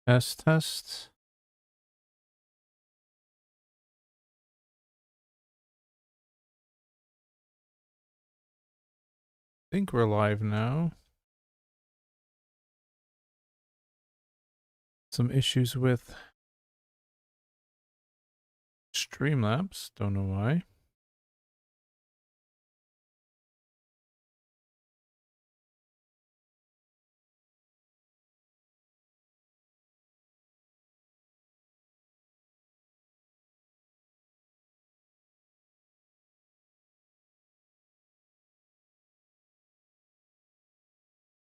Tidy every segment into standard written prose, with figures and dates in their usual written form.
Test, test. I think we're live now. Some issues with Streamlabs. Don't know why.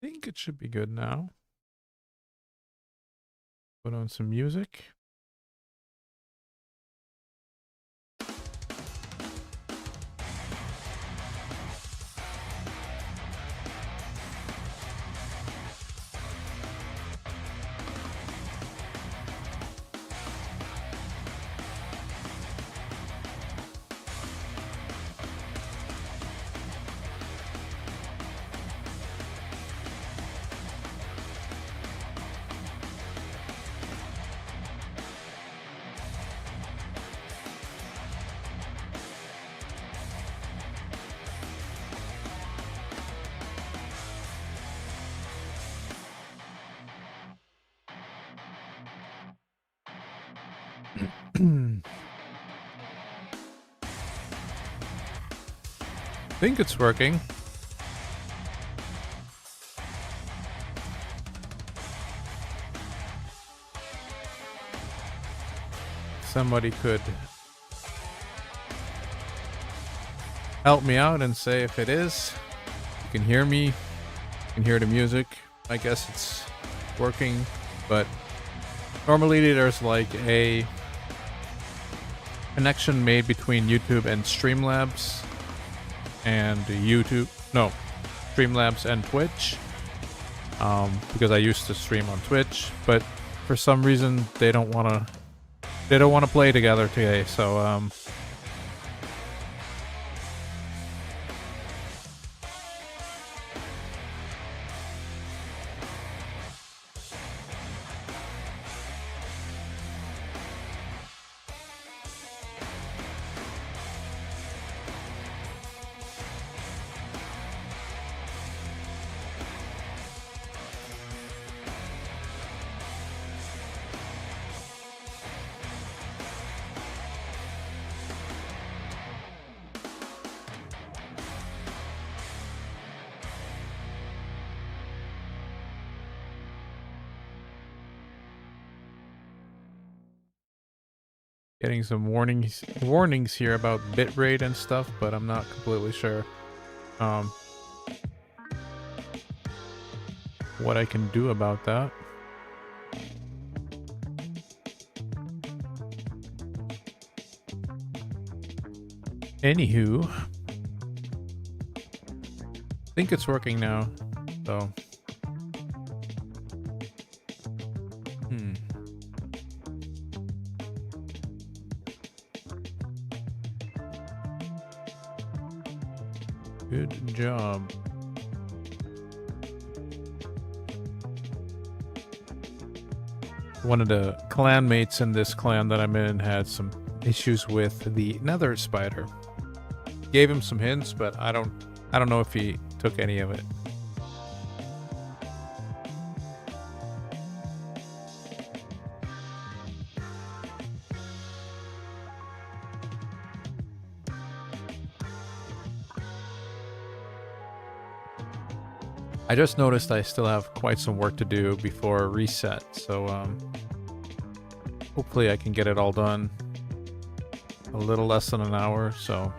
I think it should be good now. Put on some music. Think it's working. Somebody could help me out and say if it is. You can hear me. You can hear the music. I guess it's working, but normally there's like a connection made between YouTube and Streamlabs and Streamlabs and Twitch, because I used to stream on Twitch, but for some reason they don't want to play together today, so getting some warnings here about bitrate and stuff, but I'm not completely sure what I can do about that. Anywho, I think it's working now, so good job. One of the clanmates in this clan that I'm in had some issues with the nether spider. Gave him some hints, but I don't know if he took any of it. I just noticed I still have quite some work to do before reset, so hopefully I can get it all done a little less than an hour, so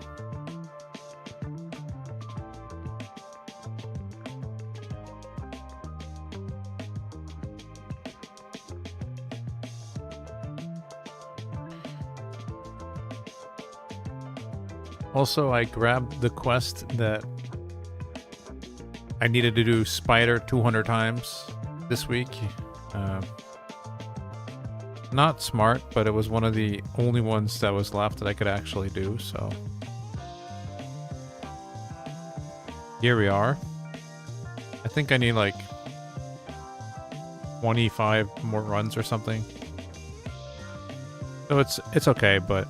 also I grabbed the quest that I needed to do spider 200 times this week. Not smart, but it was one of the only ones that was left that I could actually do, so here we are. I think I need like 25 more runs or something. So it's okay, but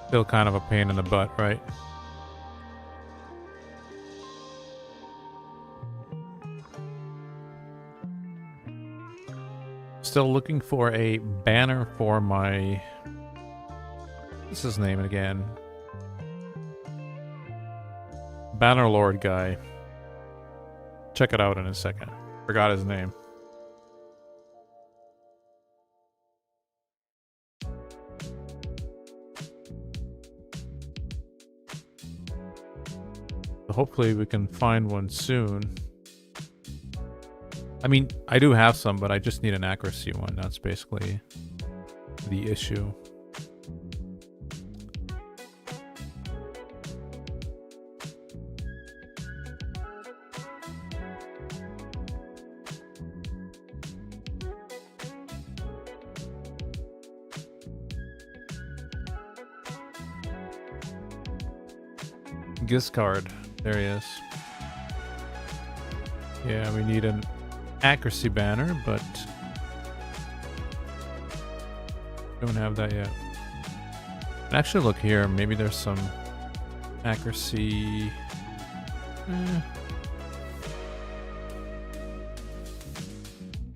still kind of a pain in the butt, right? Still looking for a banner for my... What's his name again? Bannerlord guy. Check it out in a second. Forgot his name. Hopefully we can find one soon. I mean, I do have some, but I just need an accuracy one. That's basically the issue. Giscard. There he is. Yeah, we need an accuracy banner, but don't have that yet. Actually, look here. Maybe there's some accuracy.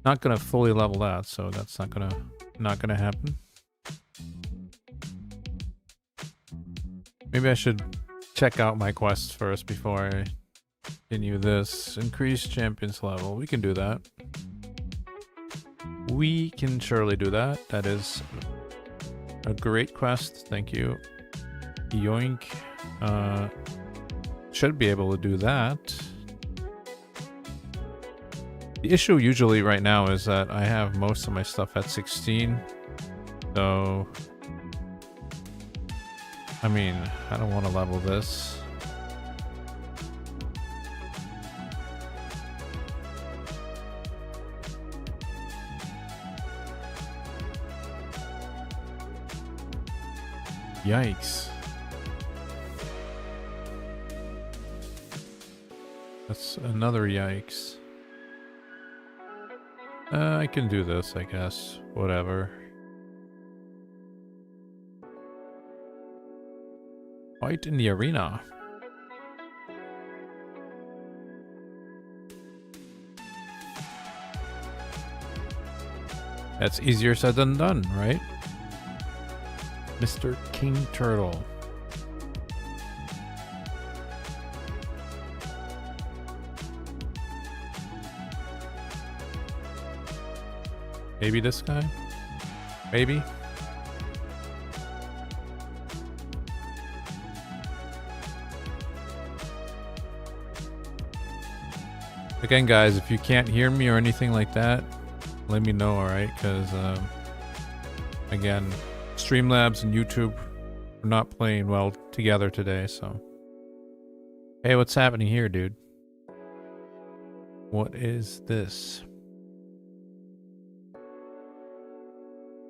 Not gonna fully level that, so that's not gonna happen. Maybe I should check out my quests first before I continue this. Increase champions level. We can do that. We can surely do that. That is a great quest. Thank you. Yoink. Should be able to do that. The issue usually right now is that I have most of my stuff at 16. So... I mean, I don't want to level this. Yikes. That's another yikes. I can do this, I guess. Whatever. Fight in the arena. That's easier said than done, right? Mr. King Turtle. Maybe this guy? Maybe? Again, guys, if you can't hear me or anything like that, let me know, alright? Because, again, Streamlabs and YouTube are not playing well together today, so... Hey, what's happening here, dude? What is this?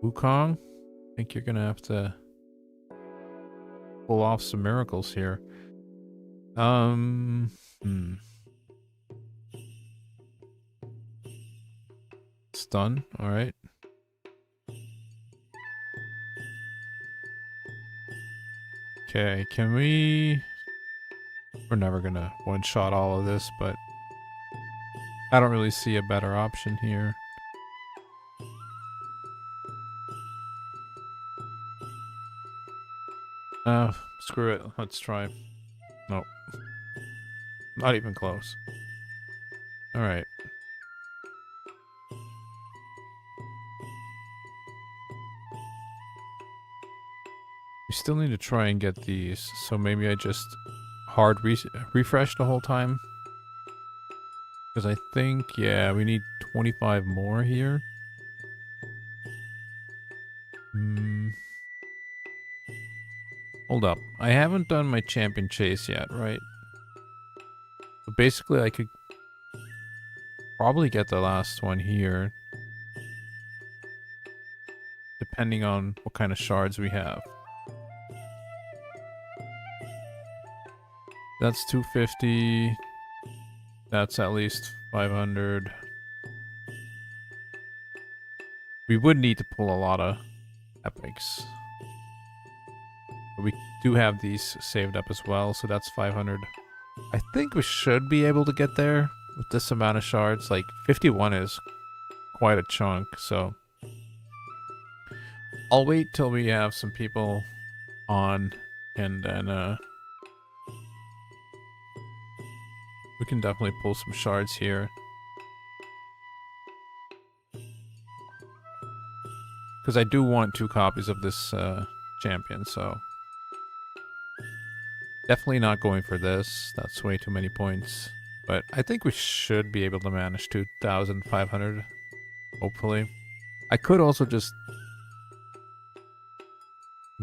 Wukong? I think you're gonna have to pull off some miracles here. Stun, alright. Okay, can we... We're never gonna one-shot all of this, but I don't really see a better option here. Screw it. Let's try. Nope. Not even close. Alright. We still need to try and get these, so maybe I just hard refresh the whole time. Because I think, yeah, we need 25 more here. Hold up. I haven't done my champion chase yet, right? So basically I could probably get the last one here. Depending on what kind of shards we have. That's 250. That's at least 500. We would need to pull a lot of epics. But we do have these saved up as well, so that's 500. I think we should be able to get there with this amount of shards. Like, 51 is quite a chunk, so... I'll wait till we have some people on, and then, we can definitely pull some shards here. Because I do want 2 copies of this, champion, so... Definitely not going for this. That's way too many points. But I think we should be able to manage 2,500. Hopefully. I could also just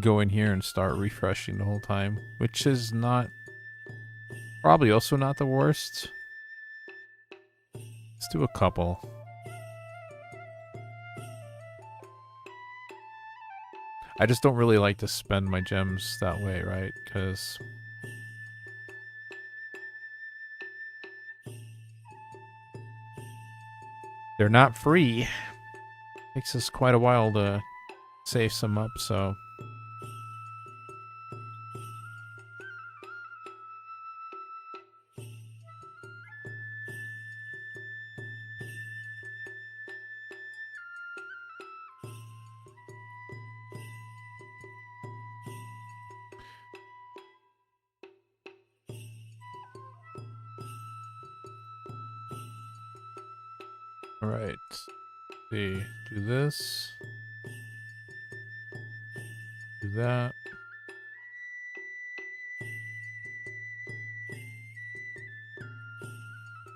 go in here and start refreshing the whole time, which is not... Probably also not the worst. Let's do a couple. I just don't really like to spend my gems that way, right? Because... they're not free. Takes us quite a while to save some up, so... Alright. See. Do this. Do that.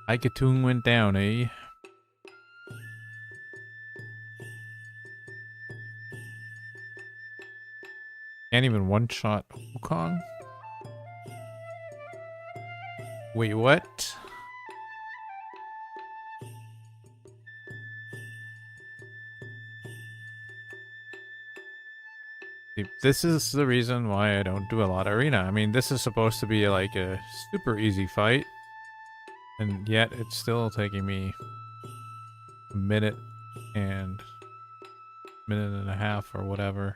Ikatoon went down, eh? Can't even one-shot Wukong? Wait, what? This is the reason why I don't do a lot of arena. I mean, this is supposed to be like a super easy fight. And yet it's still taking me a minute and a half or whatever.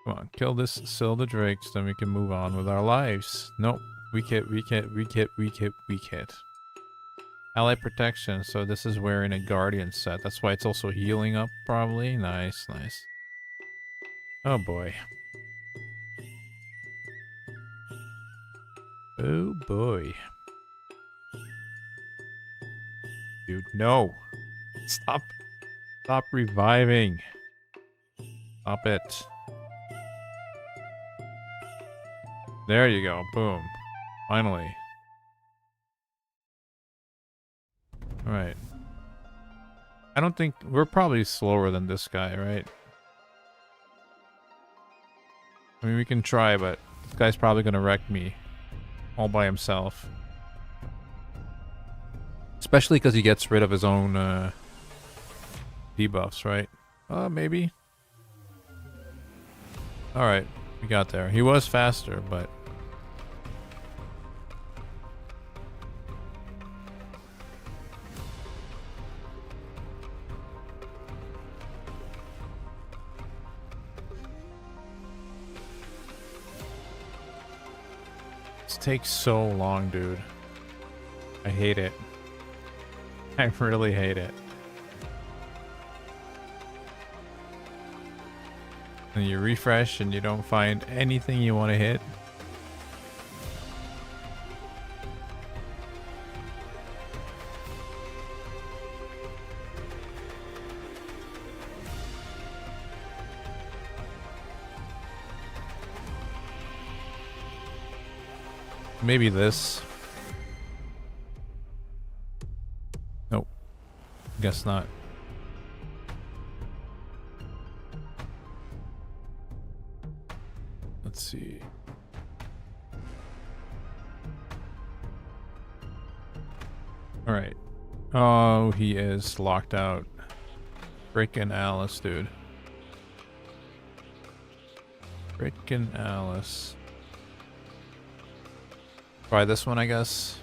Come on, kill this Silda Drakes, then we can move on with our lives. Nope. Weak hit. Ally protection, so this is wearing a Guardian set. That's why it's also healing up, probably. Nice, nice. Oh boy. Oh boy. Dude, no. Stop. Stop reviving. Stop it. There you go. Boom. Finally. Alright. I don't think... we're probably slower than this guy, right? I mean, we can try, but this guy's probably gonna wreck me. All by himself. Especially because he gets rid of his own, debuffs, right? Maybe. Alright. We got there. He was faster, but... takes so long, dude. I hate it. I really hate it. And you refresh and you don't find anything you want to hit. Maybe this. Nope. Guess not. Let's see. Alright. Oh, he is locked out. Frickin' Alice, dude. Frickin' Alice. Try this one, I guess.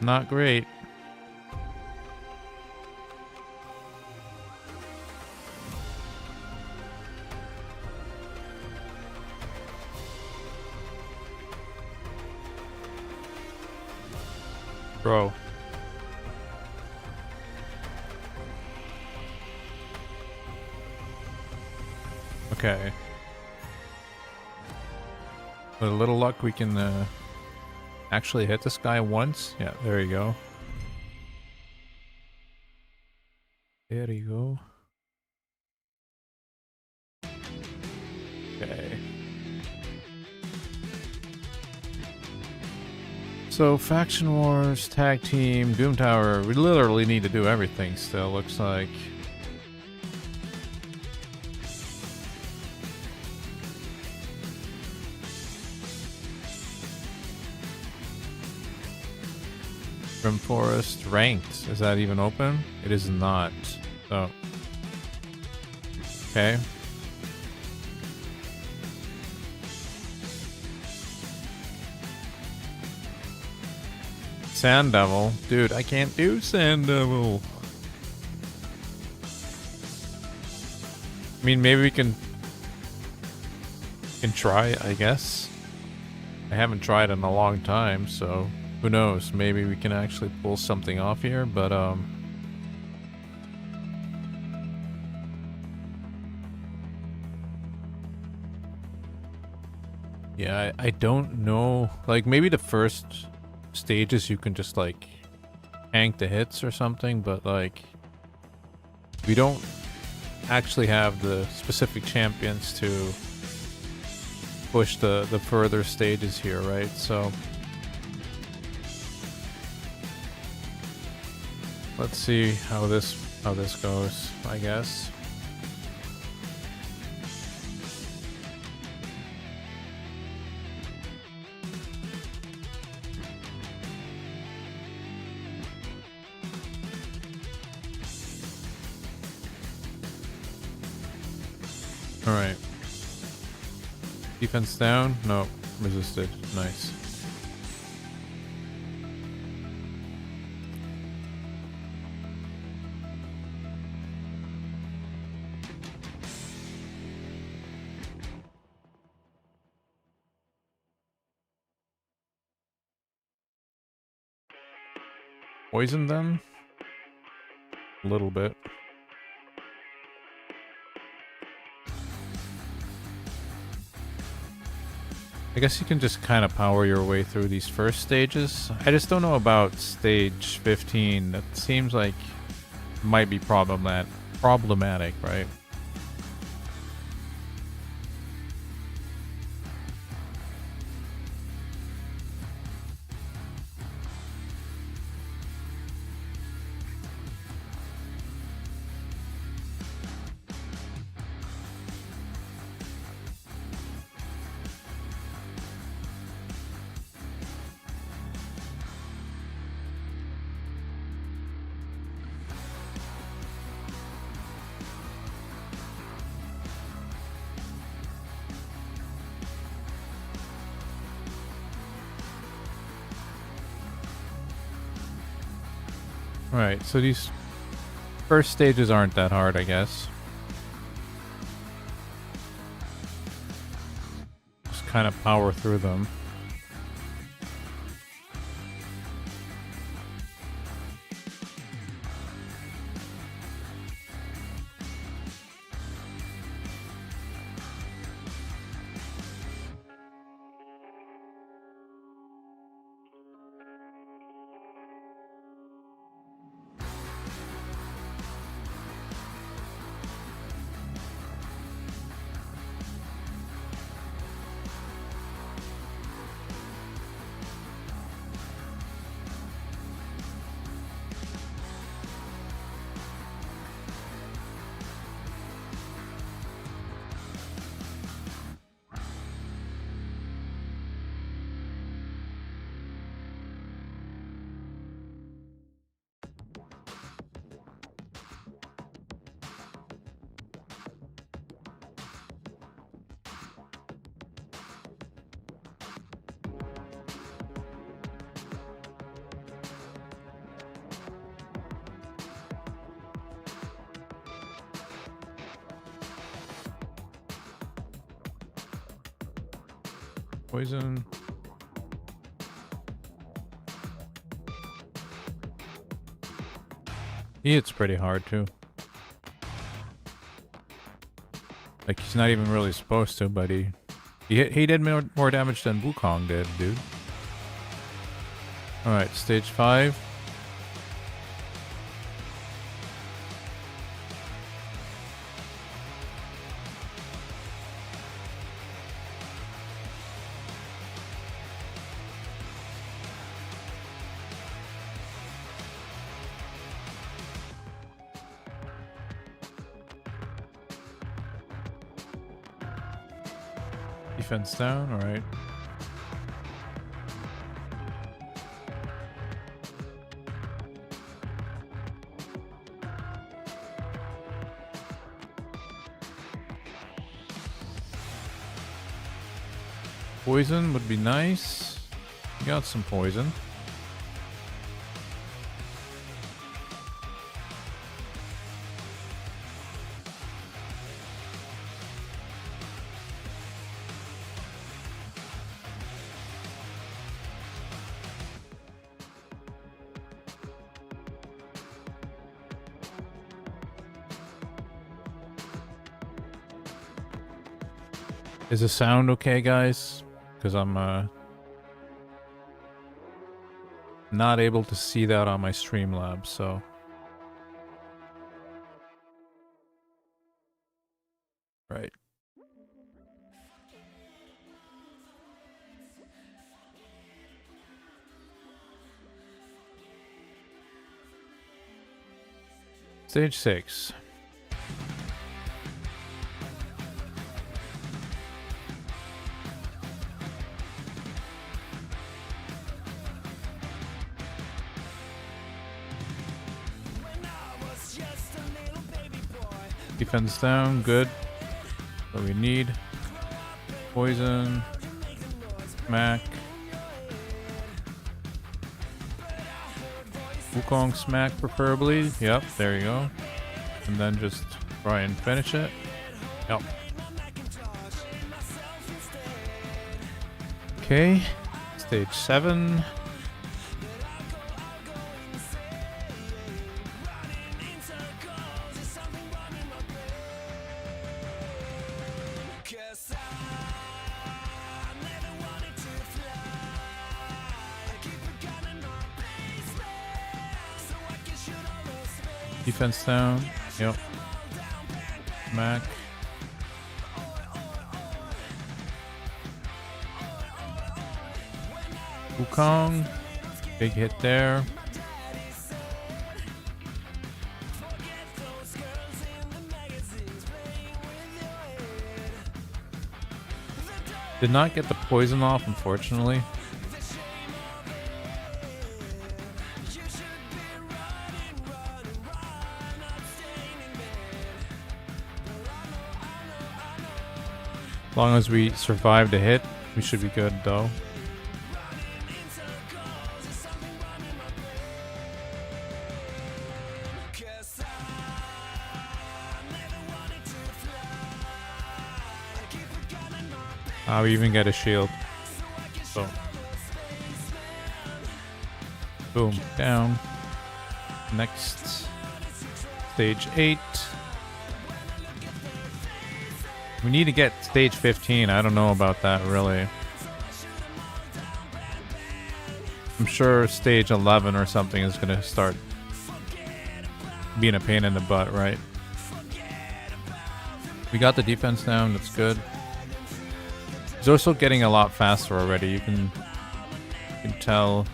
Not great. Bro. Okay. With a little luck, we can actually hit this guy once. Yeah, there you go. There you go. Okay. So, Faction Wars, Tag Team, Doom Tower. We literally need to do everything still, looks like. Grim Forest Ranked. Is that even open? It is not. So. Okay. Sand Devil. Dude, I can't do Sand Devil. I mean, maybe we can try, I guess. I haven't tried in a long time, so who knows? Maybe we can actually pull something off here, but yeah, I don't know. Like, maybe the first stages you can just like tank the hits or something, but like we don't actually have the specific champions to push the further stages here, right? So let's see how this goes, I guess. Alright. Defense down? No. Resisted. Nice. Poison them? A little bit. I guess you can just kind of power your way through these first stages. I just don't know about stage 15. That seems like it might be problematic, right? Alright, so these first stages aren't that hard, I guess. Just kind of power through them. Poison. He hits pretty hard too. Like he's not even really supposed to, but he did more damage than Wukong did, dude. All right, stage 5. Defense down, all right. Poison would be nice. You got some poison. Is the sound okay, guys? Because I'm not able to see that on my Streamlabs, so. Right. Stage 6. Defense down, good. What we need. Poison. Smack. Wukong smack preferably. Yep, there you go. And then just try and finish it. Yep. Okay. Stage 7. Defense down. Yep. Mac. Wukong. Big hit there. Did not get the poison off, unfortunately. As long as we survive the hit, we should be good though. We even get a shield. So. Boom, down. Next. Stage 8. We need to get stage 15. I don't know about that, really. I'm sure stage 11 or something is going to start being a pain in the butt, right? We got the defense down. That's good. He's also getting a lot faster already. You can tell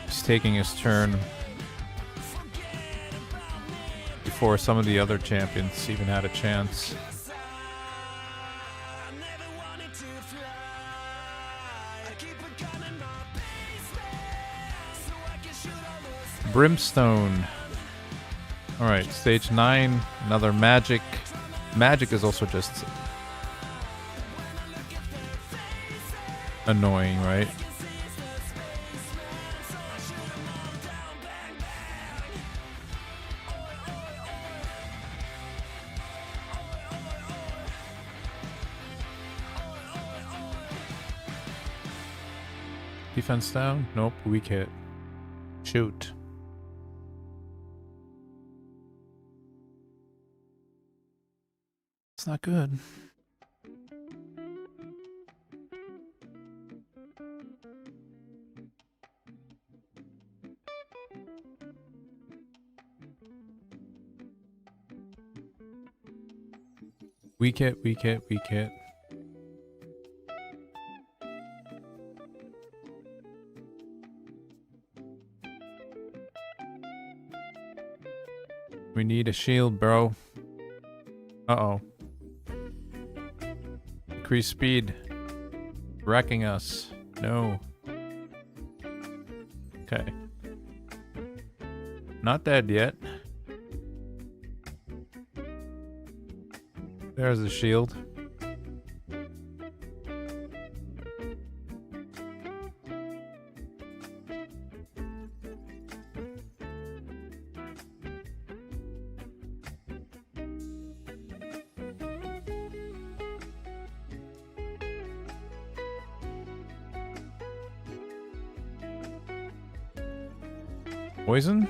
he's taking his turn before some of the other champions even had a chance. Brimstone. Alright, stage 9, another magic. Magic is also just annoying, right? Defense down? Nope, weak hit. Shoot. It's not good. Weak hit, weak hit, weak hit. We need a shield, bro. Uh-oh. Increase speed. Wrecking us. No. Okay. Not dead yet. There's the shield. Poison?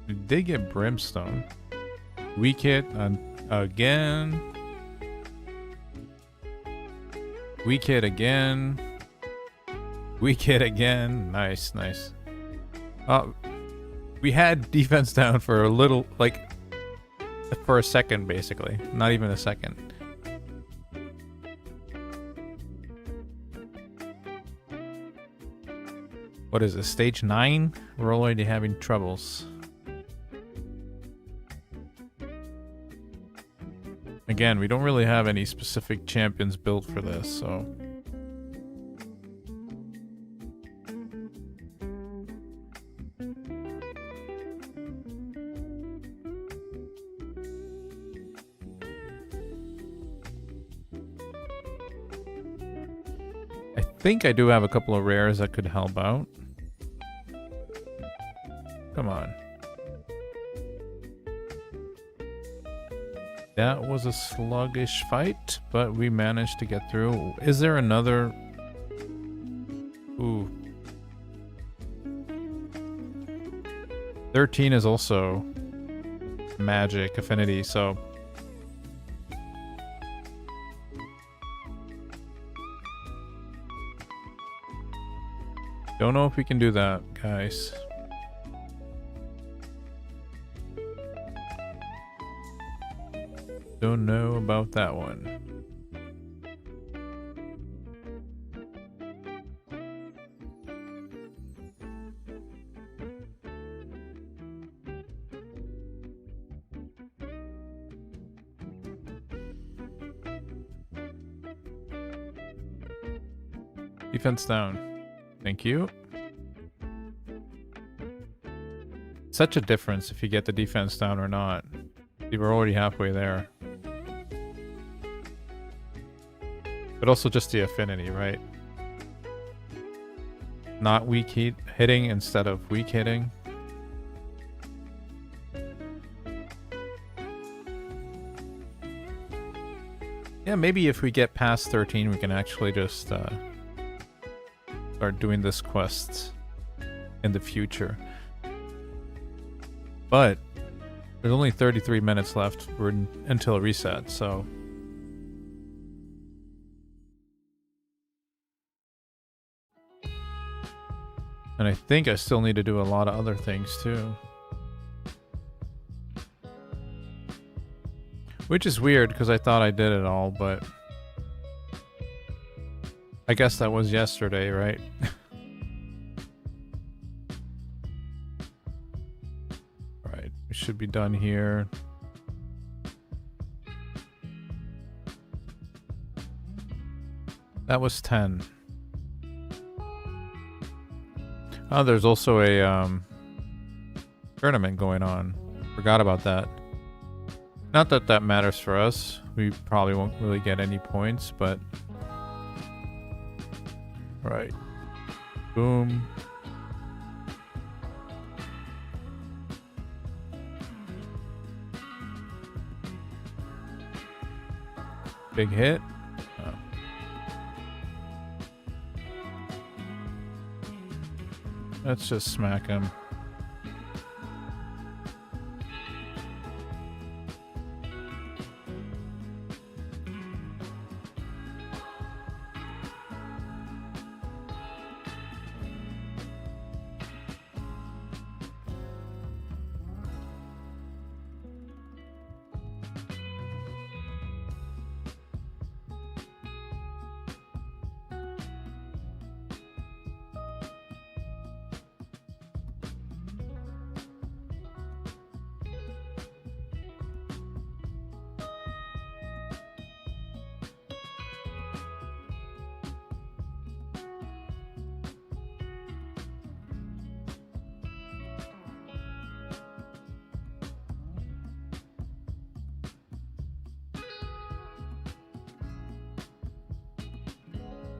We did get brimstone. Weak hit again. Weak hit again. Weak hit again. Nice, nice. We had defense down for a little, like, for a second, basically. Not even a second. What is this, stage 9? We're already having troubles. Again, we don't really have any specific champions built for this, so... I think I do have a couple of rares that could help out. Come on. That was a sluggish fight, but we managed to get through. Is there another... Ooh. 13 is also magic affinity, so... Don't know if we can do that, guys. Don't know about that one. Defense down. Thank you. Such a difference if you get the defense down or not. See, we're already halfway there. But also just the affinity, right? Not weak hitting instead of weak hitting. Yeah, maybe if we get past 13, we can actually just start doing this quest in the future. But there's only 33 minutes left until reset, so... And I think I still need to do a lot of other things too. Which is weird because I thought I did it all, but... I guess that was yesterday, right? Alright, we should be done here. That was 10. Oh, there's also a tournament going on. Forgot about that. Not that that matters for us. We probably won't really get any points, but... Right. Boom. Big hit. Oh. Let's just smack him.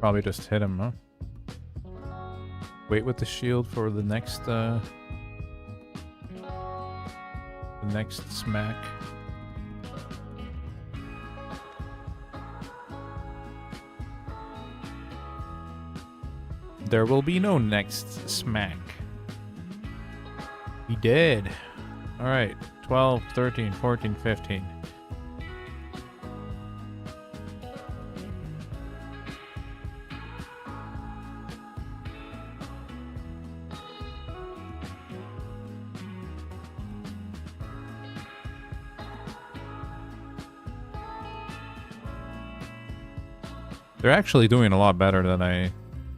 Probably just hit him, huh? Wait with the shield for the next smack. There will be no next smack. He did. Alright, 12, 13, 14, 15. They're actually doing a lot better than I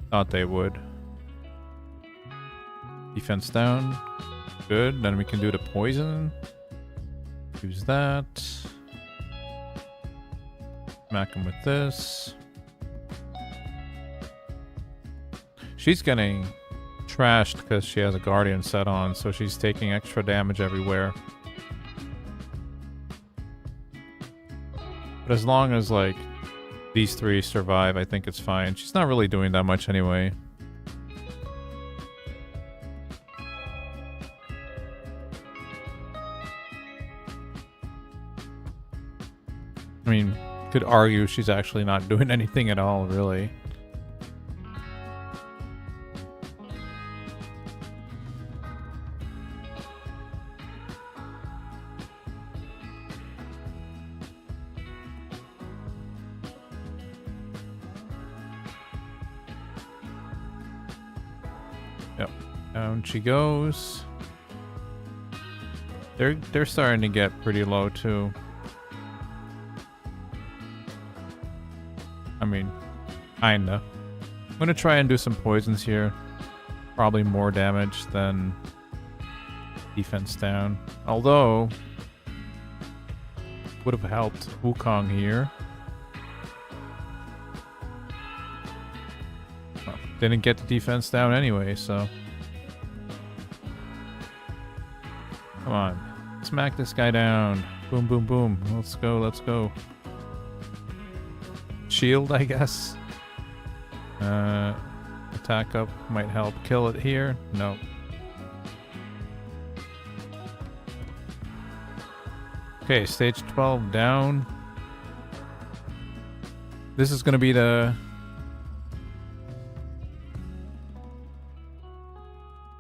thought they would. Defense down. Good. Then we can do the poison. Use that. Smack him with this. She's getting trashed because she has a guardian set on, so she's taking extra damage everywhere. But as long as, like, these three survive, I think it's fine. She's not really doing that much anyway. I mean, could argue she's actually not doing anything at all, really. Yep. Down she goes. They're starting to get pretty low too. I mean, kinda. I'm gonna try and do some poisons here. Probably more damage than defense down. Although, would have helped Wukong here. Well, didn't get the defense down anyway, so. Come on. Smack this guy down. Boom, boom, boom. Let's go, let's go. Shield, I guess. Attack up might help kill it here. No. Okay, stage 12 down. This is going to be the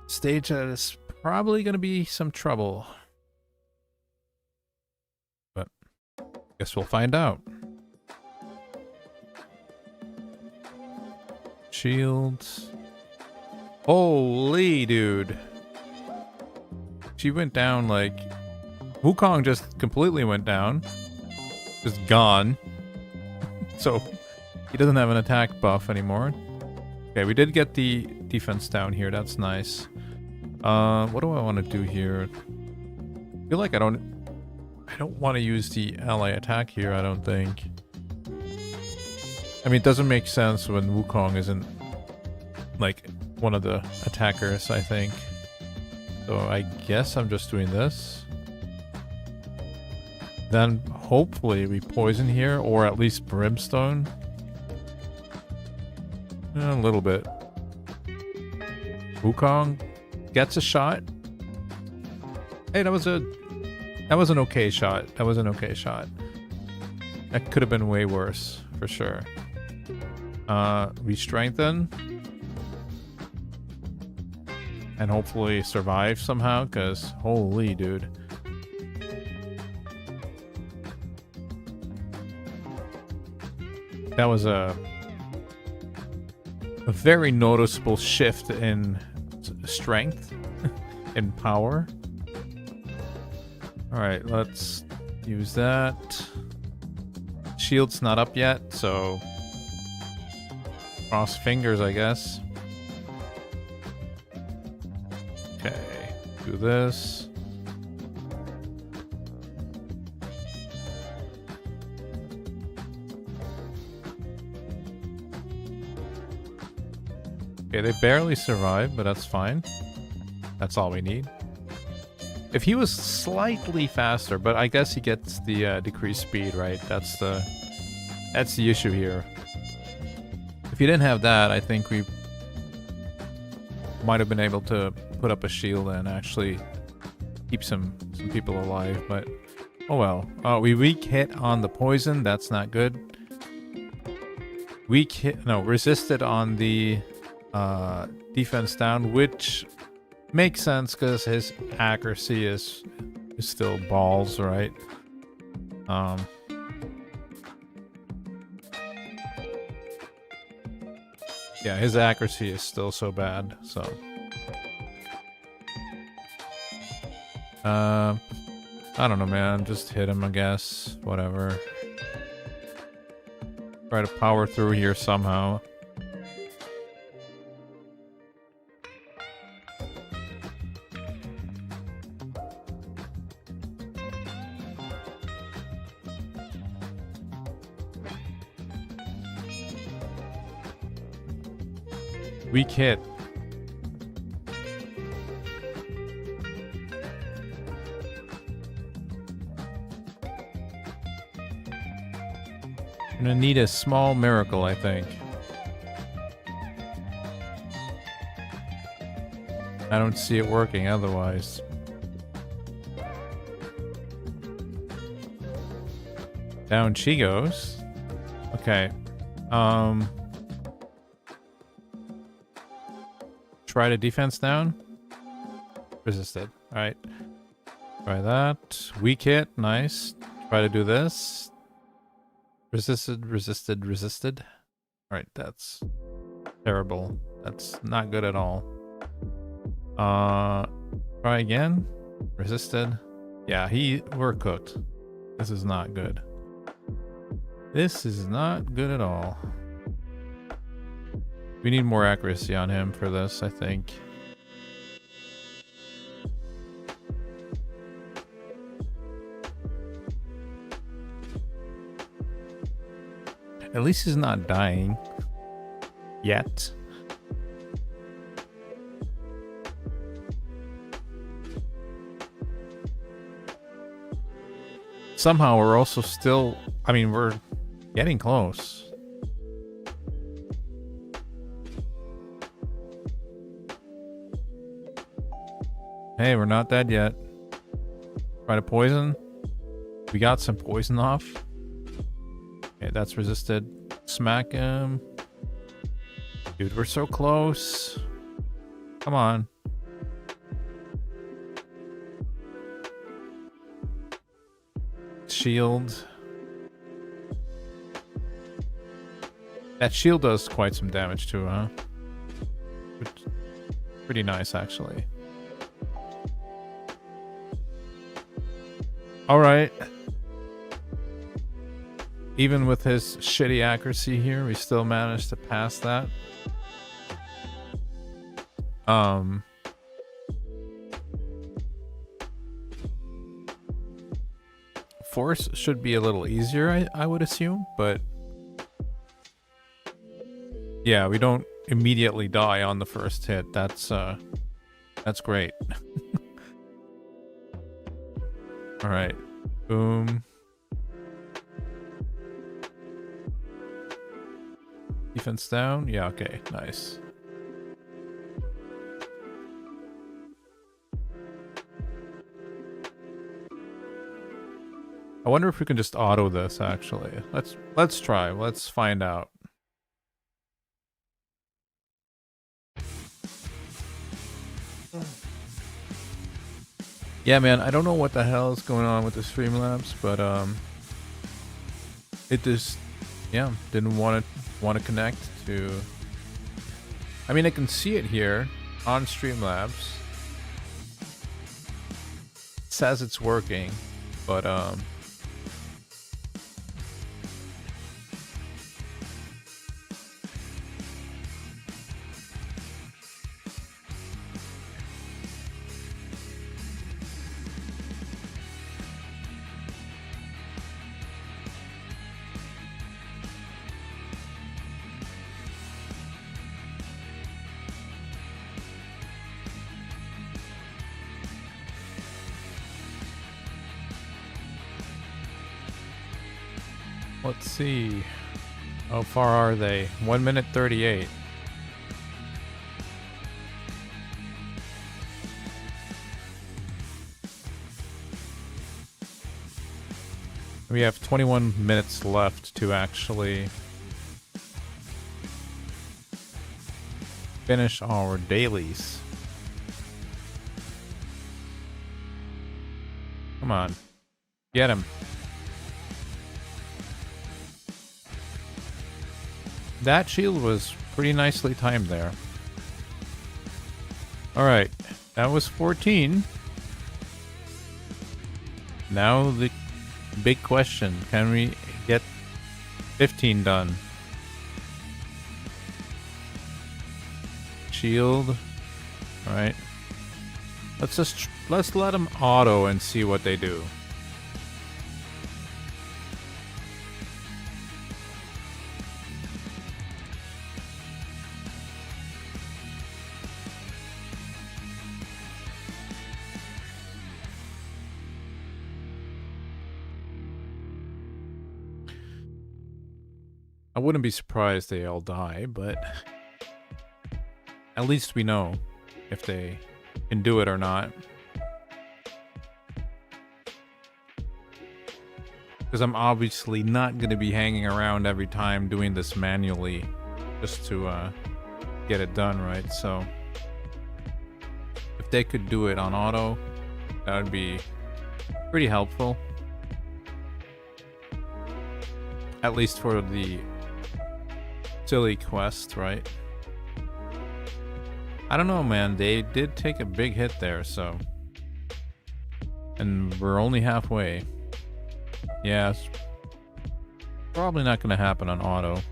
stage that is probably going to be some trouble. But guess we'll find out. Shields. Holy dude. She went down like... Wukong just completely went down. Just gone. So, he doesn't have an attack buff anymore. Okay, we did get the defense down here. That's nice. What do I want to do here? I feel like I don't want to use the ally attack here, I don't think. I mean, it doesn't make sense when Wukong isn't, like, one of the attackers, I think. So I guess I'm just doing this. Then, hopefully, we poison here, or at least brimstone. A little bit. Wukong gets a shot. Hey, that was an okay shot. That was an okay shot. That could have been way worse, for sure. We strengthen. and hopefully survive somehow, because holy dude. That was a very noticeable shift in strength and power. Alright, let's use that. Shield's not up yet, so cross fingers, I guess. Okay, do this. Okay, they barely survived, but that's fine. That's all we need. If he was slightly faster, but I guess he gets the decreased speed, right? That's the issue here. If he didn't have that, I think we might have been able to put up a shield and actually keep some people alive, but oh well. We weak hit on the poison, that's not good. Resisted on the defense down, which makes sense because his accuracy is still balls, right? Yeah, his accuracy is still so bad, so I don't know, man. Just hit him, I guess. Whatever. Try to power through here somehow. Weak hit. Gonna need a small miracle, I think. I don't see it working otherwise. Down she goes. Okay. Try the defense down. Resisted. Alright. Try that. Weak hit. Nice. Try to do this. Resisted, resisted, resisted. Alright, that's terrible. That's not good at all. Try again. Resisted. Yeah, we're cooked. This is not good. This is not good at all. We need more accuracy on him for this, I think. At least he's not dying. Yet. Somehow we're also still... I mean, we're getting close. Hey, we're not dead yet. Try to poison. We got some poison off. Okay, that's resisted. Smack him. Dude, we're so close. Come on. Shield. That shield does quite some damage too, huh? Pretty nice, actually. Alright. Even with his shitty accuracy here, we still managed to pass that. Force should be a little easier, I would assume, but yeah, we don't immediately die on the first hit. That's great. All right, boom. Defense down. Yeah, okay, nice. I wonder if we can just auto this, actually. Let's try. Let's find out. Yeah, man, I don't know what the hell is going on with the Streamlabs, but it just, yeah, didn't want to connect to. I mean, I can see it here on Streamlabs. It says it's working, but let's see. How far are they? 1 minute 38. We have 21 minutes left to actually finish our dailies. Come on. Get him. That shield was pretty nicely timed there. Alright, that was 14. Now the big question, can we get 15 done? Shield. Alright. Let's let them auto and see what they do. I wouldn't be surprised they all die, but at least we know if they can do it or not. Because I'm obviously not going to be hanging around every time doing this manually just to get it done, right? So if they could do it on auto, that would be pretty helpful. At least for the silly quest, right? I don't know, man. They did take a big hit there, so. And we're only halfway. Yeah, it's probably not going to happen on auto.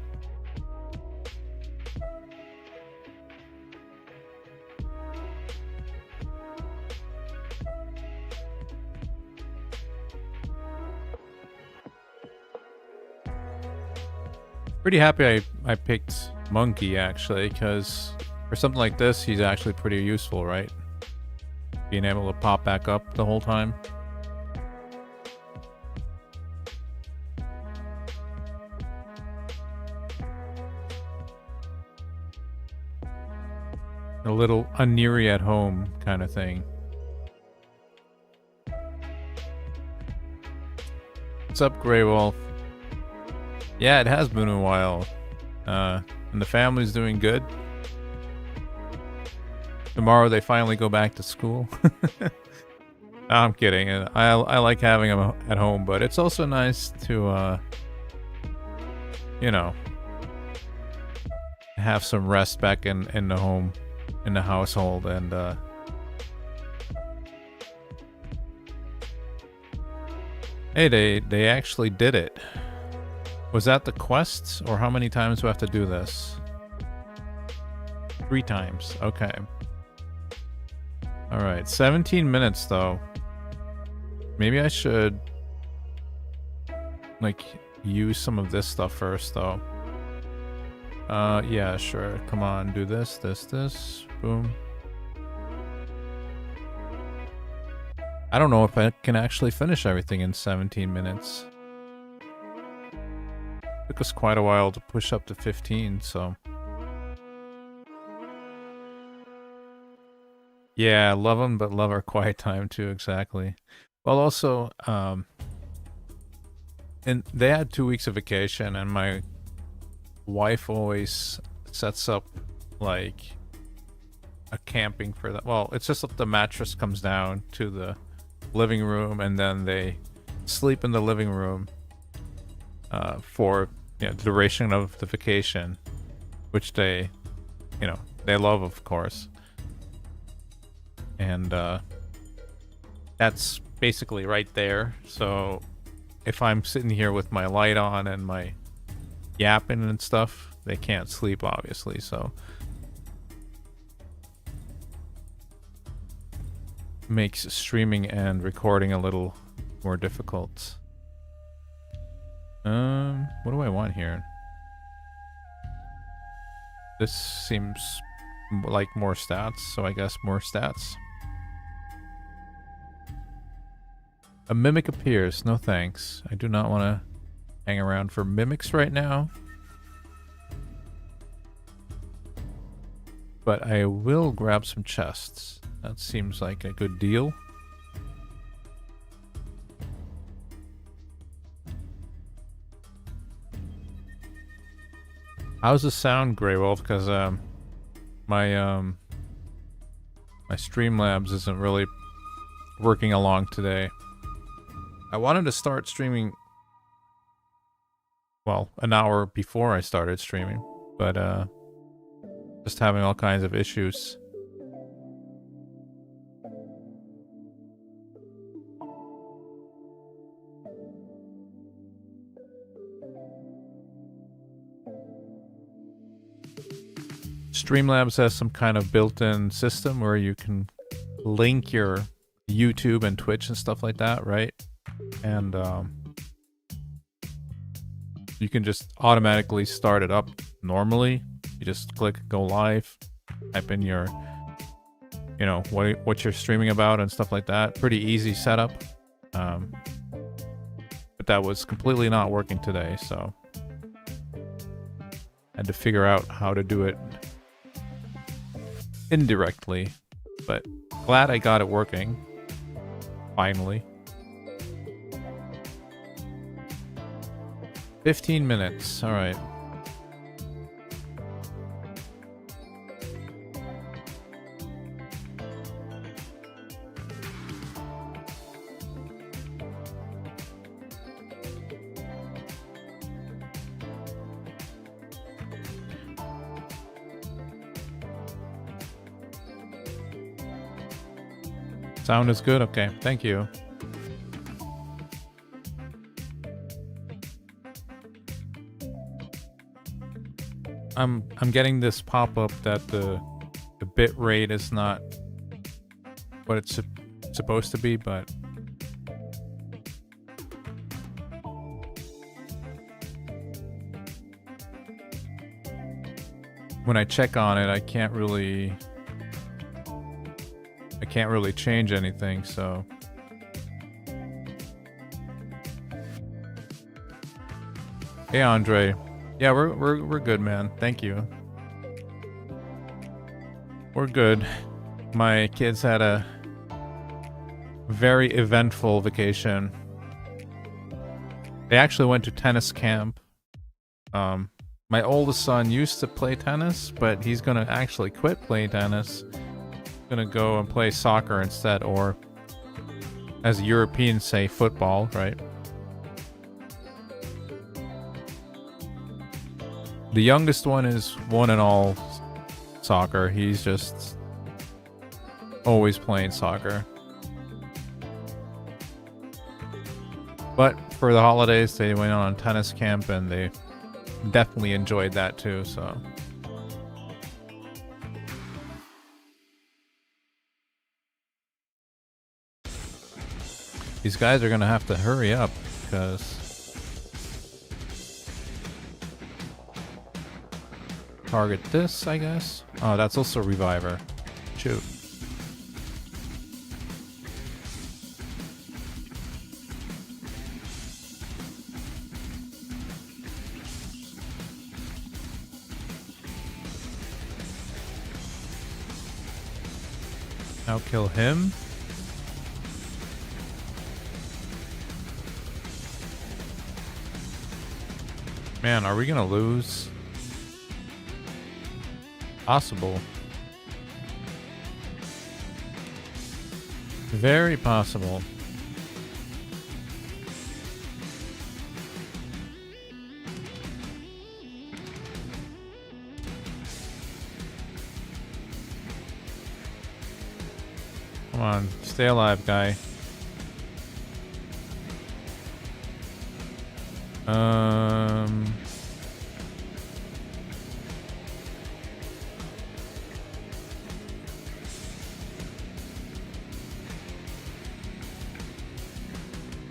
Pretty happy I picked Monkey, actually, because for something like this, he's actually pretty useful, right? Being able to pop back up the whole time. A little Aniri at home kind of thing. What's up, Grey Wolf? Yeah, it has been a while. And the family's doing good. Tomorrow they finally go back to school. No, I'm kidding. I like having them at home, but it's also nice to, you know, have some rest back in the home, in the household, and hey, they actually did it. Was that the quest, or how many times do I have to do this? 3 times. Okay. Alright, 17 minutes though. Maybe I should like use some of this stuff first though. Yeah, sure. Come on, do this. Boom. I don't know if I can actually finish everything in 17 minutes. Took us quite a while to push up to 15, so. Yeah, love them, but love our quiet time too, exactly. Well, also, and they had 2 weeks of vacation, and my wife always sets up, like, a camping for that. Well, it's just that the mattress comes down to the living room, and then they sleep in the living room for the duration of the vacation, which they love, of course. And that's basically right there. So if I'm sitting here with my light on and my yapping and stuff, they can't sleep, obviously. So makes streaming and recording a little more difficult. What do I want here? This seems like more stats, so I guess more stats. A mimic appears. No thanks. I do not want to hang around for mimics right now. But I will grab some chests. That seems like a good deal. How's the sound, Grey Wolf? Because my Streamlabs isn't really working along today. I wanted to start streaming, well, an hour before I started streaming, but just having all kinds of issues. Streamlabs has some kind of built-in system where you can link your YouTube and Twitch and stuff like that, right? And you can just automatically start it up normally. You just click go live, type in your, what you're streaming about and stuff like that. Pretty easy setup. But that was completely not working today, so I had to figure out how to do it indirectly, but glad I got it working finally. 15 minutes, all right. Sound is good? Okay, thank you. I'm getting this pop-up that the bit rate is not what it's supposed to be, but when I check on it, I can't really change anything, so hey Andre. Yeah, we're good, man. Thank you. We're good. My kids had a very eventful vacation. They actually went to tennis camp. My oldest son used to play tennis, but he's gonna actually quit playing tennis. Gonna go and play soccer instead, or as Europeans say, football, right? The youngest one is one and all soccer. He's just always playing soccer. But for the holidays, they went on tennis camp and they definitely enjoyed that too, so. These guys are gonna have to hurry up because target this, I guess. Oh, that's also Reviver. Shoot. Now kill him. Man, are we gonna lose? Possible. Very possible. Come on, stay alive, guy.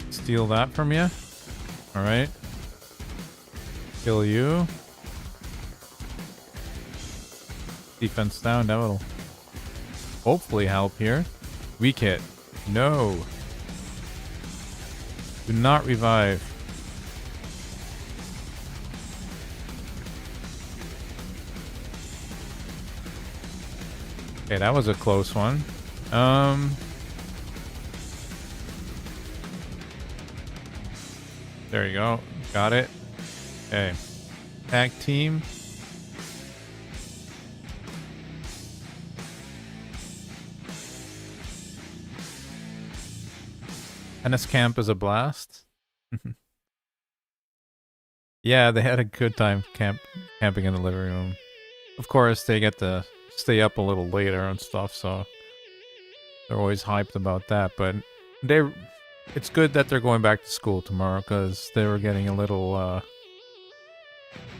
Steal that from you. All right. Kill you. Defense down. That will hopefully help here. Weak hit. No. Do not revive. Okay, that was a close one. There you go. Got it. Okay. Tag team. Tennis camp is a blast. Yeah, they had a good time camping in the living room. Of course, they get to stay up a little later and stuff, so they're always hyped about that. But it's good that they're going back to school tomorrow, because they were getting a little,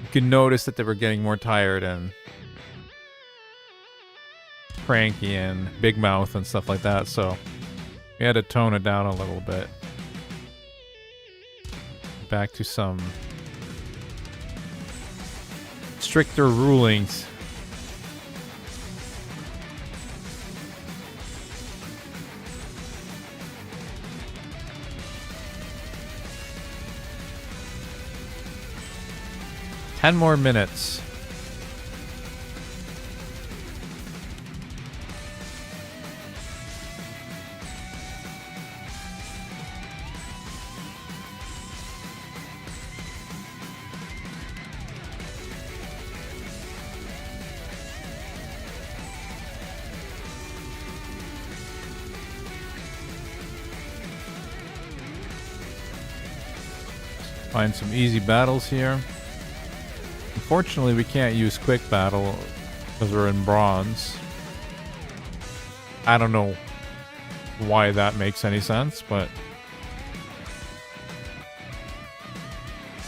you can notice that they were getting more tired and cranky and big mouth and stuff like that, so we had to tone it down a little bit. Back to some stricter rulings. Ten more minutes. Find some easy battles here. Unfortunately, we can't use quick battle because we're in bronze. I don't know why that makes any sense, but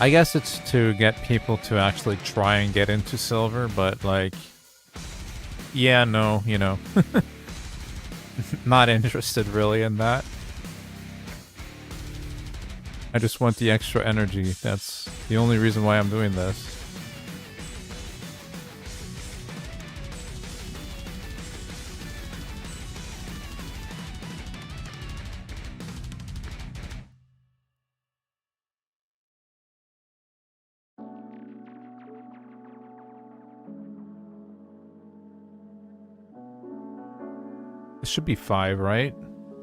I guess it's to get people to actually try and get into silver, but like, yeah, no, you know, not interested really in that. I just want the extra energy. That's the only reason why I'm doing this. This should be 5, right?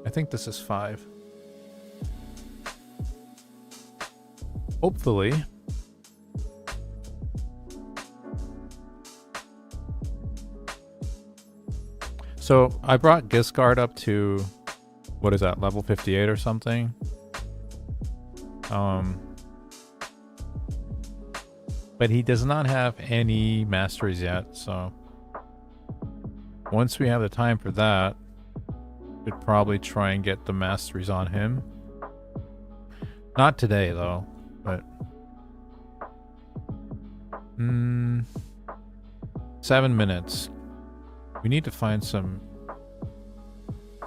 I think this is 5. Hopefully. So I brought Giscard up to, what is that, level 58 or something? But he does not have any masteries yet, so once we have the time for that, we'd probably try and get the masteries on him. Not today though, but 7 minutes. We need to find some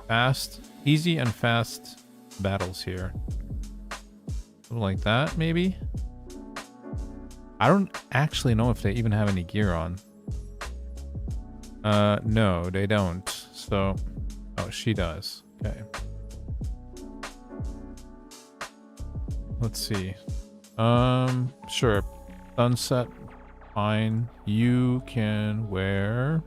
fast, easy and fast battles here. Something like that, maybe? I don't actually know if they even have any gear on. No, they don't. So, oh, she does. Okay. Let's see. Sure. Sunset, fine. You can wear...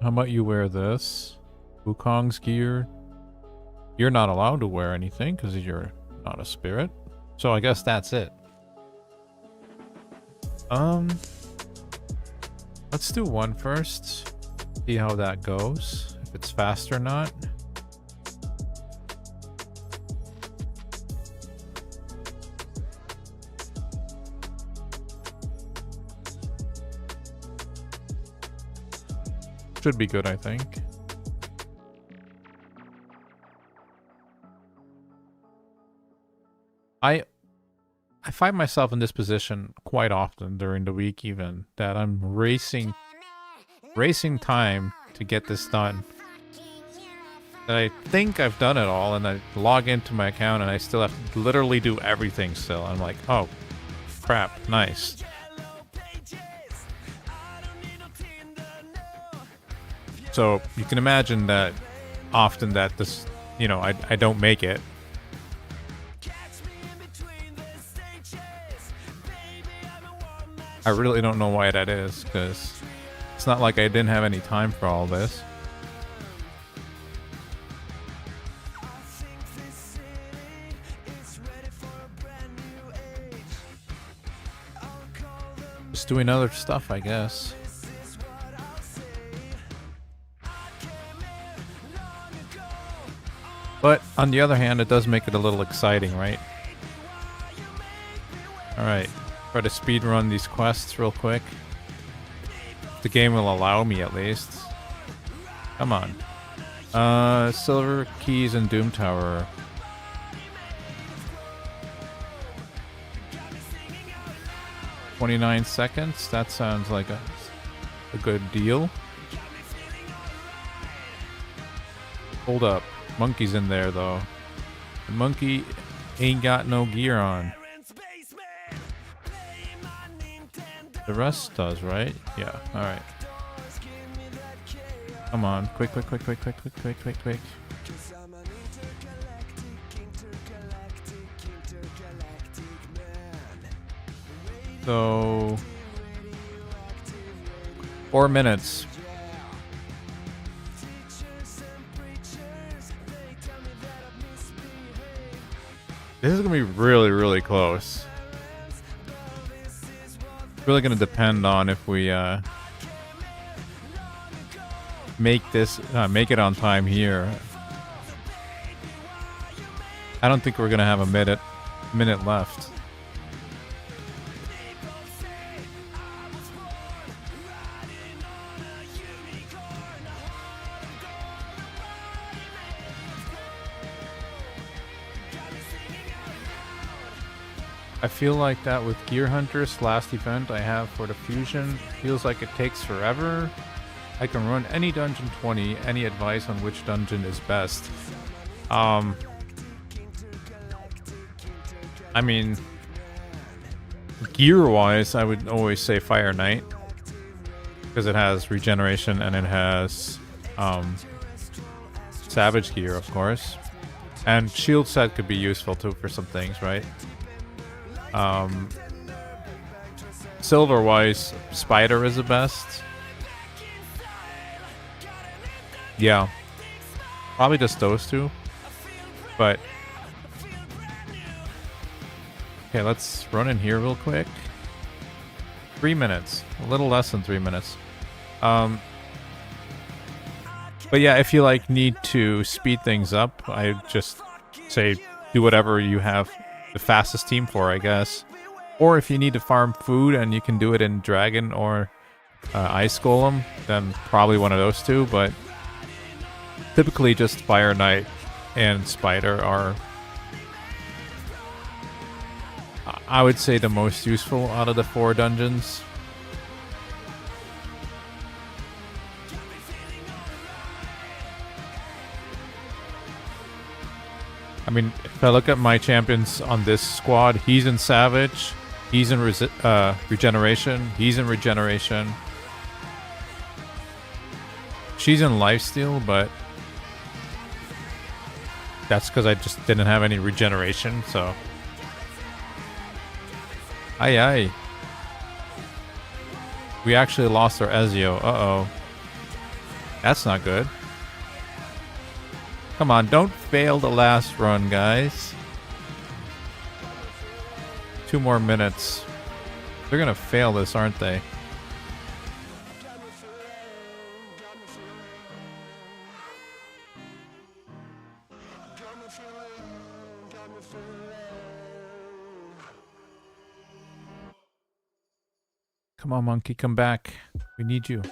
How about you wear this? Wukong's gear. You're not allowed to wear anything because you're not a spirit. So I guess that's it. Let's do one first. See how that goes. If it's fast or not. Should be good, I think. I find myself in this position quite often during the week even, that I'm racing time to get this done. And I think I've done it all, and I log into my account and I still have to literally do everything still. I'm like, oh, crap, nice. So you can imagine that often that this, you know, I don't make it. I really don't know why that is, because it's not like I didn't have any time for all this. Just doing other stuff, I guess. But on the other hand, it does make it a little exciting, right? Alright. Try to speed run these quests real quick. The game will allow me, at least. Come on. Silver Keys and Doom Tower. $29 seconds. That sounds like a good deal. Hold up. Monkey's in there, though. The monkey ain't got no gear on. The rest does, right? Yeah, alright. Come on. Quick. So... 4 minutes. This is gonna be really, really close. Really gonna depend on if we make it on time here. I don't think we're gonna have a minute left. I feel like that with Gear Hunters, last event I have for the Fusion, feels like it takes forever. I can run any dungeon 20. Any advice on which dungeon is best? I mean, gear-wise, I would always say Fire Knight, because it has regeneration and it has Savage gear, of course. And shield set could be useful too for some things, right? Silver-wise, Spider is the best. Yeah. Probably just those two. But... okay, let's run in here real quick. 3 minutes. A little less than 3 minutes. But yeah, if you like need to speed things up, I just say do whatever you have the fastest team for, I guess. Or if you need to farm food and you can do it in Dragon or Ice Golem, then probably one of those two. But typically just Fire Knight and Spider are, I would say, the most useful out of the 4 dungeons. I mean, if I look at my champions on this squad, he's in Savage, he's in Regeneration, he's in Regeneration. She's in Lifesteal, but that's because I just didn't have any Regeneration, so... Aye. We actually lost our Ezio. Uh-oh. That's not good. Come on, don't fail the last run, guys. 2 more minutes. They're gonna fail this, aren't they? Come on, monkey, come back. We need you.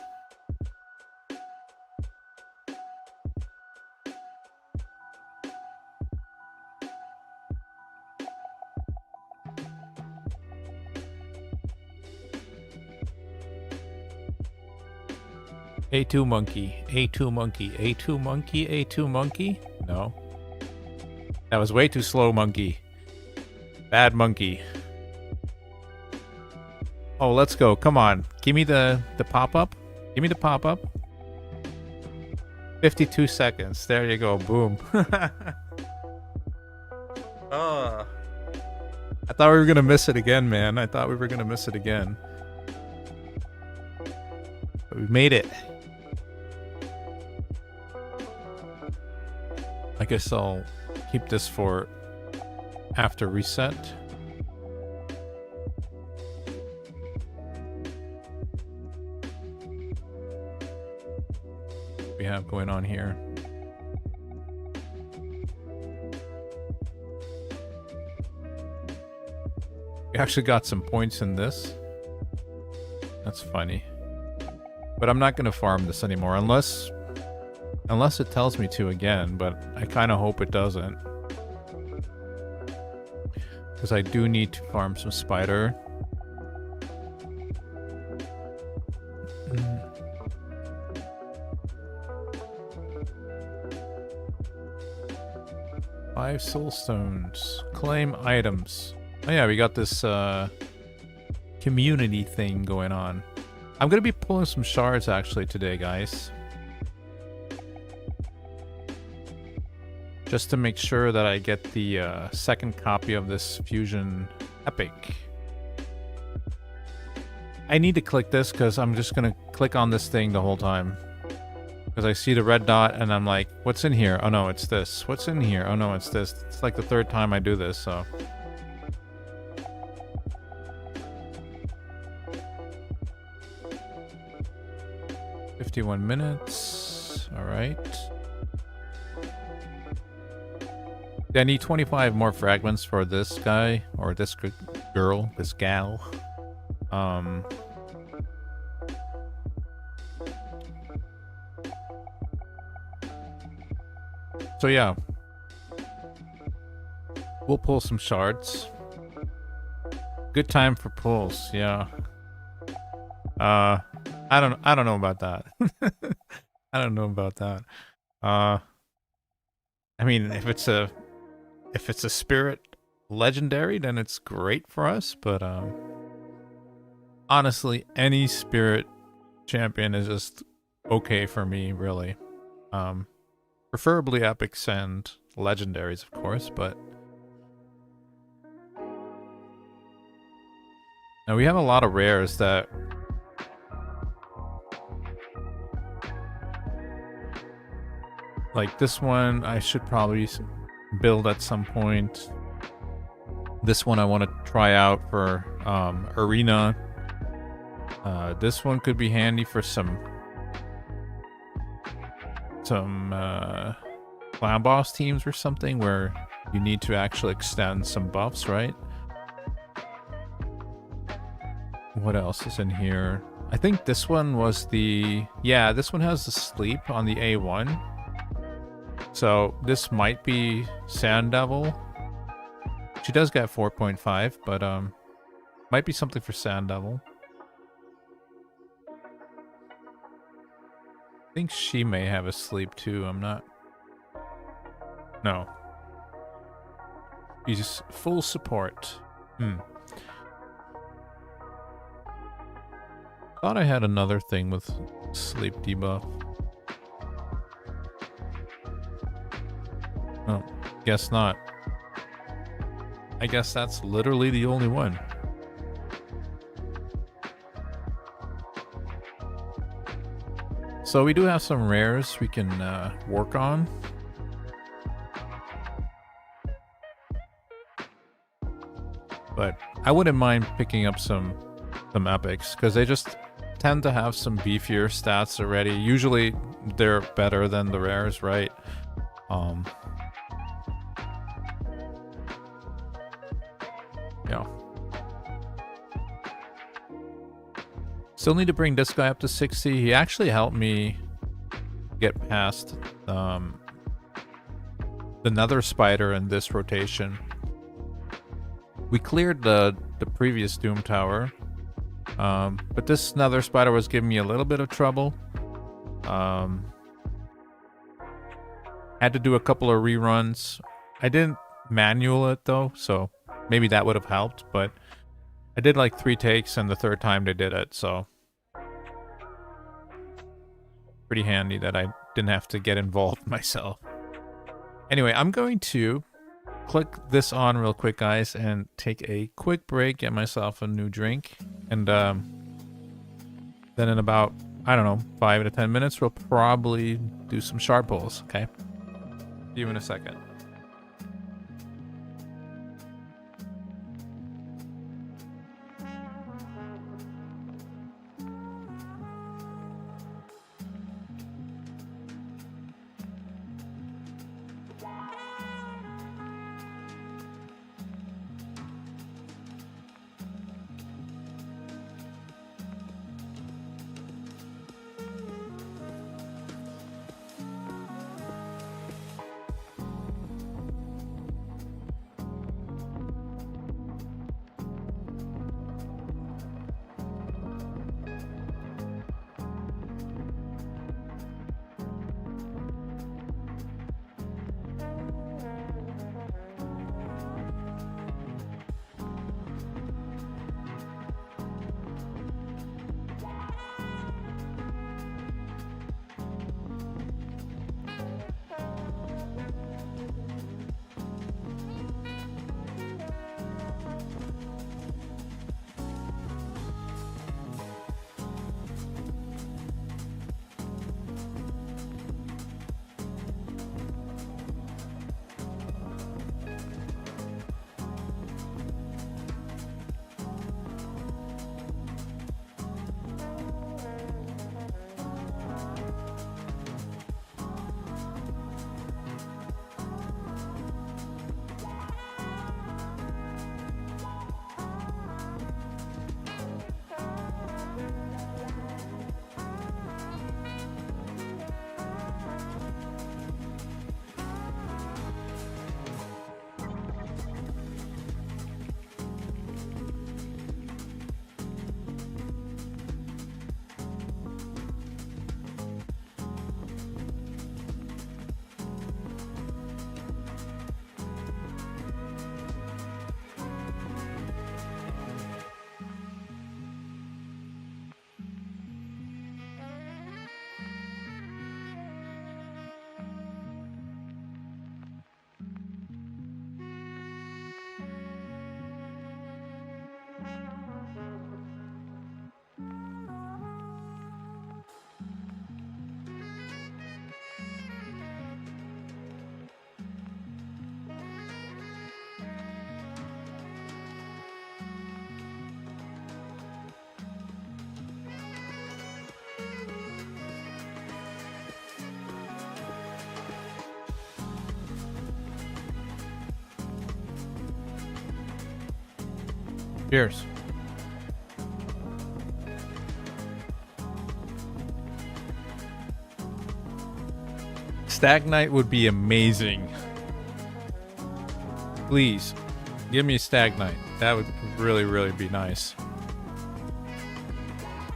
A2 monkey, A2 monkey, A2 monkey, A2 monkey. No. That was way too slow, monkey. Bad monkey. Oh, let's go. Come on. Give me the pop-up. Give me the pop-up. 52 seconds. There you go. Boom. Oh. I thought we were going to miss it again, man. I thought we were going to miss it again. But we made it. I guess I'll keep this for after reset. What we have going on here. We actually got some points in this. That's funny. But I'm not going to farm this anymore unless it tells me to again, but I kind of hope it doesn't. Because I do need to farm some spider. Five soul stones. Claim items. Oh yeah, we got this community thing going on. I'm gonna be pulling some shards actually today, guys. Just to make sure that I get the second copy of this Fusion Epic. I need to click this because I'm just gonna click on this thing the whole time. Because I see the red dot and I'm like, what's in here? Oh no, it's this. What's in here? Oh no, it's this. It's like the third time I do this, so. $51 minutes. Alright. I need 25 more fragments for this guy, or this girl, this gal. So yeah. We'll pull some shards. Good time for pulls, yeah. I don't know about that. I don't know about that. I mean, if it's a spirit legendary, then it's great for us, but honestly, any spirit champion is just okay for me, really. Preferably epics and legendaries, of course, but now we have a lot of rares that like this one I should probably build at some point. This one I want to try out for arena. This one could be handy for some clan boss teams or something where you need to actually extend some buffs, right? What else is in here? I think this one was the... Yeah, this one has the sleep on the A1. So this might be Sand Devil. She does get 4.5, but might be something for Sand Devil. I think she may have a sleep too. I'm not... No. He's full support. Thought I had another thing with sleep debuff. Oh, guess not. I guess that's literally the only one. So we do have some rares we can work on. But I wouldn't mind picking up some epics because they just tend to have some beefier stats already. Usually they're better than the rares, right? Yeah. Still need to bring this guy up to 60. He actually helped me get past the nether spider in this rotation. We cleared the previous Doom Tower, but this nether spider was giving me a little bit of trouble. Had to do a couple of reruns. I didn't manual it though, so maybe that would have helped, but I did like 3 takes and the third time they did it, so pretty handy that I didn't have to get involved myself. Anyway, I'm going to click this on real quick, guys, and take a quick break, get myself a new drink, and then in about, I don't know, 5 to 10 minutes, we'll probably do some shard pulls, okay? See you in a second. Cheers. Stag Night would be amazing. Please, give me a Stag Night. That would really, really be nice.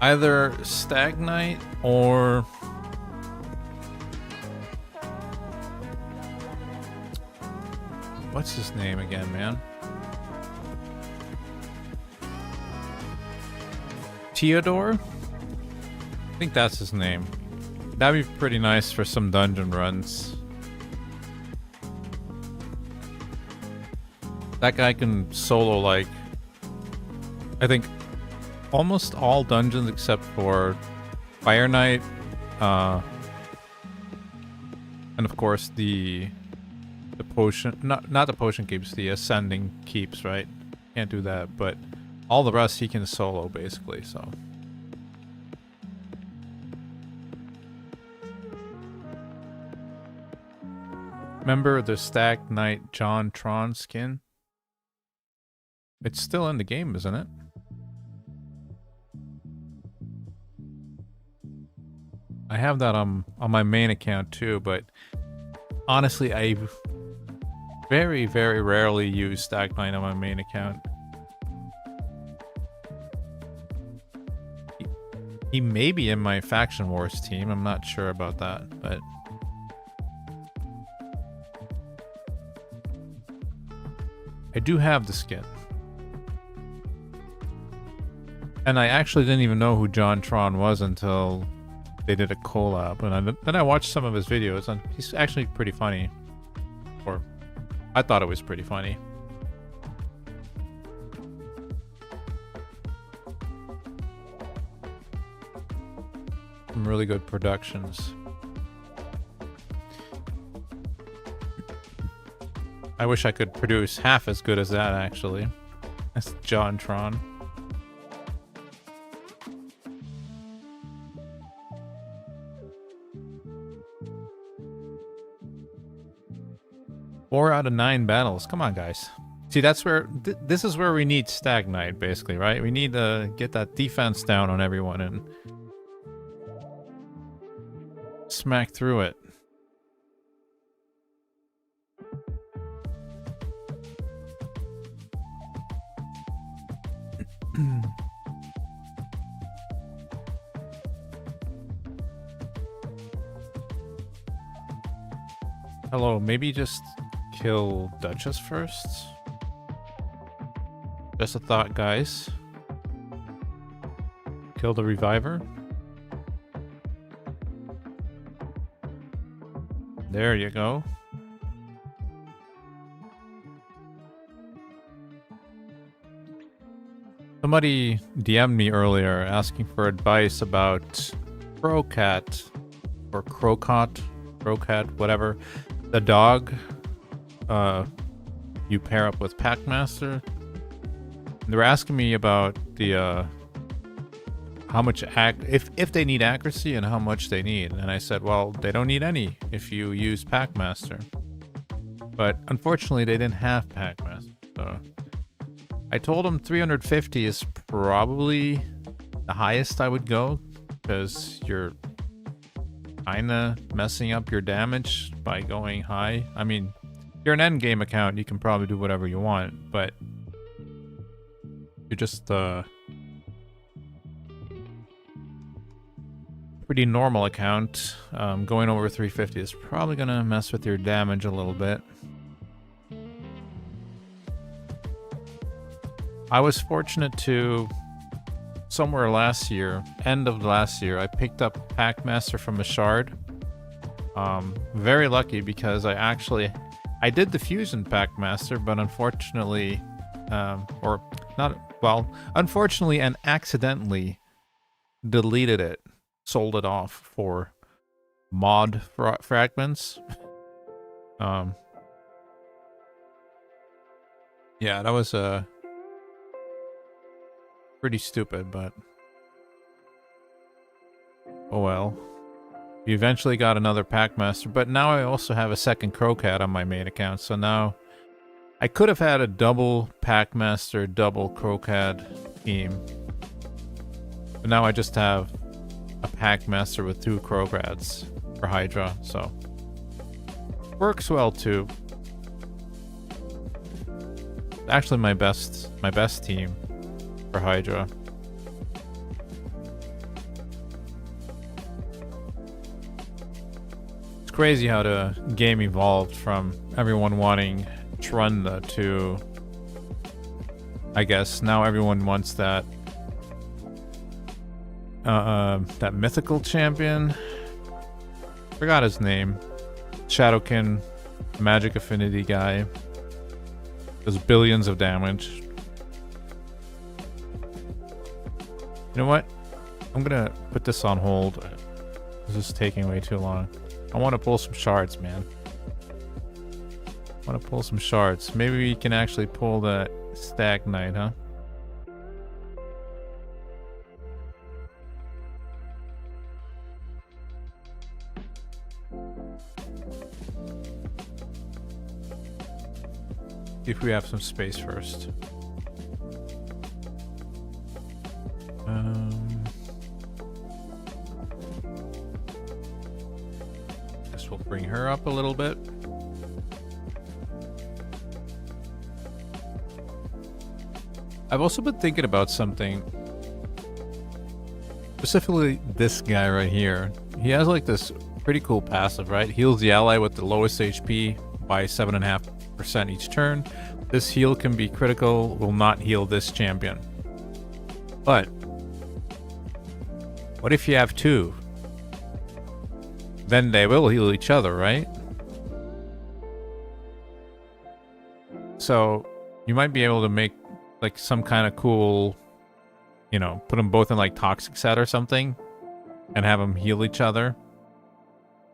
Either Stag Night or... what's his name again, man? Theodore? I think that's his name. That'd be pretty nice for some dungeon runs. That guy can solo, like, I think almost all dungeons except for Fire Knight, and of course the potion, not the potion keeps, the ascending keeps, right? Can't do that, but all the rest he can solo basically, so. Remember the Stag Knight John Tron skin? It's still in the game, isn't it? I have that on my main account too, but honestly, I very, very rarely use Stag Knight on my main account. He may be in my Faction Wars team. I'm not sure about that, but I do have the skin. And I actually didn't even know who JonTron was until they did a collab. And then I watched some of his videos, and he's actually pretty funny. Or I thought it was pretty funny. Some really good productions. I wish I could produce half as good as that, actually. That's JonTron. Four out of 9 battles. Come on, guys. See, that's where... this is where we need Stag Knight, basically, right? We need to get that defense down on everyone and smack through it. Hello, maybe just kill Duchess first? Just a thought, guys. Kill the Reviver. There you go. Somebody DM'd me earlier asking for advice about Crocat or Crocot, whatever. The dog you pair up with Packmaster. They were asking me about the how much if they need accuracy and how much they need, and I said, well, they don't need any if you use Packmaster. But unfortunately, they didn't have Packmaster. So I told them 350 is probably the highest I would go, because you're kinda messing up your damage by going high. I mean, if you're an endgame account, you can probably do whatever you want, but you're just pretty normal account. Going over 350 is probably gonna mess with your damage a little bit. I was fortunate to, somewhere last year, end of last year, I picked up Packmaster from a shard. Very lucky, because I did the Fusion Packmaster, but unfortunately, unfortunately and accidentally deleted it, sold it off for mod fragments. Yeah, that was pretty stupid, but oh well. We eventually got another Packmaster, but now I also have a second Crocat on my main account, so now I could have had a double Packmaster, double Crocat team. But now I just have a Packmaster with 2 Crocats for Hydra, so works well too. Actually my best team for Hydra. It's crazy how the game evolved from everyone wanting Trunda to, I guess now everyone wants that that mythical champion. Forgot his name. Shadowkin, magic affinity guy. Does billions of damage. You know what? I'm gonna put this on hold. This is taking way too long. I want to pull some shards, man. I want to pull some shards. Maybe we can actually pull that Stag Knight, huh? See if we have some space first. Guess we'll bring her up a little bit. I've also been thinking about something. specifically this guy right here. He has like this pretty cool passive, right? Heals the ally with the lowest HP by 7.5% each turn. This heal can be critical, will not heal this champion. But what if you have two? Then they will heal each other, right? So you might be able to make like some kind of cool, you know, put them both in like toxic set or something and have them heal each other.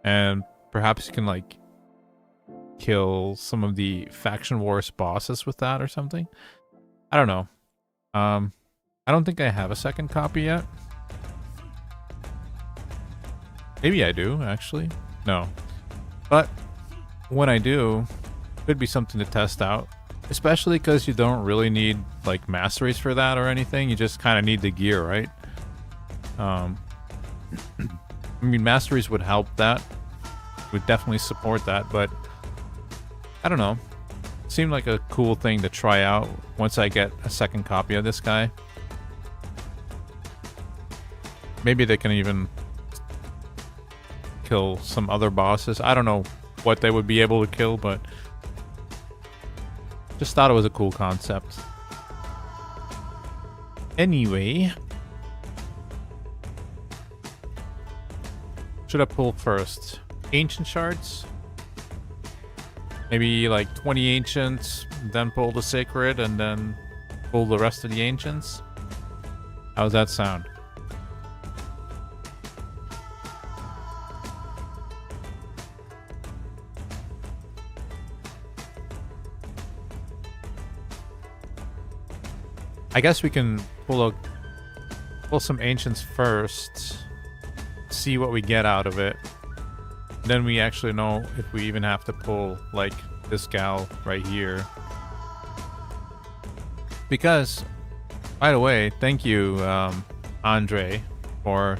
And perhaps you can like kill some of the faction wars bosses with that or something. I don't know. I don't think I have a second copy yet. Maybe I do, actually. No. But when I do, could be something to test out. Especially because you don't really need like masteries for that or anything. You just kind of need the gear, right? I mean, masteries would help that. Would definitely support that, but I don't know. Seemed like a cool thing to try out once I get a second copy of this guy. Maybe they can even kill some other bosses. I don't know what they would be able to kill, but just thought it was a cool concept. Anyway, should I pull first? Ancient shards? Maybe like 20 ancients, then pull the sacred, and then pull the rest of the ancients? How's that sound? I guess we can pull some ancients first, see what we get out of it. Then we actually know if we even have to pull like this gal right here. Because, by the way, thank you, Andre, for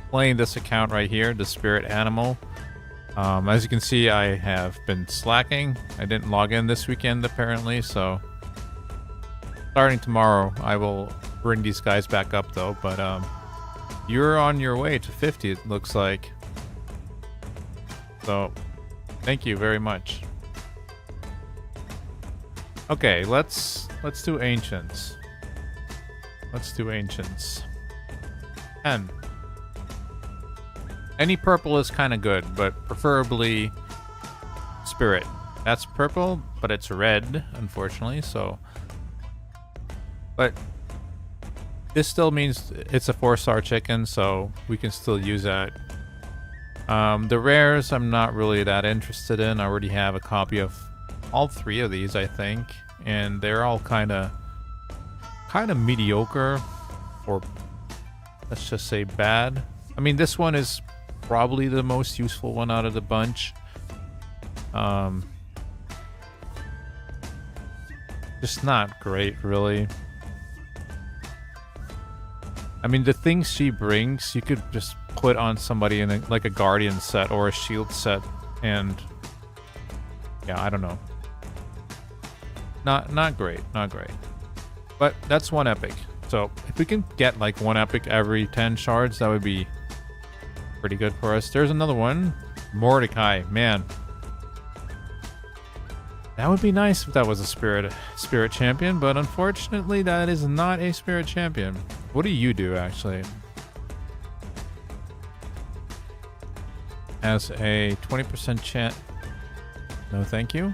playing this account right here, the Spirit Animal. As you can see, I have been slacking. I didn't log in this weekend apparently, so starting tomorrow, I will bring these guys back up though. But you're on your way to 50, it looks like. So, thank you very much. Okay, let's do ancients. Let's do ancients. 10. Any purple is kind of good, but preferably spirit. That's purple, but it's red, unfortunately. So, but this still means it's a 4-star chicken, so we can still use that. The rares I'm not really that interested in. I already have a copy of all 3 of these, I think, and they're all kind of mediocre, or let's just say bad. I mean, this one is probably the most useful one out of the bunch. Just not great, really. I mean, the things she brings, you could just put on somebody in like a guardian set or a shield set, and yeah, I don't know. Not great, not great. But that's one epic. So if we can get like one epic every 10 shards, that would be pretty good for us. There's another one, Mordecai. Man, that would be nice if that was a spirit champion, but unfortunately that is not a spirit champion. What do you do, actually? Has a 20% chance. No, thank you.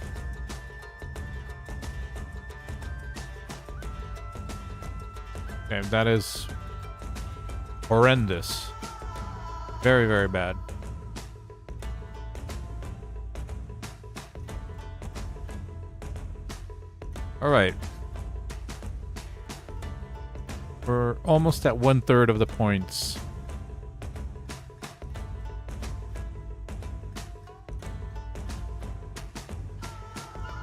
Okay, that is horrendous. Very, very bad. All right. We're almost at 1/3 of the points.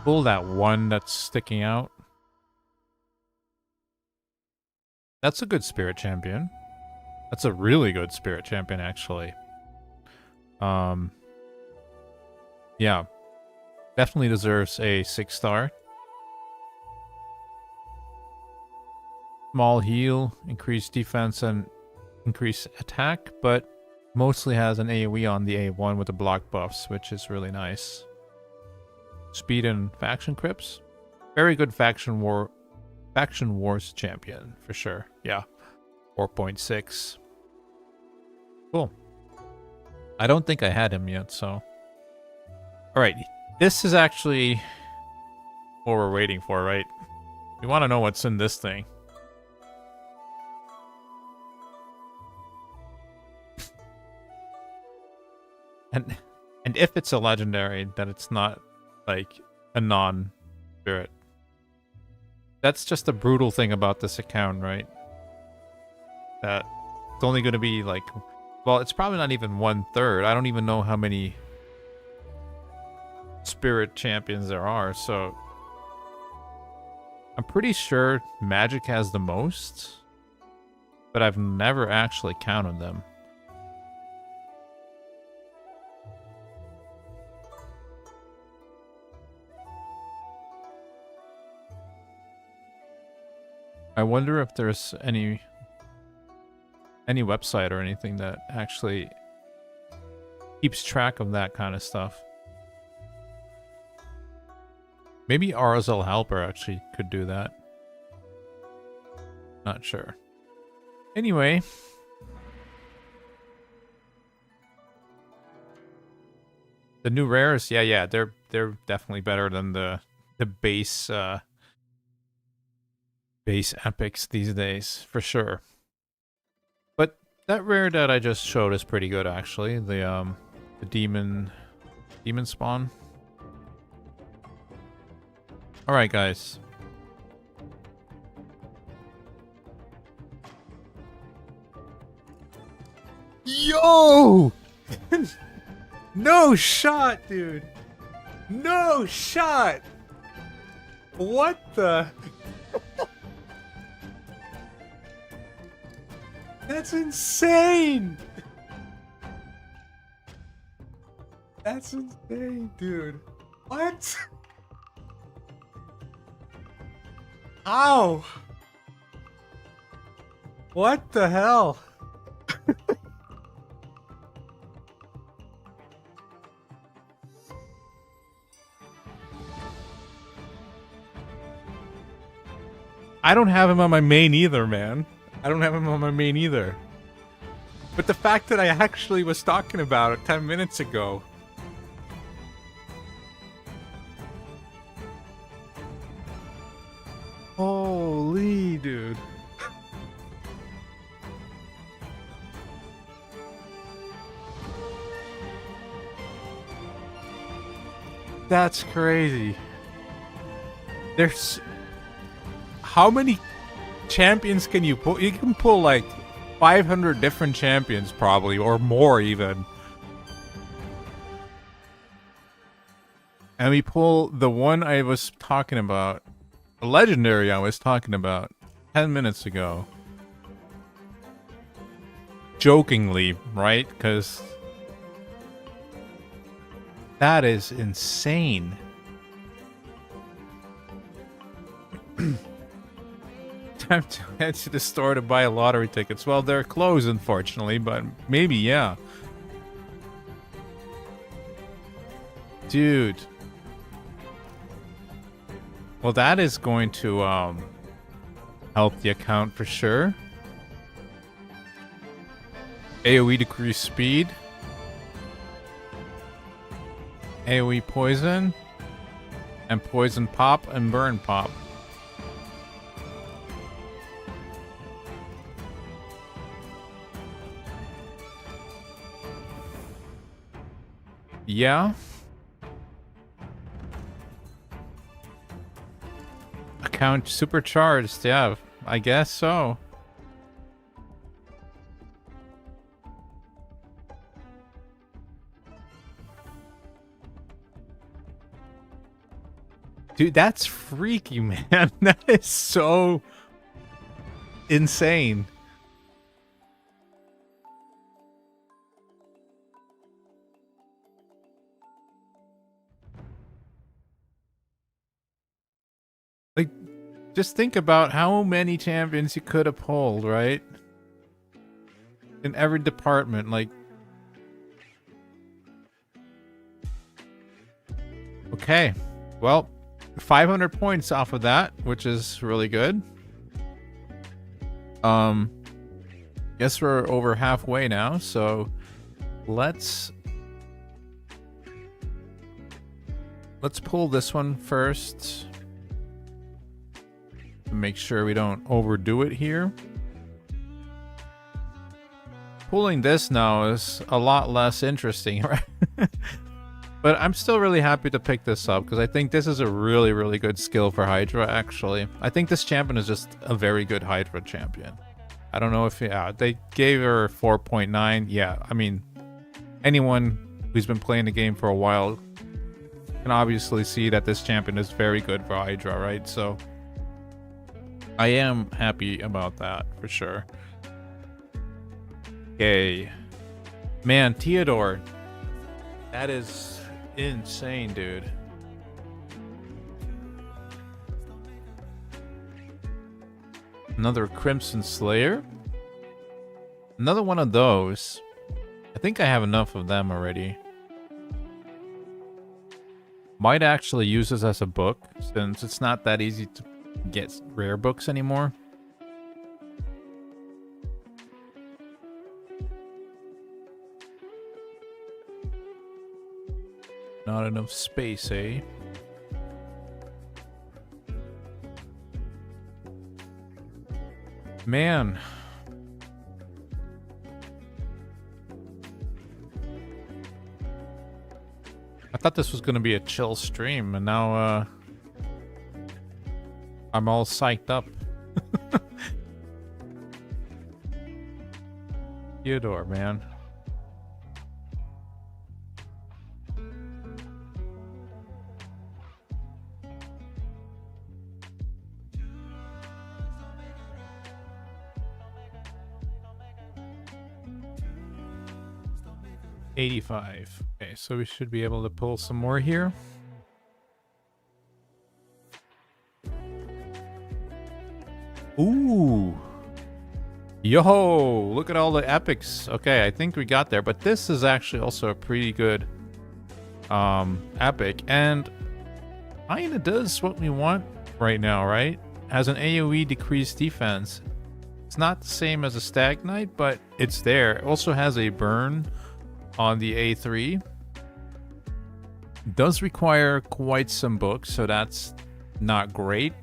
Pull that one that's sticking out. That's a good spirit champion. That's a really good spirit champion, actually. Yeah. Definitely deserves a 6-star. Small heal, increased defense, and increase attack, but mostly has an AoE on the A1 with the block buffs, which is really nice. Speed and faction crypts. Very good faction wars champion for sure. Yeah. 4.6. Cool. I don't think I had him yet, so. Alright. This is actually what we're waiting for, right? We want to know what's in this thing. And if it's a legendary, then it's not like a non-spirit. That's just the brutal thing about this account, right? That it's only going to be like, well, it's probably not even 1/3. I don't even know how many spirit champions there are, so I'm pretty sure Magic has the most, but I've never actually counted them. I wonder if there's any website or anything that actually keeps track of that kind of stuff. Maybe RSL Helper actually could do that. Not sure. Anyway. The new rares, yeah, they're definitely better than the base epics these days, for sure. But that rare that I just showed is pretty good actually. The demon spawn. Alright, guys. Yo! No shot, dude! No shot! What the? That's insane! That's insane, dude. What? How? What the hell? I don't have him on my main either, man. I don't have him on my main either. But the fact that I actually was talking about it 10 minutes ago. Holy dude. That's crazy. There's... How many champions can you pull? You can pull like 500 different champions probably, or more even. And we pull the one I was talking about, the legendary I was talking about 10 minutes ago. Jokingly, right? Because that is insane. Time to head to the store to buy lottery tickets. Well, they're closed, unfortunately, but maybe, yeah. Dude. Well, that is going to help the account for sure. AoE decrease speed. AoE poison. And poison pop and burn pop. Yeah. Account supercharged, yeah, I guess so. Dude, that's freaky, man. That is so insane. Like, just think about how many champions you could have pulled, right? in every department. Like, okay, well, 500 points off of that, which is really good. Guess we're over halfway now, so let's pull this one first to make sure we don't overdo it here. Pulling this now is a lot less interesting, right? But I'm still really happy to pick this up because I think this is a really, really good skill for Hydra, actually. I think this champion is just a very good Hydra champion. I don't know if, yeah, they gave her 4.9. Yeah, I mean, anyone who's been playing the game for a while can obviously see that this champion is very good for Hydra, right? So I am happy about that for sure. Okay. Man, Theodore. That is insane, dude. Another Crimson Slayer. Another one of those. I think I have enough of them already. Might actually use this as a book, since it's not that easy to get rare books anymore. Not enough space, eh? Man. I thought this was going to be a chill stream, and now, I'm all psyched up. Theodore, man. $85. Okay, so we should be able to pull some more here. Ooh. Yo, look at all the epics. Okay, I think we got there, but this is actually also a pretty good epic, and kinda does what we want right now, right? Has an AoE decreased defense. It's not the same as a Stag Knight, but it's there. It also has a burn on the A3. Does require quite some books, so that's not great.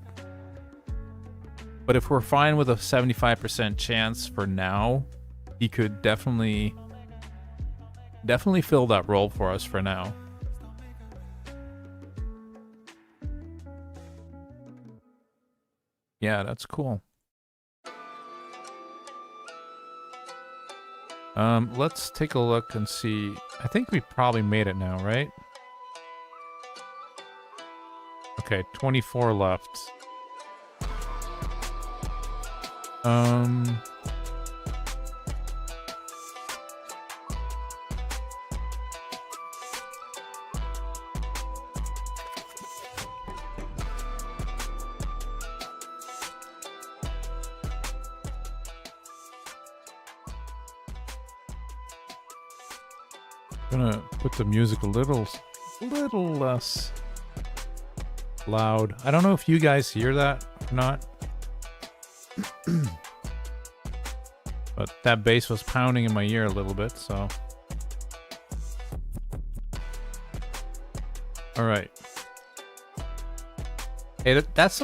But if we're fine with a 75% chance for now, he could definitely fill that role for us for now. Yeah, that's cool. Let's take a look and see. I think we probably made it now, right? Okay, 24 left. Gonna put the music a little less loud. I don't know if you guys hear that or not. But that bass was pounding in my ear a little bit, so. Alright. Hey, that's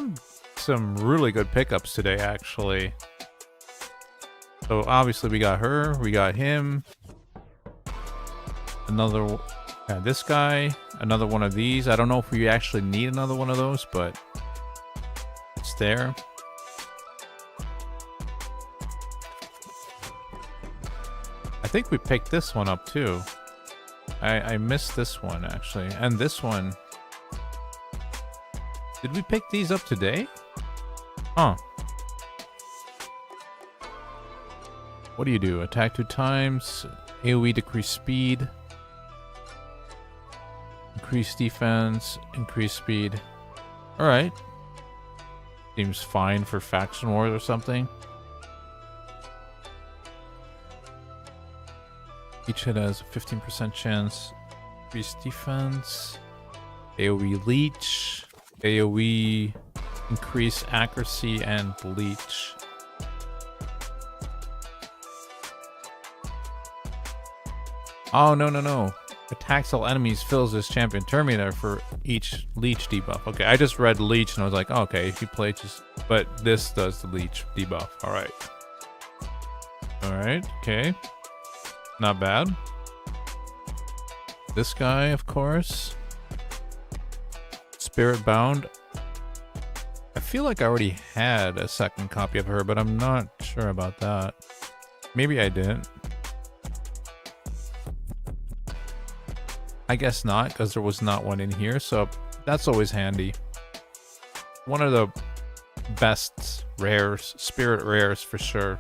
some really good pickups today, actually. So obviously we got her, we got him. Another, yeah, this guy, another one of these. I don't know if we actually need another one of those, but it's there. I think we picked this one up too. I missed this one actually, and this one. Did we pick these up today? Huh. What do you do? Attack 2 times, AoE decrease speed. Increase defense, increase speed. Alright. Seems fine for faction wars or something. Each hit has a 15% chance. Increase defense. AoE leech. AoE increase accuracy and leech. Oh, no. Attacks all enemies, fills this champion Terminator for each leech debuff. Okay, I just read leech and I was like, oh, okay, if you play just... But this does the leech debuff. Alright. Alright, okay. Not bad. This guy, of course. Spirit Bound. I feel like I already had a second copy of her, but I'm not sure about that. Maybe I didn't. I guess not, because there was not one in here, so that's always handy. One of the best rares, spirit rares for sure.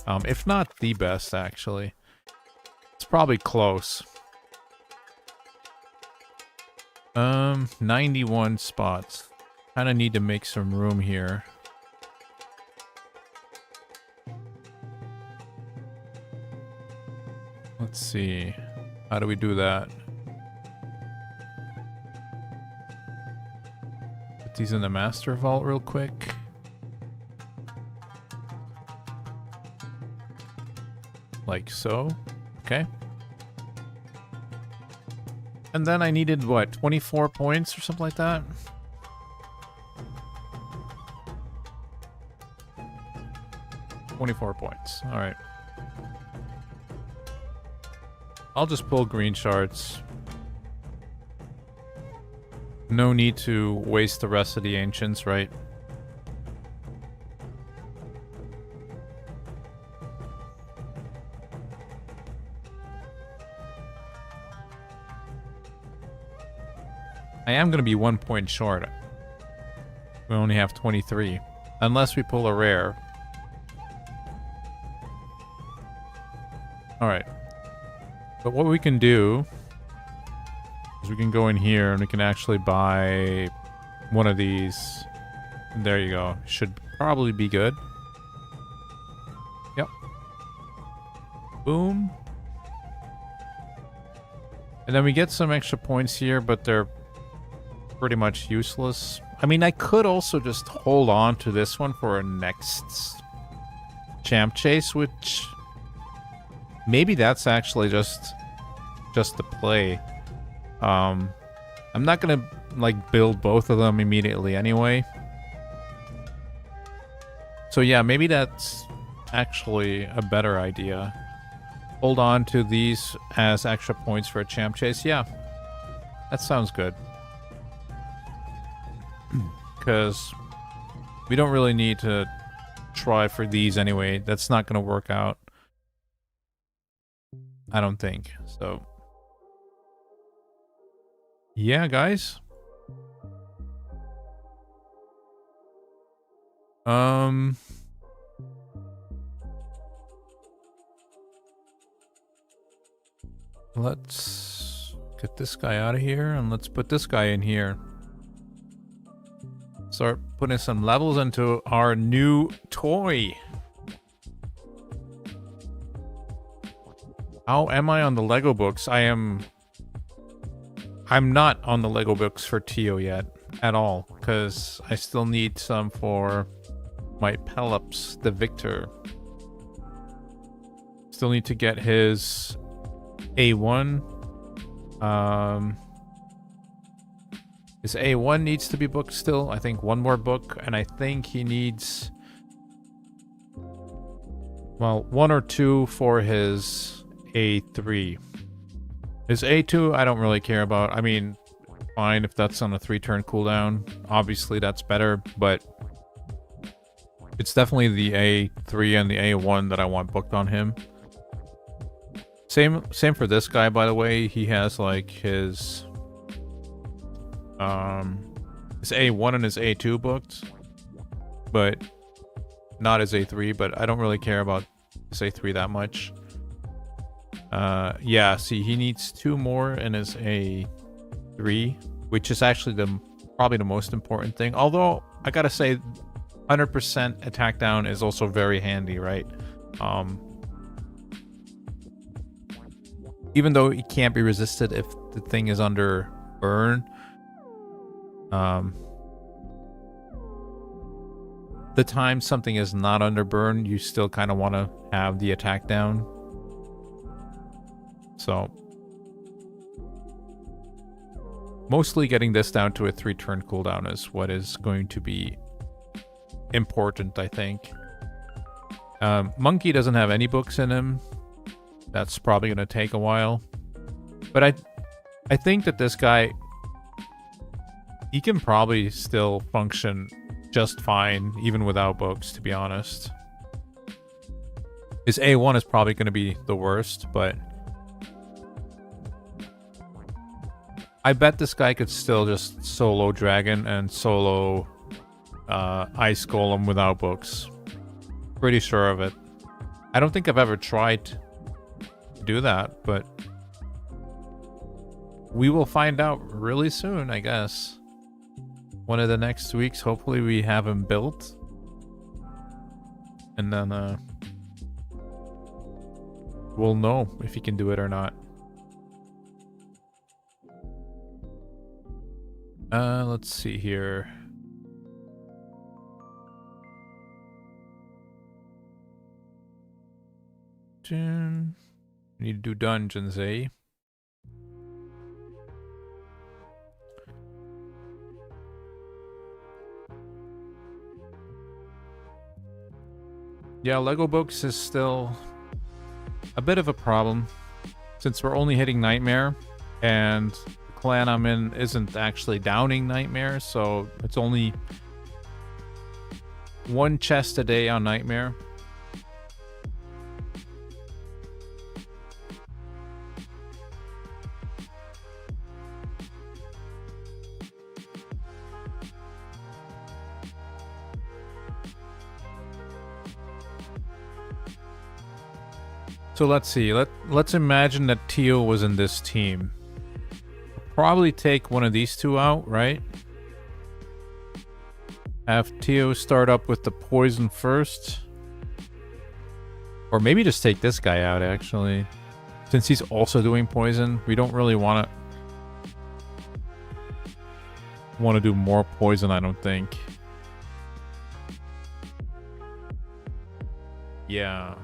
If not the best, actually. It's probably close. 91 spots. Kind of need to make some room here. Let's see. How do we do that? Put these in the master vault real quick. Like so. Okay. And then I needed, what, 24 points or something like that? $24 points. Alright. I'll just pull green shards. No need to waste the rest of the ancients, right? I am going to be 1 point short. We only have 23. Unless we pull a rare. Alright. But what we can do is we can go in here and we can actually buy one of these. There you go. Should probably be good. Yep. Boom. And then we get some extra points here, but they're pretty much useless. I mean, I could also just hold on to this one for a next champ chase, which maybe that's actually just the play. I'm not gonna like build both of them immediately anyway. So yeah, maybe that's actually a better idea. Hold on to these as extra points for a champ chase. Yeah, that sounds good. Because we don't really need to try for these anyway. That's not going to work out. I don't think. So, yeah, guys. Let's get this guy out of here and let's put this guy in here. Start putting some levels into our new toy. How am I on the Lego books? I'm not on the Lego books for Tio yet at all, because I still need some for my Pelops the Victor. Still need to get his A1. His A1 needs to be booked still. I think one more book, and I think he needs, well, 1 or 2 for his A3. His A2, I don't really care about. I mean, fine if that's on a 3-turn cooldown. Obviously, that's better, but it's definitely the A3 and the A1 that I want booked on him. Same for this guy, by the way. He has like his A1 and his A2 booked, but not his A3. But I don't really care about his A3 that much. Yeah, see, he needs 2 more in his A3, which is actually probably the most important thing. Although I gotta say, 100% attack down is also very handy, right? even though it can't be resisted if the thing is under burn. The time something is not under burn, you still kind of want to have the attack down. So mostly getting this down to a 3-turn cooldown is what is going to be important, I think. Monkey doesn't have any books in him. That's probably going to take a while. But I think that this guy, he can probably still function just fine, even without books, to be honest. His A1 is probably going to be the worst, but I bet this guy could still just solo Dragon and solo Ice Golem without books. Pretty sure of it. I don't think I've ever tried to do that, but we will find out really soon, I guess. One of the next weeks, hopefully we have him built. And then we'll know if he can do it or not. Let's see here. Need to do dungeons, eh? Yeah, Lego books is still a bit of a problem since we're only hitting Nightmare and the clan I'm in isn't actually downing Nightmare, so it's only one chest a day on Nightmare. So let's see. Let's imagine that Tio was in this team. Probably take one of these two out, right? Have Tio start up with the poison first. Or maybe just take this guy out, actually. Since he's also doing poison, we don't really want to do more poison, I don't think. Yeah.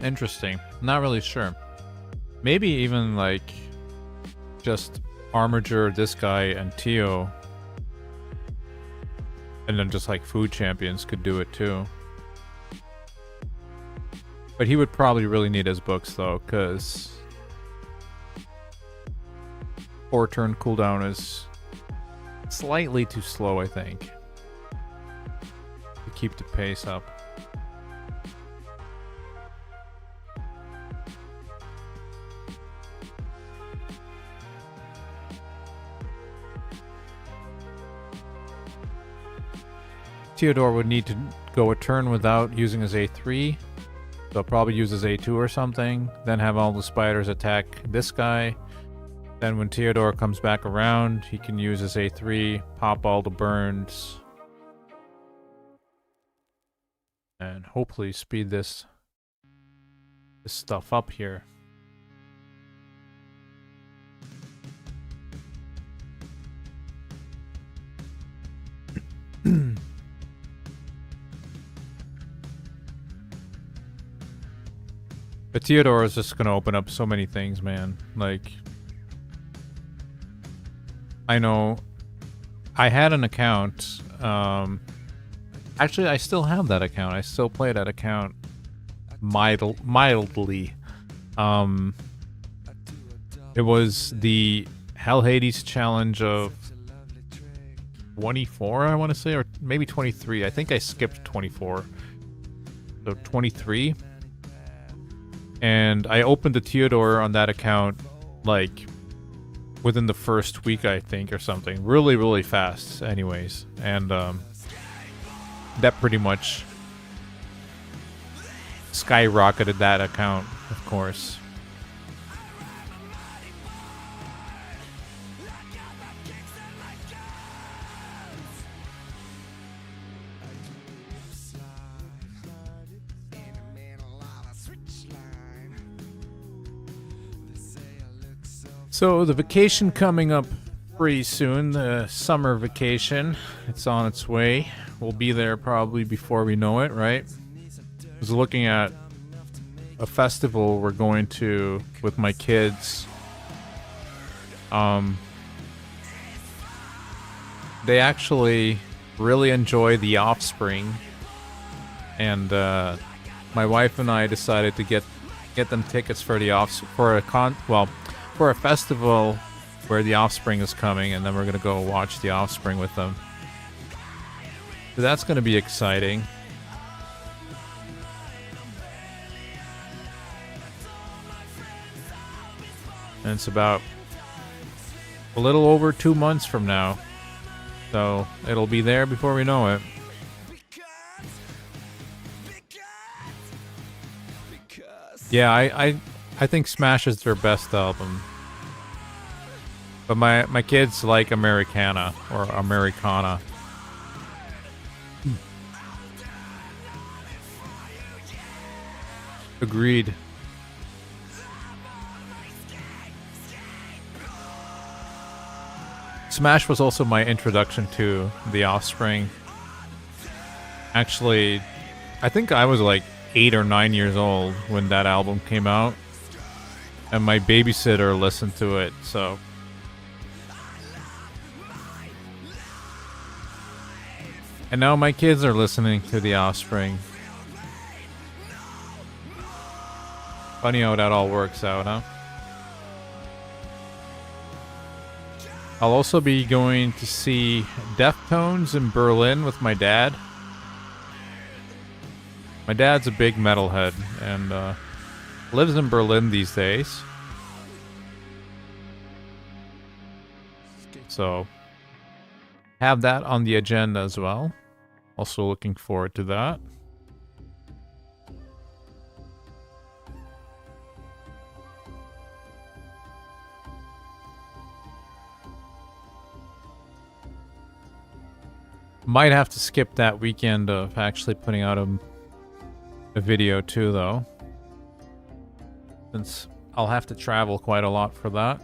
Interesting. Not really sure. Maybe even like just Armiger, this guy, and Tio. And then just like food champions could do it too. But he would probably really need his books though, because 4-turn cooldown is slightly too slow, I think, to keep the pace up. Theodore would need to go a turn without using his A3. So probably use his A2 or something. Then have all the spiders attack this guy. Then when Theodore comes back around, he can use his A3, pop all the burns. And hopefully speed this stuff up here. But Theodore is just gonna open up so many things, man. Like, I know I had an account. Actually, I still have that account. I still play that account mildly. It was the Hell Hades challenge of 24, I want to say, or maybe 23. I think I skipped 24. So 23. And I opened the Theodore on that account, like, within the first week, I think, or something. Really, really fast, anyways. And that pretty much skyrocketed that account, of course. So the vacation coming up pretty soon, the summer vacation, it's on its way. We'll be there probably before we know it, right? I was looking at a festival we're going to with my kids. They actually really enjoy The Offspring, and my wife and I decided to get them tickets for for a festival where The Offspring is coming, and then we're gonna go watch The Offspring with them. So that's gonna be exciting. And it's about a little over 2 months from now. So it'll be there before we know it. Yeah, I think Smash is their best album. But my kids like Americana or Americana. Agreed. Smash was also my introduction to The Offspring. Actually, I think I was like 8 or 9 years old when that album came out. And my babysitter listened to it, so... And now my kids are listening to The Offspring. Funny how that all works out, huh? I'll also be going to see Deftones in Berlin with my dad. My dad's a big metalhead and lives in Berlin these days. So, have that on the agenda as well. Also looking forward to that. Might have to skip that weekend of actually putting out a video too, though. Since I'll have to travel quite a lot for that.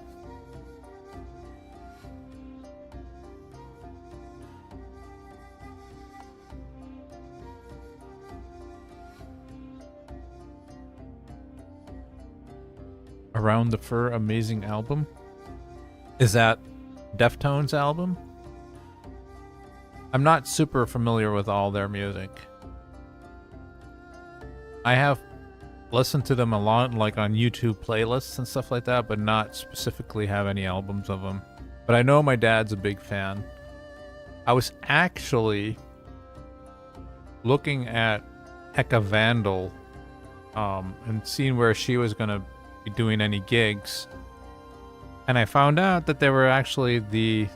Around the Fur, amazing album. Is that Deftones album? I'm not super familiar with all their music. I have listened to them a lot, like on YouTube playlists and stuff like that, but not specifically have any albums of them. But I know my dad's a big fan. I was actually looking at Eka Vandal and seeing where she was going to be doing any gigs. And I found out that they were actually the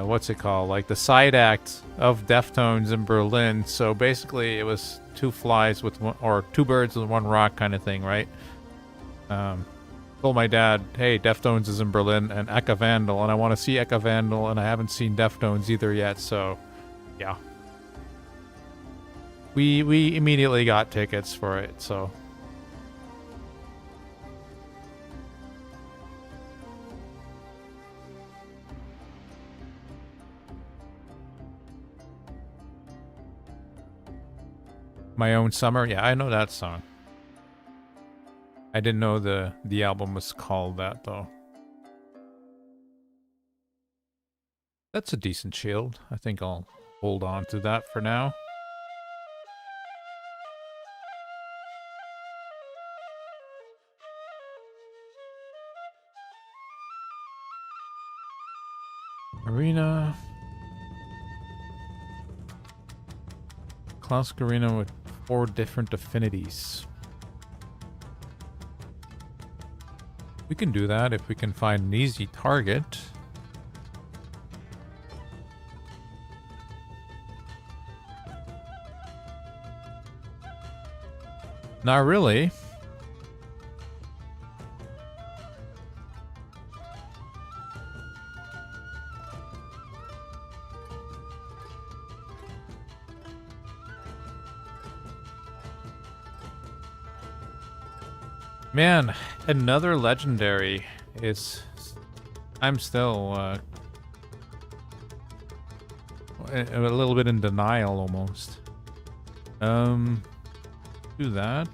what's it called, like the side act of Deftones in Berlin. So basically it was two flies with one, or two birds with one rock kind of thing, right? Told my dad, hey, Deftones is in Berlin and Eka Vandal, and I want to see Eka Vandal, and I haven't seen Deftones either yet, so yeah, we immediately got tickets for it. So My Own Summer, yeah, I know that song. I didn't know the album was called that, though. That's a decent shield. I think I'll hold on to that for now. Arena. Classic Arena with 4 different affinities. We can do that if we can find an easy target. Not really. Man, another legendary is... I'm still a little bit in denial almost. Do that.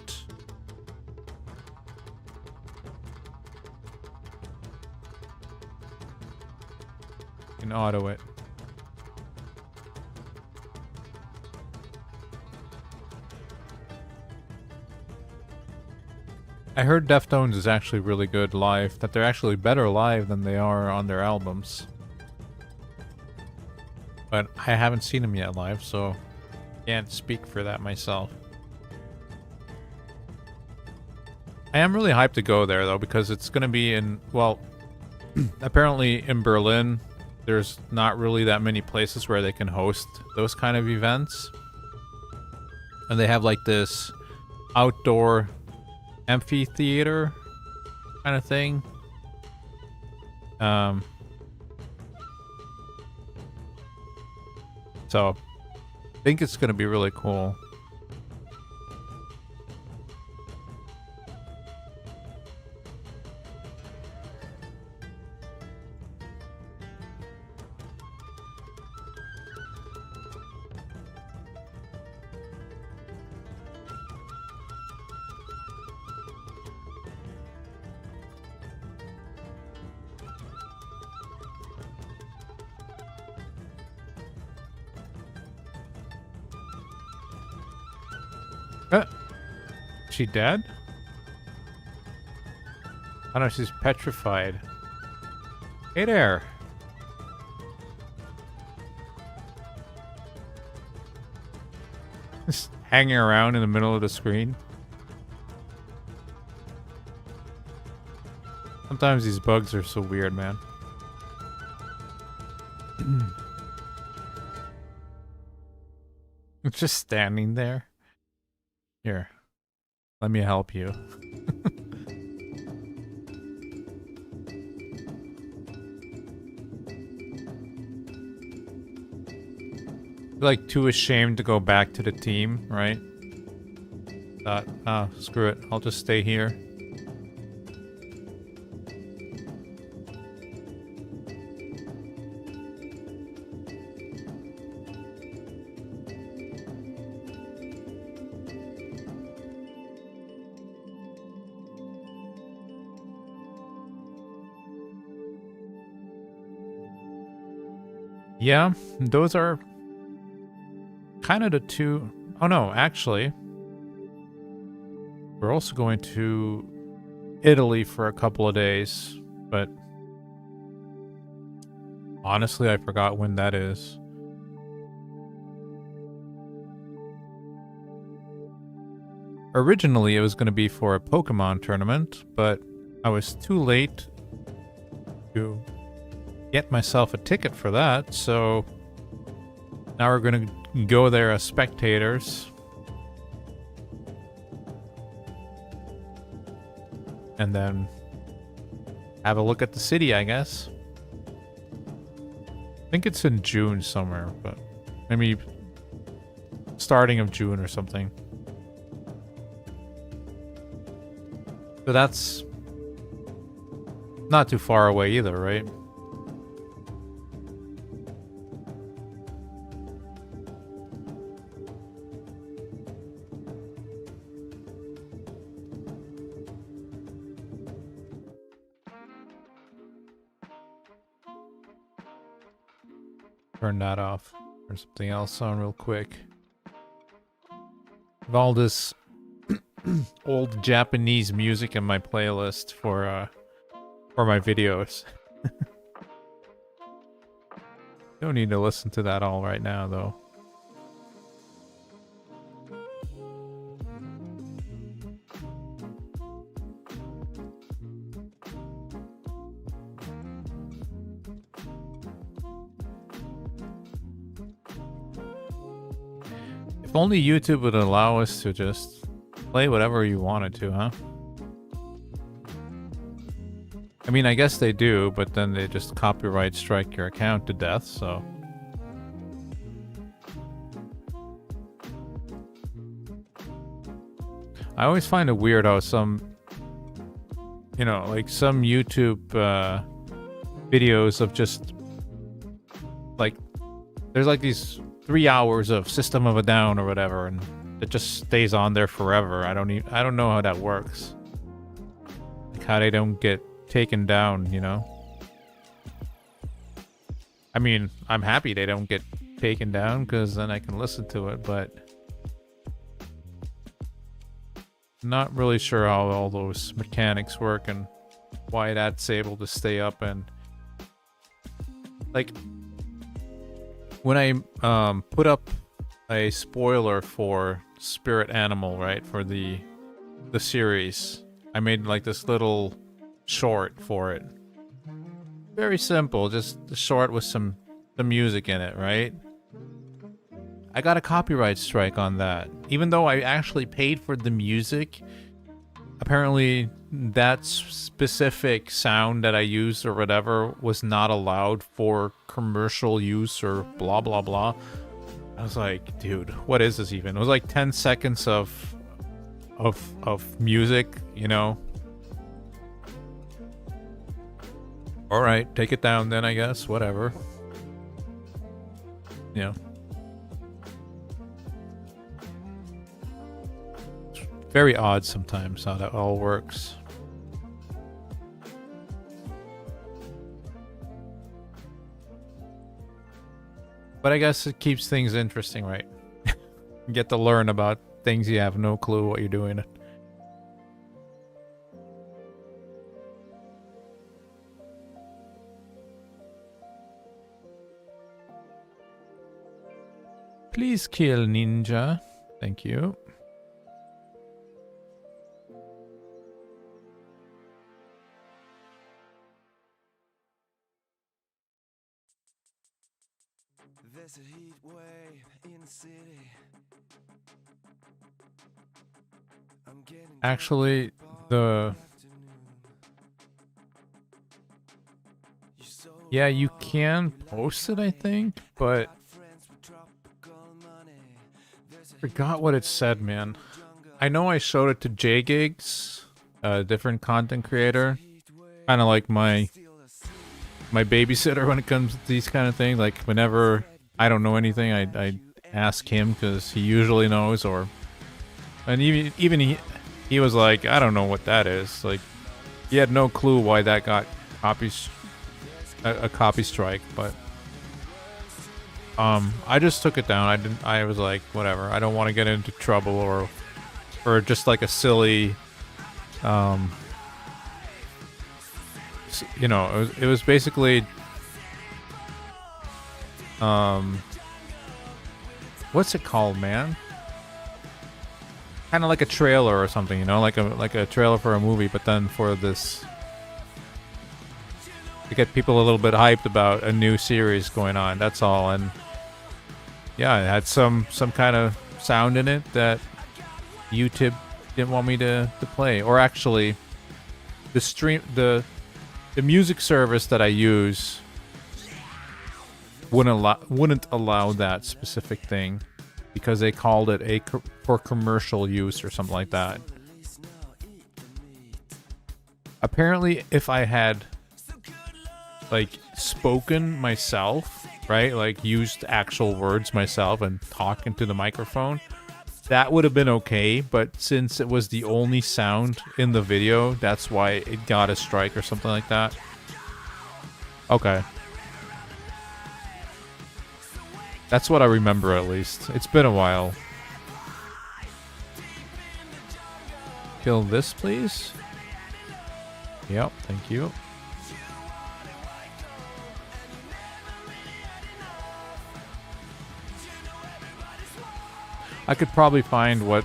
You can auto it. I heard Deftones is actually really good live, that they're actually better live than they are on their albums. But I haven't seen them yet live, so can't speak for that myself. I am really hyped to go there though, because it's going to be in, well, apparently in Berlin, there's not really that many places where they can host those kind of events. And they have like this outdoor amphitheater kind of thing. So I think it's going to be really cool. She dead? Oh no, she's petrified. Hey there. Just hanging around in the middle of the screen. Sometimes these bugs are so weird, man. It's just standing there. Here. Let me help you. Like too ashamed to go back to the team, right? Thought, oh, screw it. I'll just stay here. Yeah, those are kind of the two. Oh no, actually, we're also going to Italy for a couple of days, but honestly, I forgot when that is. Originally, it was going to be for a Pokemon tournament, but I was too late to get myself a ticket for that, so now we're gonna go there as spectators. And then have a look at the city, I guess. I think it's in June somewhere, but maybe starting of June or something. So that's not too far away either, right? Turn that off. Turn something else on real quick. Have all this old Japanese music in my playlist for my videos. Don't need to listen to that all right now, though. If only YouTube would allow us to just play whatever you wanted to, huh? I mean, I guess they do, but then they just copyright strike your account to death, so... I always find it weird how some, you know, like some YouTube videos of just, like, there's like these 3 hours of System of a Down or whatever, and it just stays on there forever. I don't know how that works. Like how they don't get taken down, you know? I mean, I'm happy they don't get taken down because then I can listen to it, but not really sure how all those mechanics work and why that's able to stay up. And like when I put up a spoiler for Spirit Animal, right, for the series, I made like this little short for it. Very simple, just the short with some music in it, right? I got a copyright strike on that. Even though I actually paid for the music, apparently that specific sound that I used or whatever was not allowed for commercial use or blah blah blah. I was like, dude, what is this even? It was like 10 seconds of music, you know? Alright, take it down then, I guess. Whatever. You know. Very odd sometimes how that all works. But I guess it keeps things interesting, right? You get to learn about things you have no clue what you're doing. Please kill Ninja. Thank you. There's a heat wave in the city. Actually, yeah, you can post it, I think, but forgot what it said, man. I know I showed it to JGigs, a different content creator, kind of like my babysitter when it comes to these kind of things. Like whenever I don't know anything, I ask him because he usually knows. And even he was like, I don't know what that is. Like he had no clue why that got a copy strike, but I just took it down. I was like, whatever. I don't want to get into trouble or just like a silly, you know, it was basically, what's it called, man? Kind of like a trailer or something, you know, like a trailer for a movie, but then for this, to get people a little bit hyped about a new series going on. That's all. And yeah, it had some kind of sound in it that YouTube didn't want me to play. Or actually, the music service that I use wouldn't allow that specific thing because they called it for commercial use or something like that. Apparently, if I had like spoken myself, right, like used actual words myself and talk into the microphone, that would have been okay. But since it was the only sound in the video, that's why it got a strike or something like that. Okay, that's what I remember, at least. It's been a while. Kill this, please. Yep, thank you. I could probably find what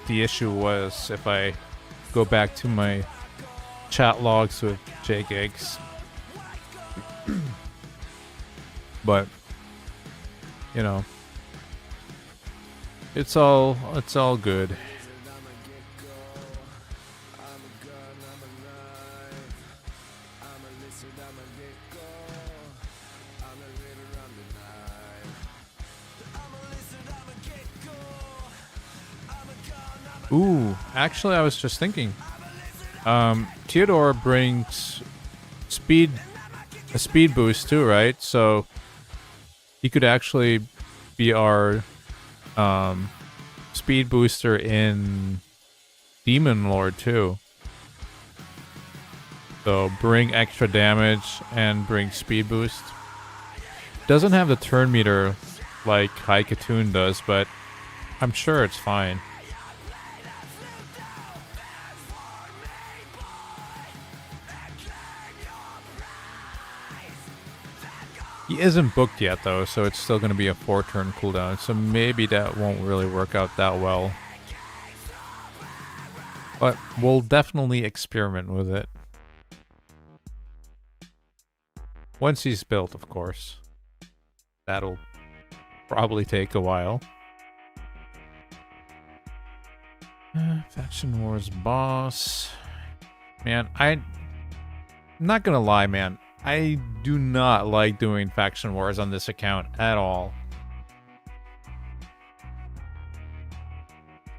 the issue was if I go back to my chat logs with JGigs. But you know, it's all good. Ooh, actually, I was just thinking. Theodore brings a speed boost too, right? So he could actually be our speed booster in Demon Lord too. So bring extra damage and bring speed boost. Doesn't have the turn meter like Haikatoon does, but I'm sure it's fine. He isn't booked yet though, so it's still going to be a 4-turn cooldown, so maybe that won't really work out that well. But we'll definitely experiment with it. Once he's built, of course. That'll probably take a while. Faction Wars boss. Man, I'm not gonna lie, man. I do not like doing Faction Wars on this account at all.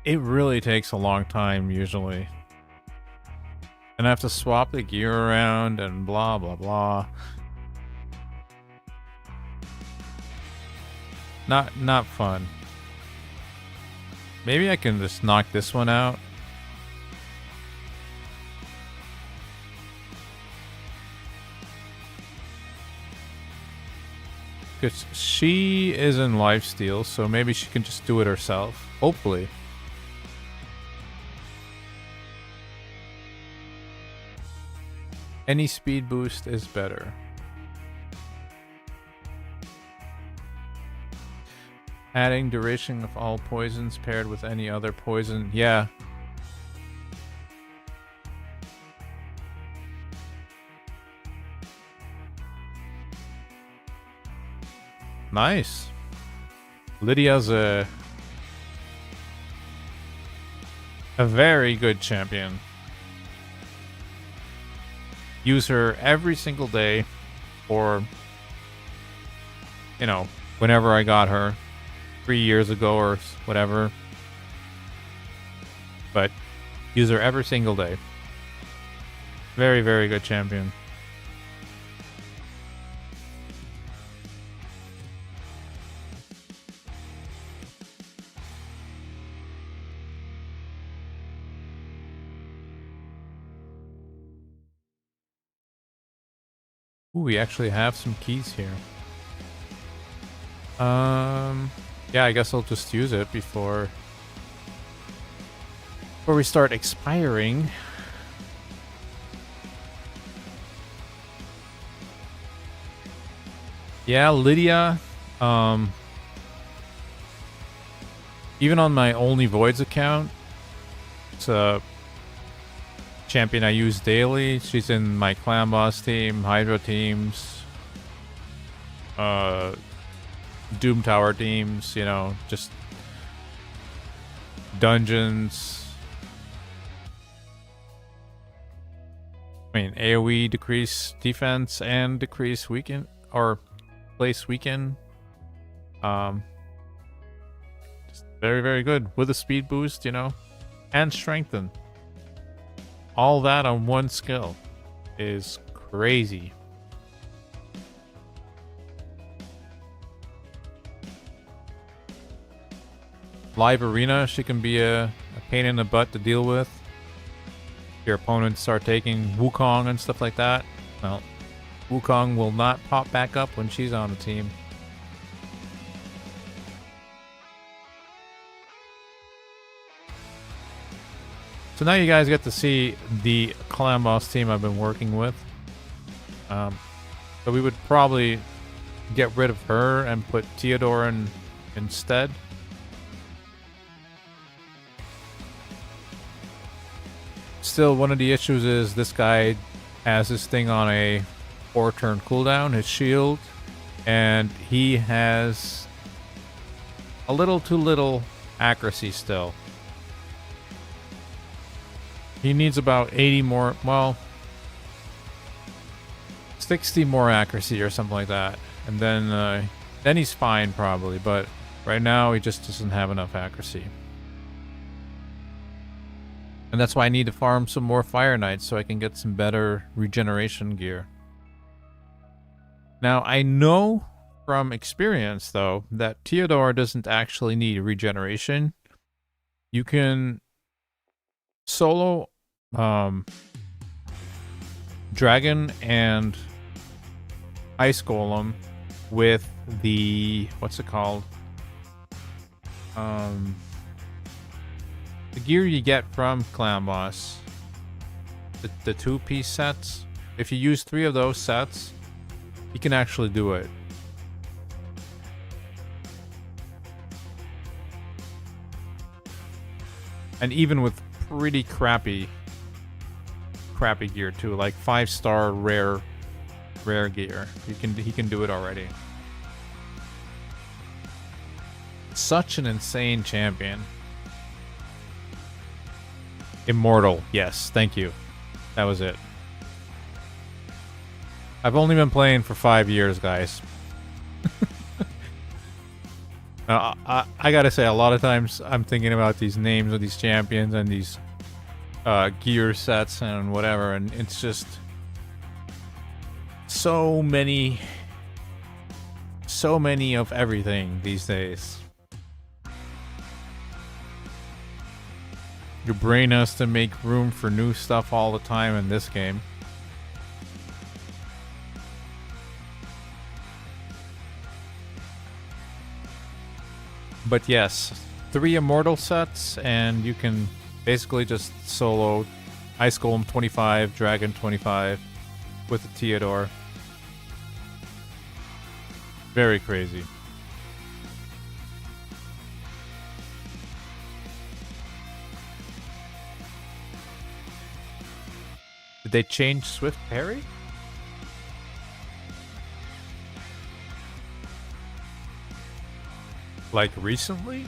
It really takes a long time, usually. And I have to swap the gear around and blah, blah, blah. Not fun. Maybe I can just knock this one out. Because she is in lifesteal, so maybe she can just do it herself. Hopefully. Any speed boost is better. Adding duration of all poisons paired with any other poison. Yeah. Nice. Lydia's a very good champion. Use her every single day, or, you know, whenever I got her 3 years ago or whatever. But use her every single day. Very, very good champion. Ooh, we actually have some keys here. Yeah, I guess I'll just use it before we start expiring. Yeah, Lydia, even on my Only Voids account, it's a champion I use daily. She's in my Clan Boss team, Hydra teams, Doom Tower teams, you know, just dungeons. I mean, AoE decrease defense and decrease weaken, or place weaken. Just very, very good with a speed boost, you know, and strengthen. All that on one skill is crazy. Live Arena, she can be a pain in the butt to deal with. Your opponents start taking Wukong and stuff like that. Well, Wukong will not pop back up when she's on the team. So now you guys get to see the Clan Boss team I've been working with. So we would probably get rid of her and put Theodore in instead. Still, one of the issues is this guy has this thing on a 4-turn cooldown, his shield, and he has a little too little accuracy still. He needs about 80 more, well, 60 more accuracy or something like that. And then he's fine probably, but right now he just doesn't have enough accuracy. And that's why I need to farm some more Fire Knights so I can get some better regeneration gear. Now, I know from experience, though, that Theodore doesn't actually need regeneration. You can solo Dragon and Ice Golem with the... what's it called? The gear you get from Clan Boss. The 2-piece sets. If you use 3 of those sets, you can actually do it. And even with pretty crappy gear too, like 5-star rare gear, he can do it already. Such an insane champion. Immortal, yes, thank you. That was it. I've only been playing for 5 years, guys. Now, I gotta say, a lot of times I'm thinking about these names of these champions and these gear sets and whatever, and it's just so many of everything these days. Your brain has to make room for new stuff all the time in this game. But yes, 3 immortal sets, and you can basically just solo Ice Golem 25, Dragon 25 with the Theodore. Very crazy. Did they change Swift Parry? Like recently?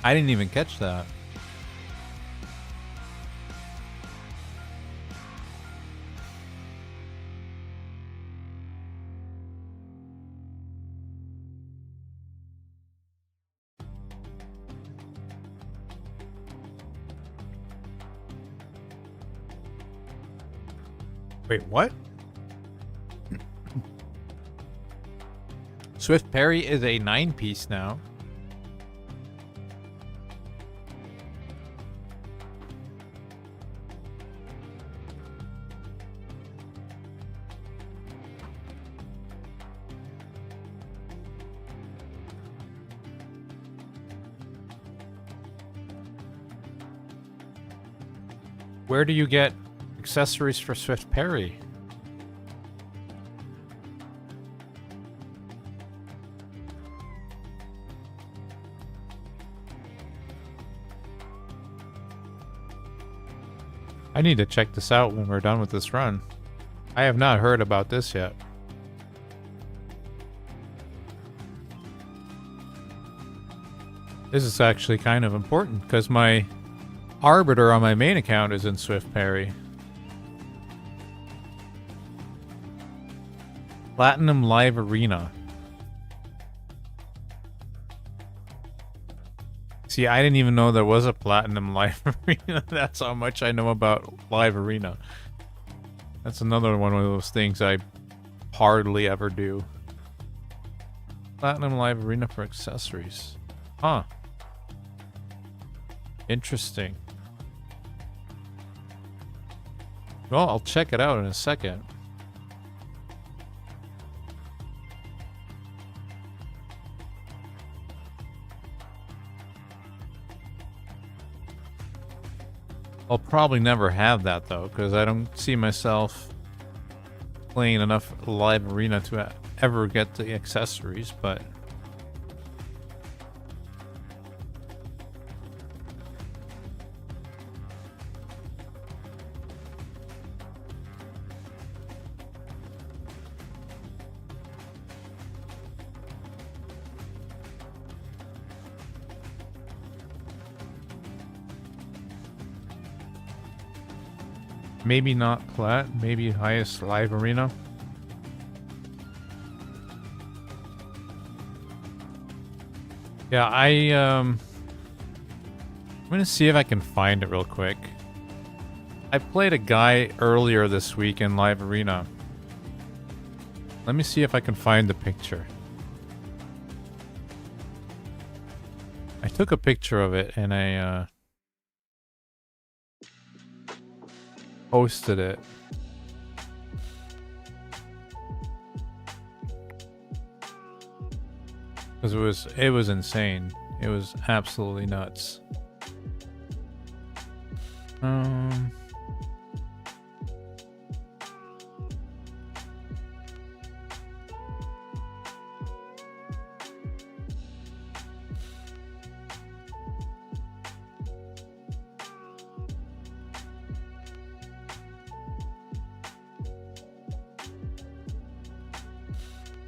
I didn't even catch that. Wait, what? Swift Parry is a 9-piece now. Where do you get accessories for Swift Parry? I need to check this out when we're done with this run. I have not heard about this yet. This is actually kind of important because my Arbiter on my main account is in Swift Parry. Platinum Live Arena. See, I didn't even know there was a Platinum Live Arena. That's how much I know about Live Arena. That's another one of those things I hardly ever do. Platinum Live Arena for accessories. Huh. Interesting. Well, I'll check it out in a second. I'll probably never have that though, because I don't see myself playing enough Live Arena to ever get the accessories, but... Maybe not plat, maybe highest live arena. Yeah, I'm gonna see if I can find it real quick. I played a guy earlier this week in live arena. Let me see if I can find the picture. I took a picture of it and I posted it. Because it was insane. It was absolutely nuts.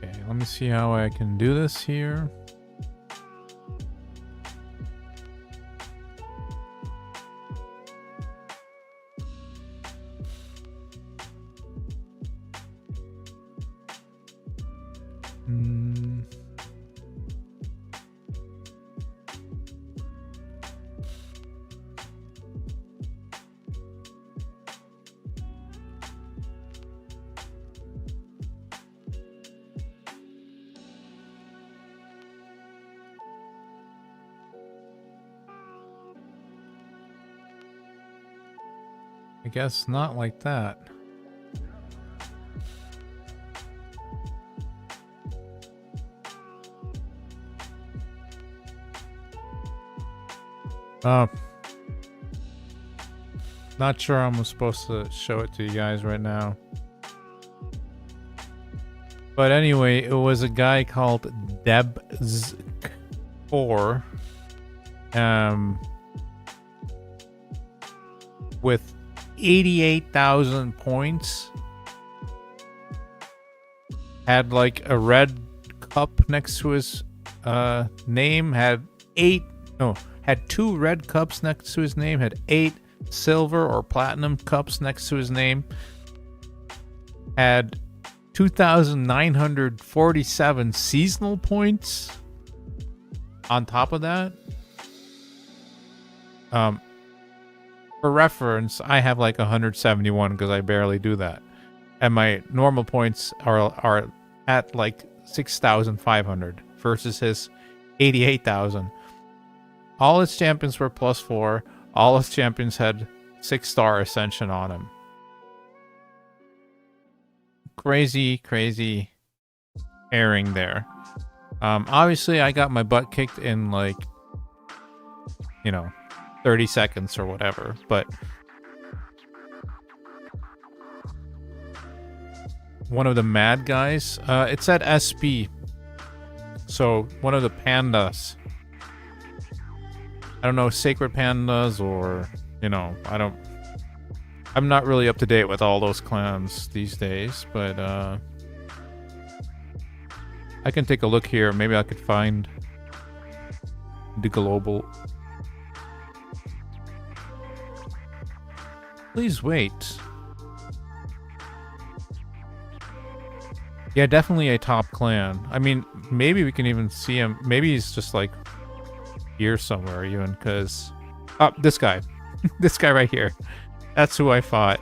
Okay, let me see how I can do this here. I guess not like that. Not sure I'm supposed to show it to you guys right now. But anyway, it was a guy called Debz4. With 88,000 points. Had like a red cup next to his name. Had 2 red cups next to his name. Had 8 silver or platinum cups next to his name. Had 2,947 seasonal points on top of that. For reference, I have like 171 because I barely do that. And my normal points are at like 6,500 versus his 88,000. All his champions were +4. All his champions had 6-star ascension on him. Crazy airing there. Obviously, I got my butt kicked in like, 30 seconds or whatever, but one of the mad guys, it said SB, so one of the pandas. I don't know, sacred pandas or, I'm not really up to date with all those clans these days, but I can take a look here. Maybe I could find the global. Please wait. Yeah, definitely a top clan. I mean, maybe we can even see him. Maybe he's just like here somewhere even, because... Oh, this guy. This guy right here. That's who I fought.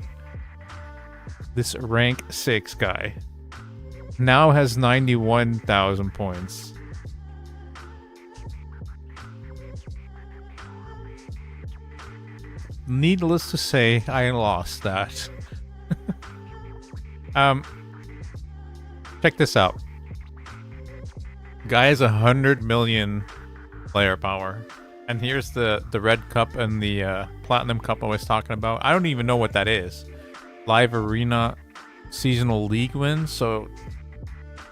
This rank 6 guy. Now has 91,000 points. Needless to say, I lost that. Check this out. Guy has 100 million player power. And here's the red cup and the platinum cup I was talking about. I don't even know what that is. Live Arena seasonal league win, so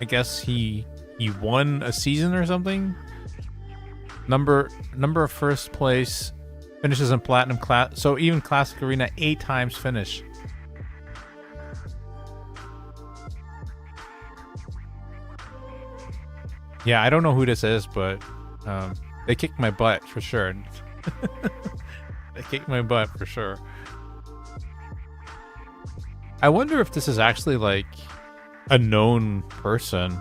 I guess he won a season or something. Number of first place finishes in platinum class, so even classic arena 8 times finish. Yeah, I don't know who this is, but they kicked my butt for sure. They kicked my butt for sure. I wonder if this is actually like a known person.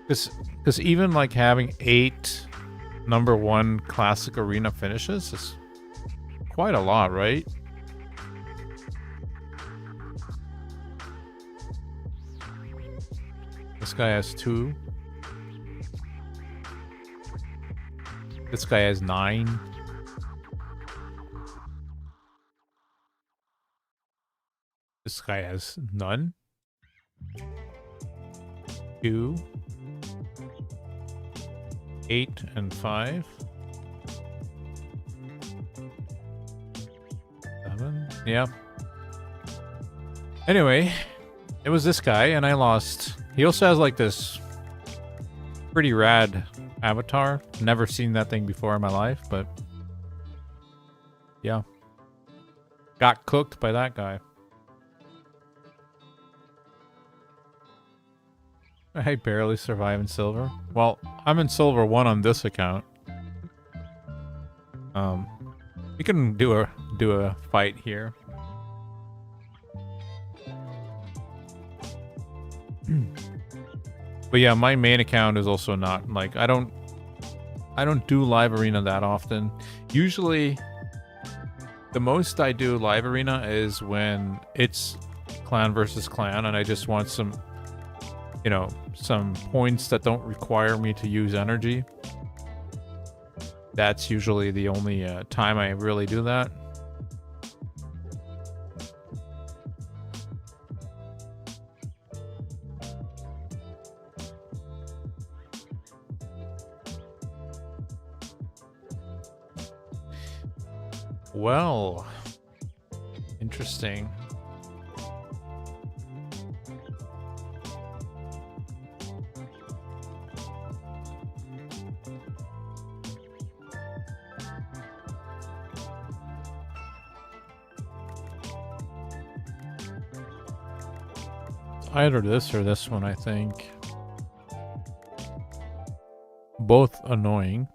Because even like having 8 #1 classic arena finishes is quite a lot, right? This guy has 2. This guy has 9. This guy has none. 2. 8 and 5. 7. Yeah. Anyway, it was this guy, and I lost. He also has like this pretty rad avatar. Never seen that thing before in my life, but yeah. Got cooked by that guy. I barely survive in silver. Well, I'm in silver 1 on this account. We can do a fight here. But yeah, my main account is also not like I don't do live arena that often. Usually the most I do live arena is when it's clan versus clan and I just want some, you know, some points that don't require me to use energy. That's usually the only time I really do that. Well, interesting. Either this or this one, I think. Both annoying.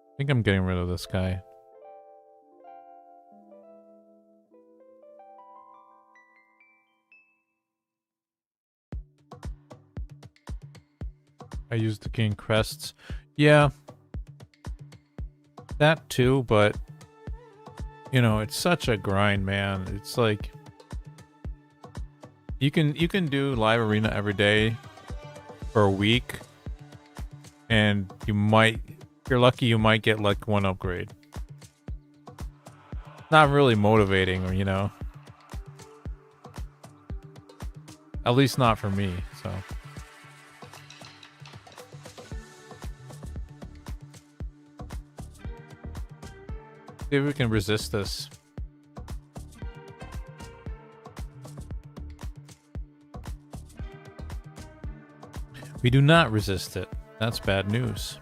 I think I'm getting rid of this guy. I used the king crests. Yeah. That too, but you know, it's such a grind, man. It's like you can do live arena every day for a week and you might, if you're lucky, you might get like 1 upgrade. Not really motivating, or you know. At least not for me, so. See if we can resist this. We do not resist it. That's bad news.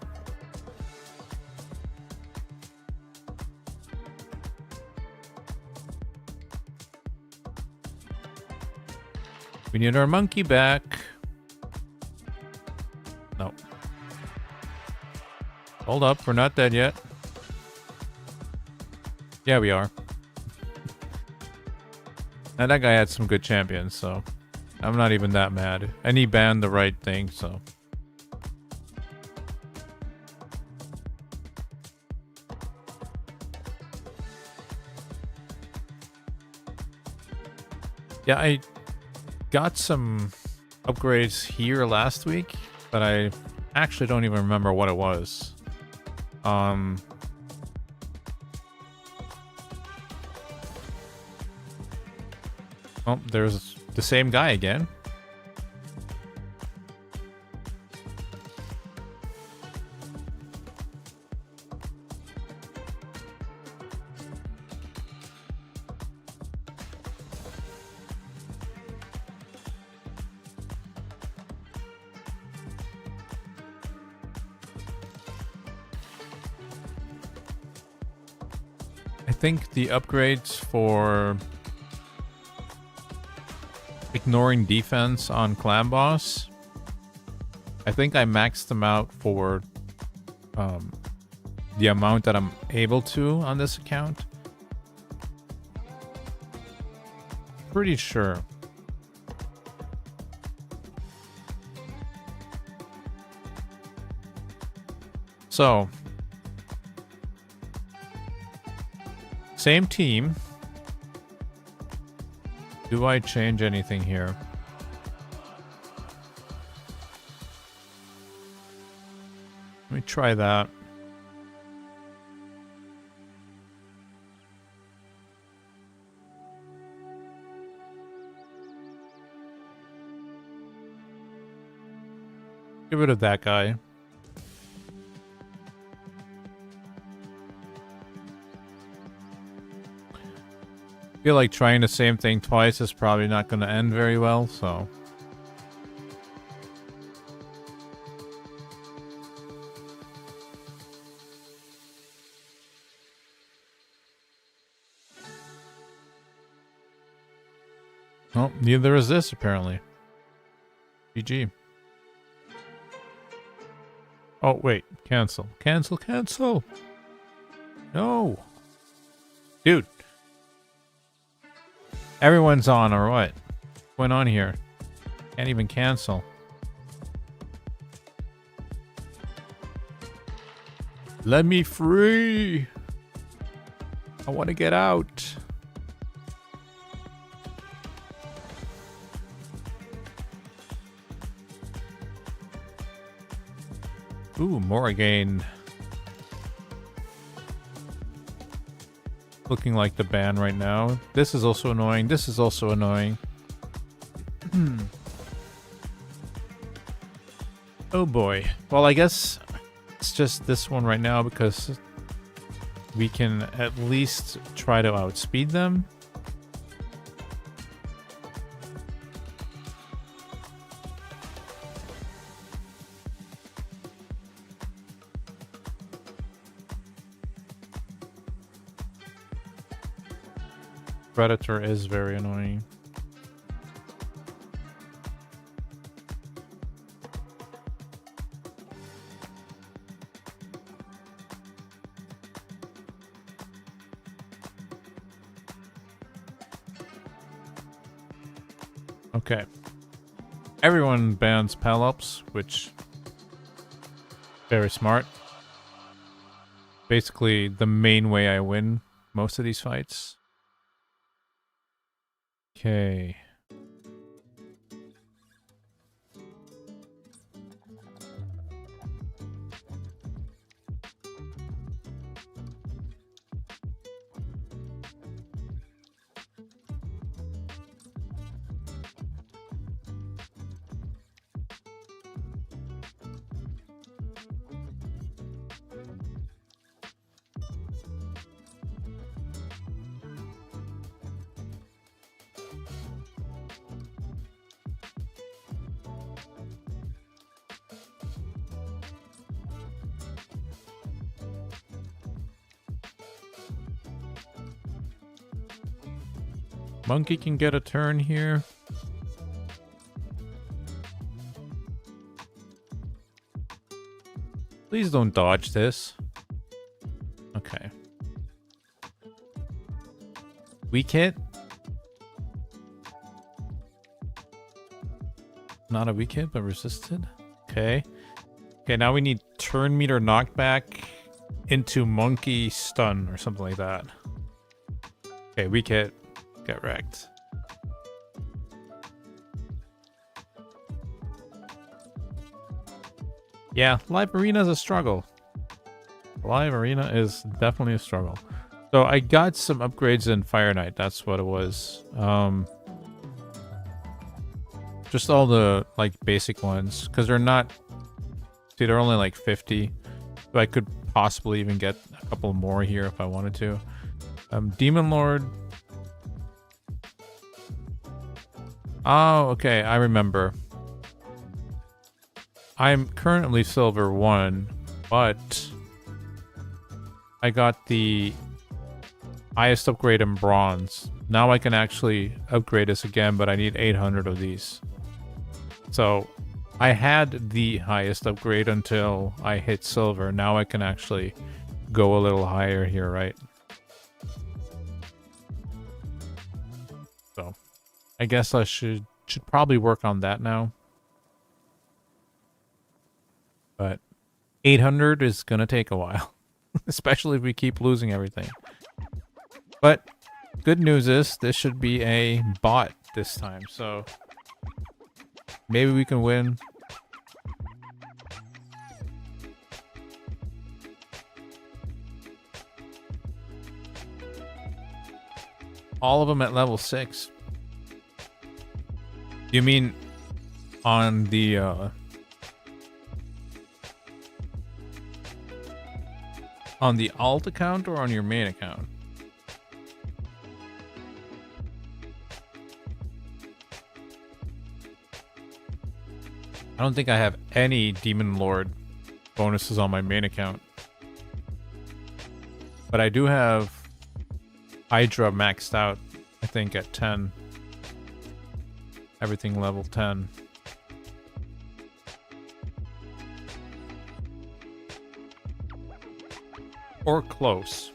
We need our monkey back. No. Hold up, we're not dead yet. Yeah, we are. And that guy had some good champions, so I'm not even that mad. And he banned the right thing, so. Yeah, I got some upgrades here last week, but I actually don't even remember what it was. Oh, there's the same guy again. I think the upgrades for ignoring defense on clan boss, I think I maxed them out for the amount that I'm able to on this account. Pretty sure. So, same team. Do I change anything here? Let me try that. Get rid of that guy. Feel like trying the same thing twice is probably not going to end very well, so. Oh, neither is this apparently. GG. Oh, wait. Cancel. Cancel, cancel. No. Dude. Everyone's on, or what? What's going on here? Can't even cancel. Let me free. I want to get out. Ooh, Morrigan. Looking like the ban right now. This is also annoying. This is also annoying. Oh boy. Well, I guess it's just this one right now because we can at least try to outspeed them. Predator is very annoying. Okay. Everyone bans Pelops, which very smart. Basically the main way I win most of these fights. Okay. Monkey can get a turn here. Please don't dodge this. Okay. Weak hit. Not a weak hit, but resisted. Okay. Okay, now we need turn meter knockback into monkey stun or something like that. Okay, weak hit. Get wrecked. Yeah, live arena is a struggle. Live arena is definitely a struggle. So I got some upgrades in Fire Knight. That's what it was. Just all the like basic ones, because they're not. See, they're only like 50. So I could possibly even get a couple more here if I wanted to. Demon Lord. Oh, okay, I remember. I'm currently silver 1, but I got the highest upgrade in bronze. Now I can actually upgrade this again, but I need 800 of these. So I had the highest upgrade until I hit silver. Now I can actually go a little higher here, right? So I guess I should probably work on that now. But 800 is gonna take a while, especially if we keep losing everything. But good news is this should be a bot this time, so maybe we can win. All of them at level 6. You mean on the alt account or on your main account? I don't think I have any Demon Lord bonuses on my main account. But I do have Hydra maxed out, I think, at 10. Everything level 10. Or close.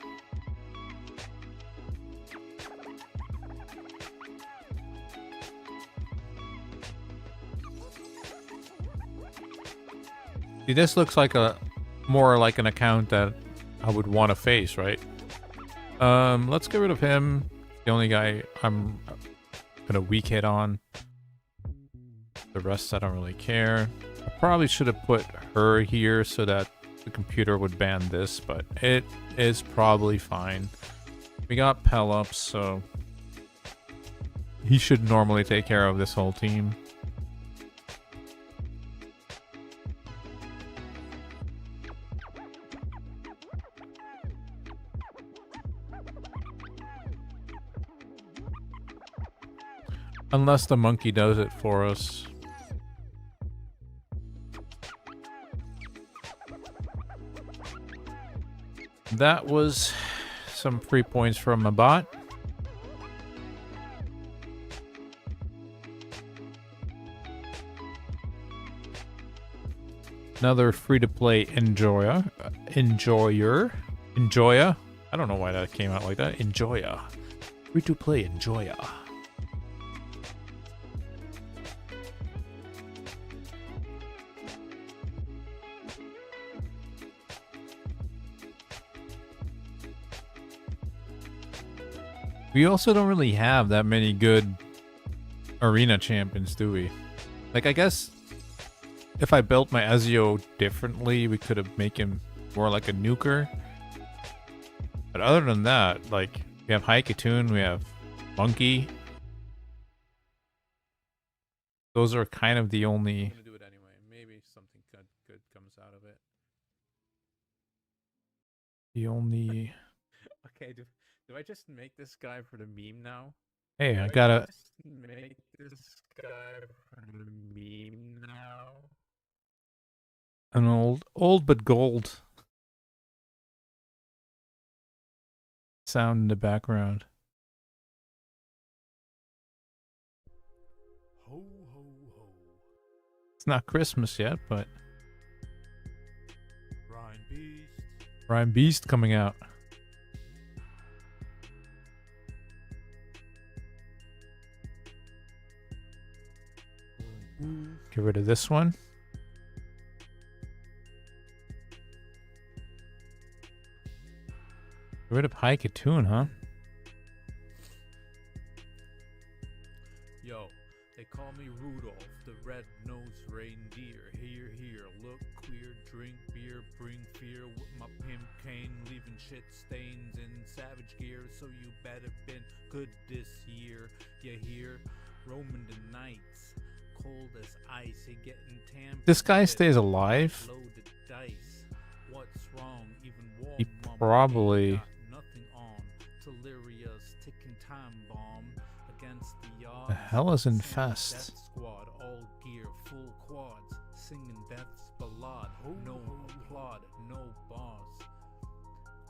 See, this looks like more like an account that I would want to face, right? Let's get rid of him. The only guy I'm gonna weak hit on. The rest I don't really care. I probably should have put her here so that the computer would ban this, but it is probably fine. We got Pelops, so he should normally take care of this whole team. Unless the monkey does it for us. That was some free points from a bot. Another free-to-play enjoyer. I don't know why that came out like that. Enjoyer. Free-to-play enjoyer. We also don't really have that many good arena champions, do we? Like, I guess if I built my Ezio differently, we could have made him more like a nuker. But other than that, like, we have Haikatoon, we have Monkey. Those are kind of the only... I'm gonna do it anyway. Maybe something good comes out of it. The only... Okay, do I just make this guy for the meme now? Hey, I gotta make this guy for the meme now. An old but gold sound in the background. Ho ho ho. It's not Christmas yet, but Rhyme Beast coming out. Get rid of this one. Get rid of Haikatoon, huh? Yo, they call me Rudolph, the red-nosed reindeer. Here, here, look queer, drink beer, bring fear with my pimp cane, leaving shit stains in savage gear. So you better been good this year. You hear? Roaming the nights. Cold as ice, he getting tampered. This guy stays alive. Loaded dice. What's wrong? Even warm He probably got nothing on. Delirious ticking time bomb against the odds. the hell is Singing Infest? Death Squad, all gear, full quads, singing Death's ballad. No applaud, no boss.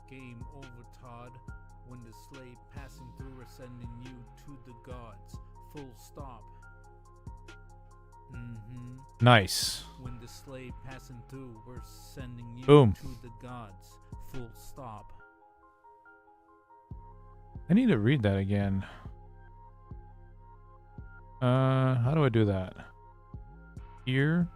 Game over, Todd. When the slave passing through are sending you to the gods. Full stop. Nice. When the slave passing through, we're sending you Boom. to the gods. full stop. I need to read that again. How do I do that? Here.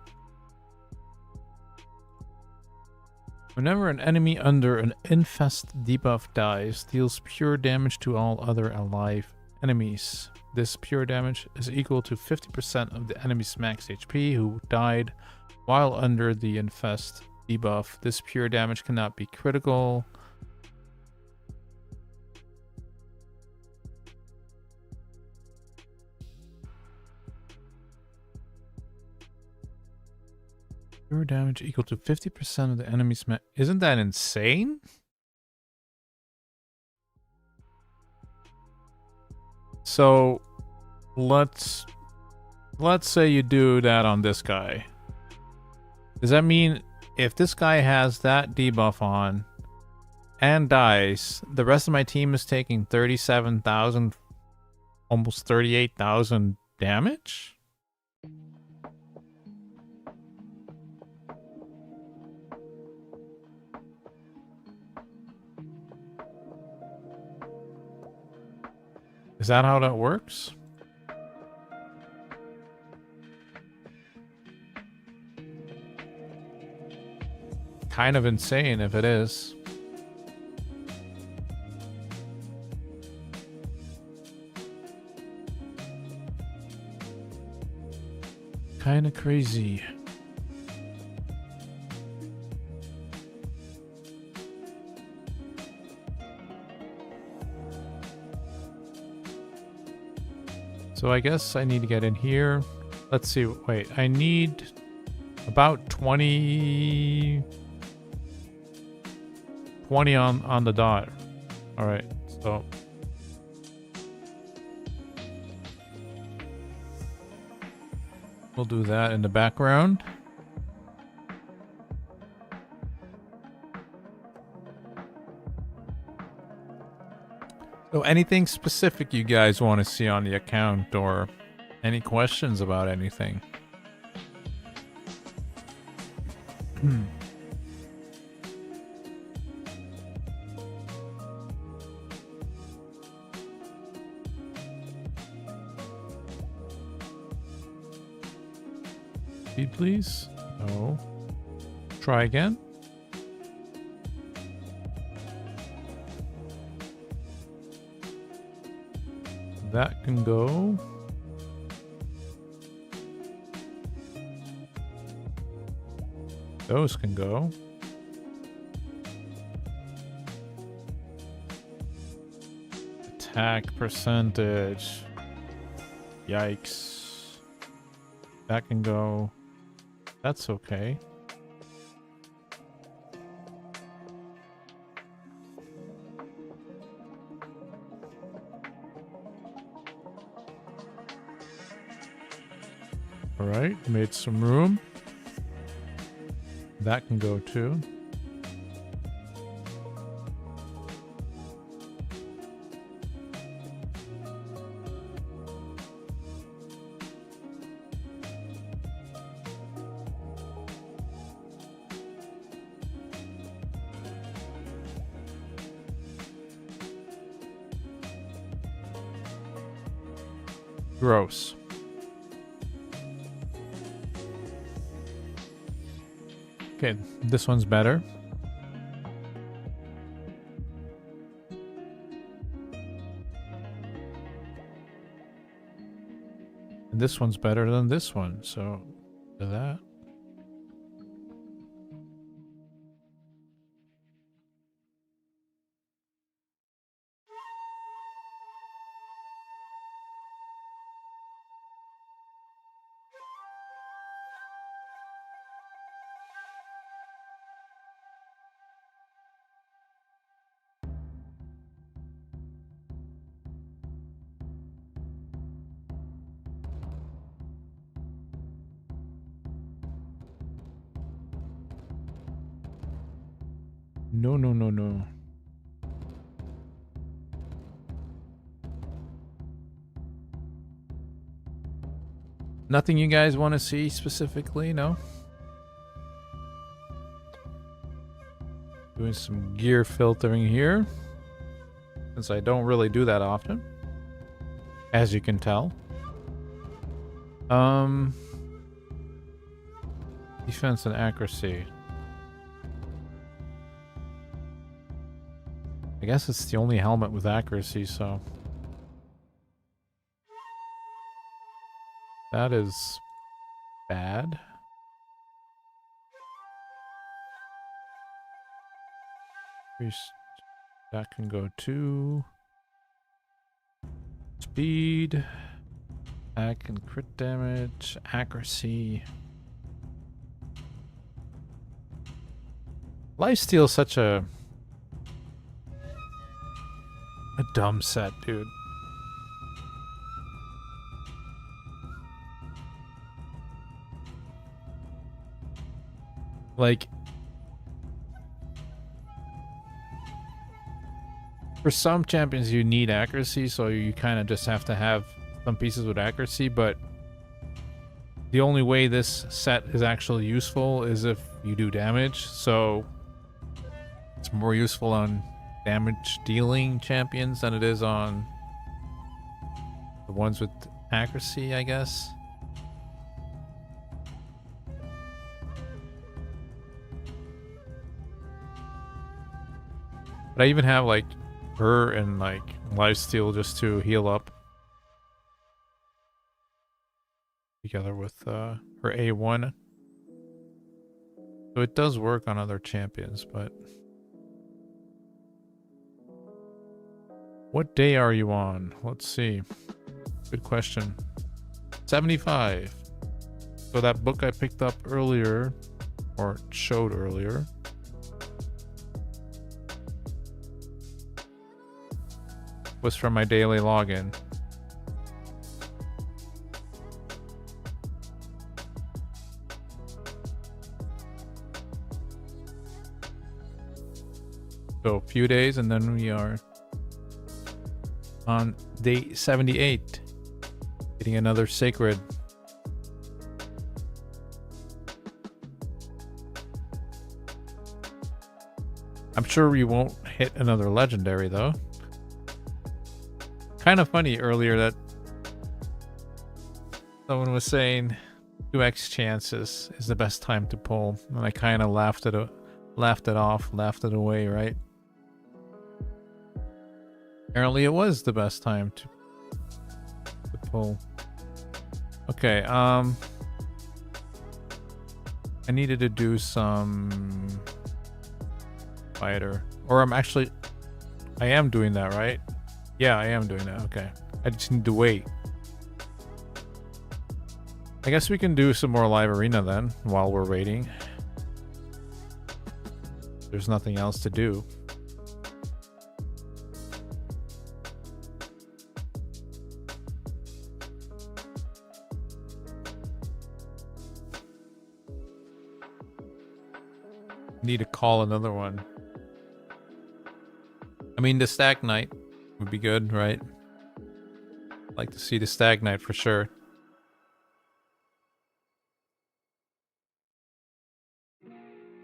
Whenever an enemy under an infest debuff dies, deals pure damage to all other alive enemies. This pure damage is equal to 50% of the enemy's max HP who died while under the infest debuff. This pure damage cannot be critical. Pure damage equal to 50% of the enemy's max. Isn't that insane? So let's say you do that on this guy. Does that mean if this guy has that debuff on and dies, the rest of my team is taking 37,000, almost 38,000 damage? Is that how that works? Kind of insane if it is. Kind of crazy. So I guess I need to get in here. Let's see. Wait, I need about 20 on the dot. All right. So we'll do that in the background. So anything specific you guys want to see on the account or any questions about anything? Speed, please. No. Try again. That can go. Those can go. Attack percentage. Yikes. That can go. That's okay. Alright, made some room. That can go too. Gross. Okay, this one's better. And this one's better than this one, so do that. No, no, no, no. Nothing you guys want to see specifically, no? Do Doing some gear filtering here, since I don't really do that often, as you can tell. Defense and accuracy. I guess it's the only helmet with accuracy, so that is bad. That can go to speed, attack and crit damage, accuracy. Lifesteal is such a dumb set, dude. Like, for some champions you need accuracy, so you kind of just have to have some pieces with accuracy, but the only way this set is actually useful is if you do damage, so it's more useful on damage dealing champions than it is on the ones with accuracy, I guess. But I even have like her and like lifesteal just to heal up together with her A1. So it does work on other champions, but what day are you on? Let's see. Good question. 75. So that book I picked up earlier, or showed earlier, was from my daily login. So a few days and then we are on day 78, getting another sacred. I'm sure we won't hit another legendary though. Kind of funny earlier that someone was saying 2x chances is the best time to pull, and I kind of laughed it off, laughed it away, right? Apparently it was the best time to pull. Okay, I needed to do some fighter, or I am doing that, right? Yeah, I am doing that. Okay, I just need to wait. I guess we can do some more live arena then while we're waiting. There's nothing else to do. Need to call another one. I mean, the Stag Knight would be good, right? I'd like to see the Stag Knight for sure.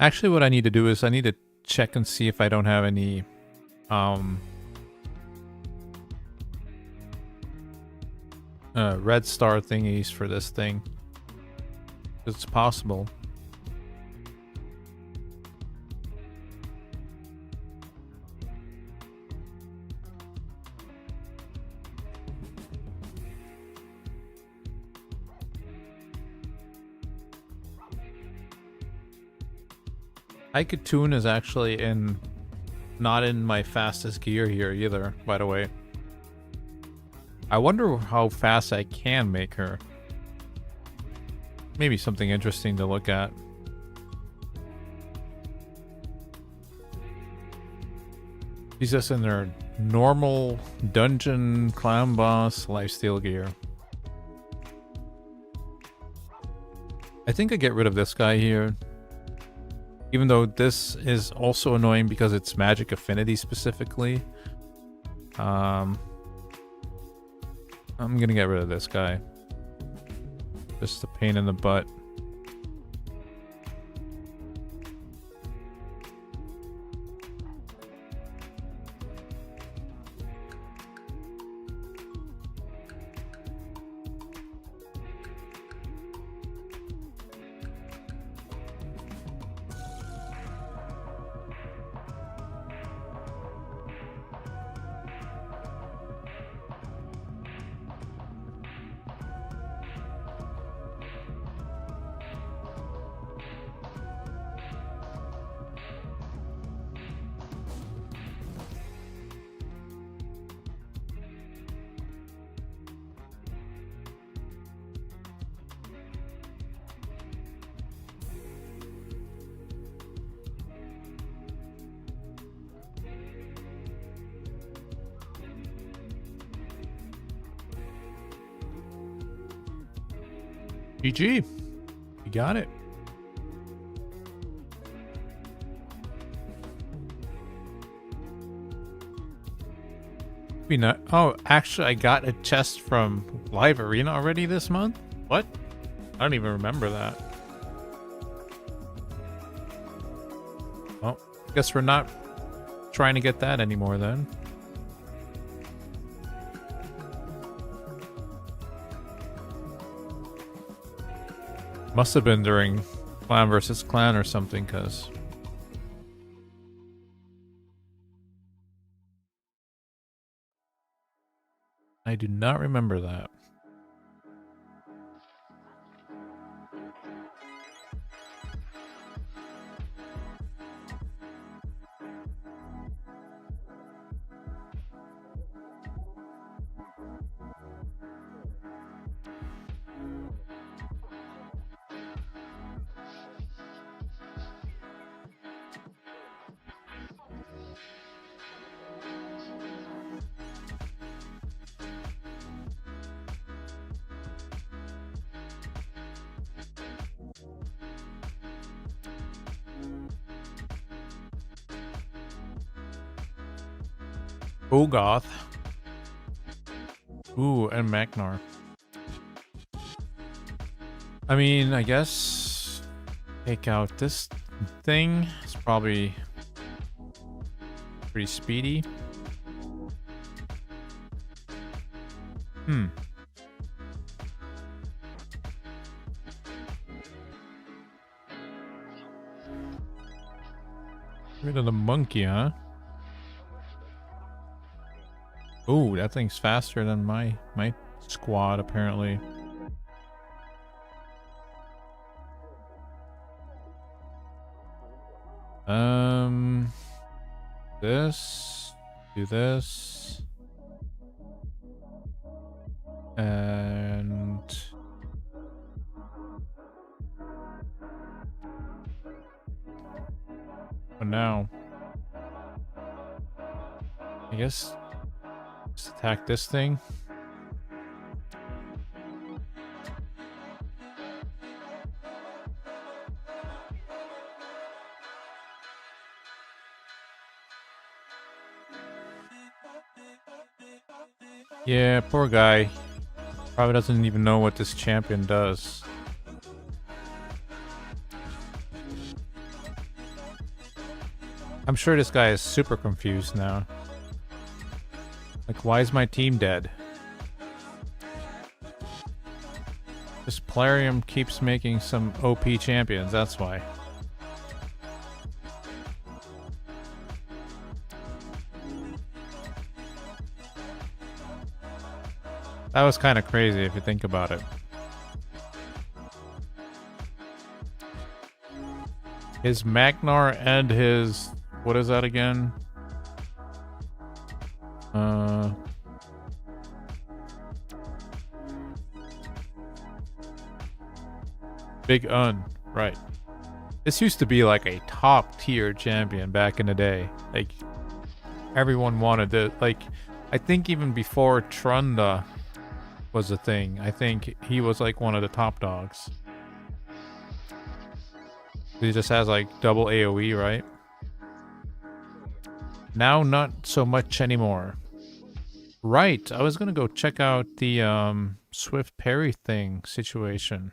Actually, what I need to do is I need to check and see if I don't have any red star thingies for this thing. It's possible. Aikatun is actually not in my fastest gear here either, by the way. I wonder how fast I can make her. Maybe something interesting to look at. She's just in their normal dungeon clown boss lifesteal gear. I think I get rid of this guy here. Even though this is also annoying because it's magic affinity specifically. I'm gonna get rid of this guy. Just a pain in the butt. GG. You got it. Be not. Oh, actually, I got a chest from Live Arena already this month. What? I don't even remember that. Well, I guess we're not trying to get that anymore then. Must have been during Clan versus Clan or something, because I do not remember that. Ogoth. Ooh, and Magnar. I mean, I guess take out this thing. It's probably pretty speedy. Rid of the monkey, huh? Ooh, that thing's faster than my squad, apparently. This. Do this. And... for now. I guess... just attack this thing. Yeah, poor guy. Probably doesn't even know what this champion does. I'm sure this guy is super confused now. Like, why is my team dead? This Plarium keeps making some OP champions, that's why. That was kind of crazy if you think about it. His Magnar and his... what is that again? Big Un, right. This used to be like a top tier champion back in the day. Like, everyone wanted it. Like, I think even before Trunda was a thing, I think he was like one of the top dogs. He just has like double AoE, right? Now not so much anymore. Right, I was gonna go check out the Swift Parry thing situation.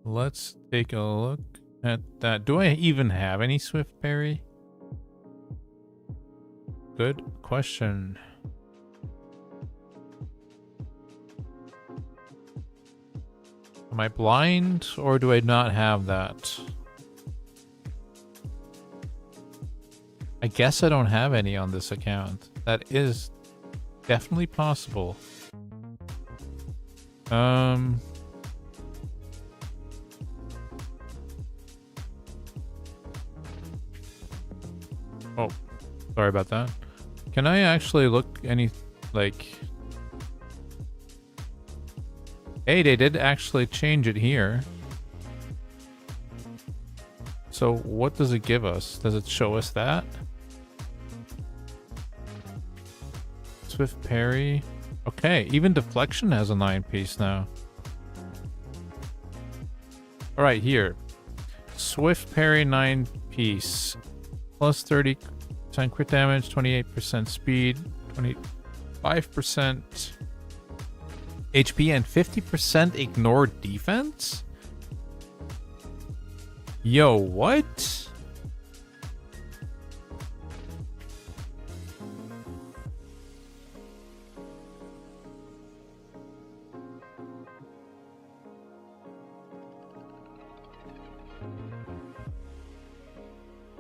Let's take a look at that. Do I even have any Swift Parry? Good question. Am I blind, or do I not have that? I guess I don't have any on this account. That is definitely possible. Oh, sorry about that. Can I actually look any, like... Hey, they did actually change it here. So what does it give us? Does it show us that? Swift Parry. Okay, even Deflection has a 9-piece now. All right, here. Swift parry 9 piece. Plus 30% crit damage, 28% speed, 25% HP, and 50% ignore defense? Yo, what?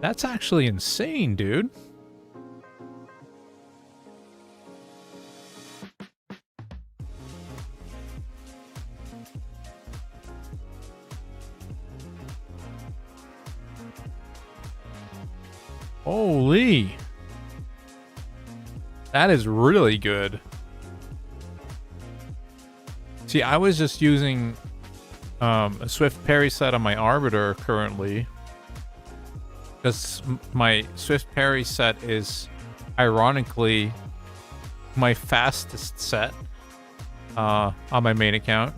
That's actually insane, dude. Holy. That is really good. See, I was just using a Swift parry set on my Arbiter currently. Because my Swift parry set is, ironically, my fastest set on my main account.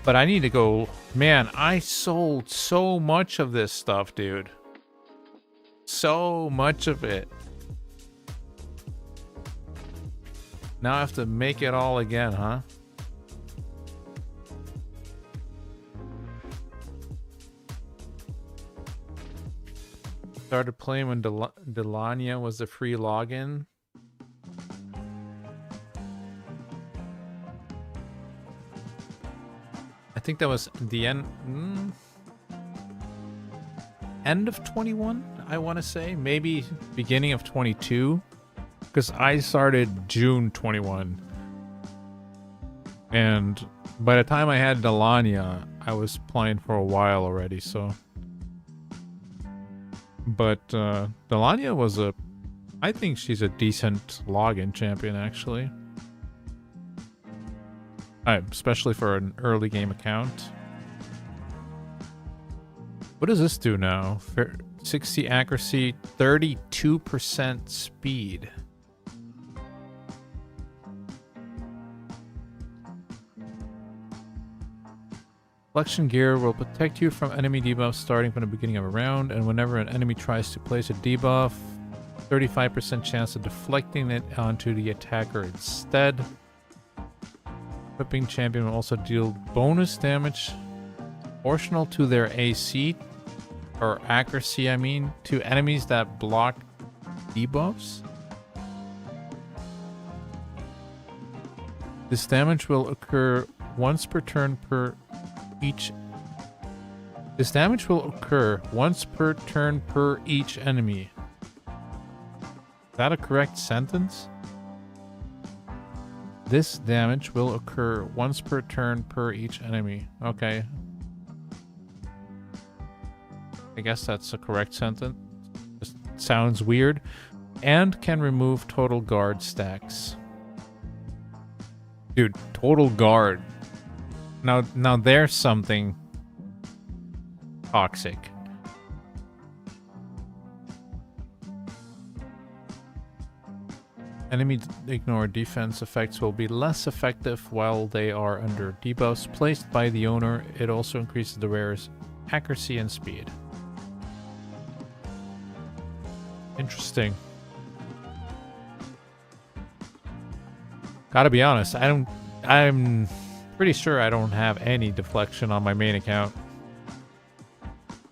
But I need to go... Man, I sold so much of this stuff, dude. So much of it. Now I have to make it all again, huh? Started playing when Delania was the free login. I think that was the end of 21, I want to say. Maybe beginning of 22. Because I started June 21. And by the time I had Delania, I was playing for a while already, so... But Delania was I think she's a decent login champion, actually. Especially for an early game account. What does this do now? 60 accuracy, 32% speed. Reflection gear will protect you from enemy debuffs starting from the beginning of a round, and whenever an enemy tries to place a debuff, 35% chance of deflecting it onto the attacker instead. Equipping champion will also deal bonus damage proportional to their AC, or accuracy, I mean, to enemies that block debuffs. This damage will occur once per turn per each. This damage will occur once per turn per each enemy. Is that a correct sentence? This damage will occur once per turn per each enemy. Okay. I guess that's a correct sentence. Just sounds weird. And can remove total guard stacks. Dude, total guard. Now there's something toxic. Enemy ignore defense effects will be less effective while they are under debuffs placed by the owner. It also increases the wearer's accuracy and speed. Interesting. Gotta be honest, I'm pretty sure I don't have any deflection on my main account.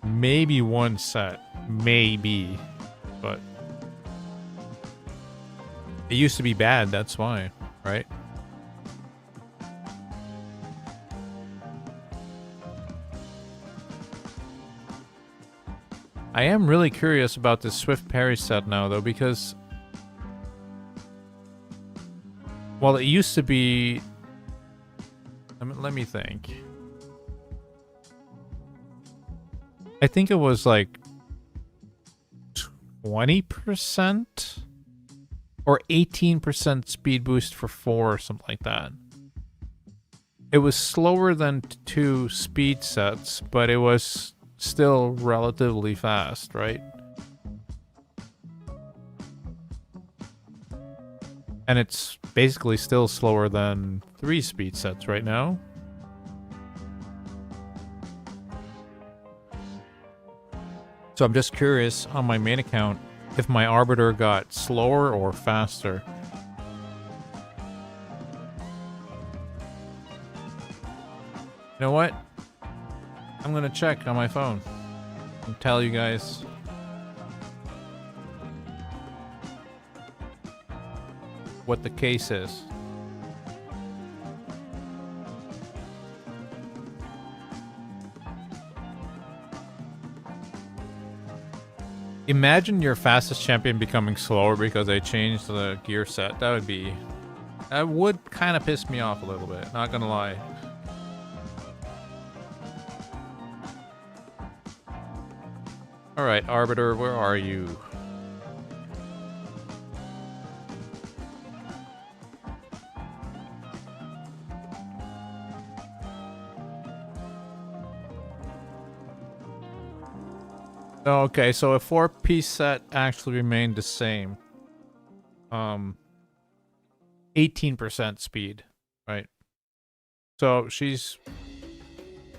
Maybe one set. Maybe. But it used to be bad, that's why, right? I am really curious about this Swift parry set now, though, because... Well, it used to be... Let me think. I think it was like 20% or 18% speed boost for 4 or something like that. It was slower than 2 speed sets, but it was still relatively fast, right? And it's basically still slower than 3 speed sets right now. So I'm just curious on my main account if my Arbiter got slower or faster. You know what? I'm gonna check on my phone and tell you guys. What the case is. Imagine your fastest champion becoming slower because they changed the gear set. That would kind of piss me off a little bit, not gonna lie. Alright, Arbiter, where are you? Okay, so a 4-piece set actually remained the same. 18% speed, right? So she's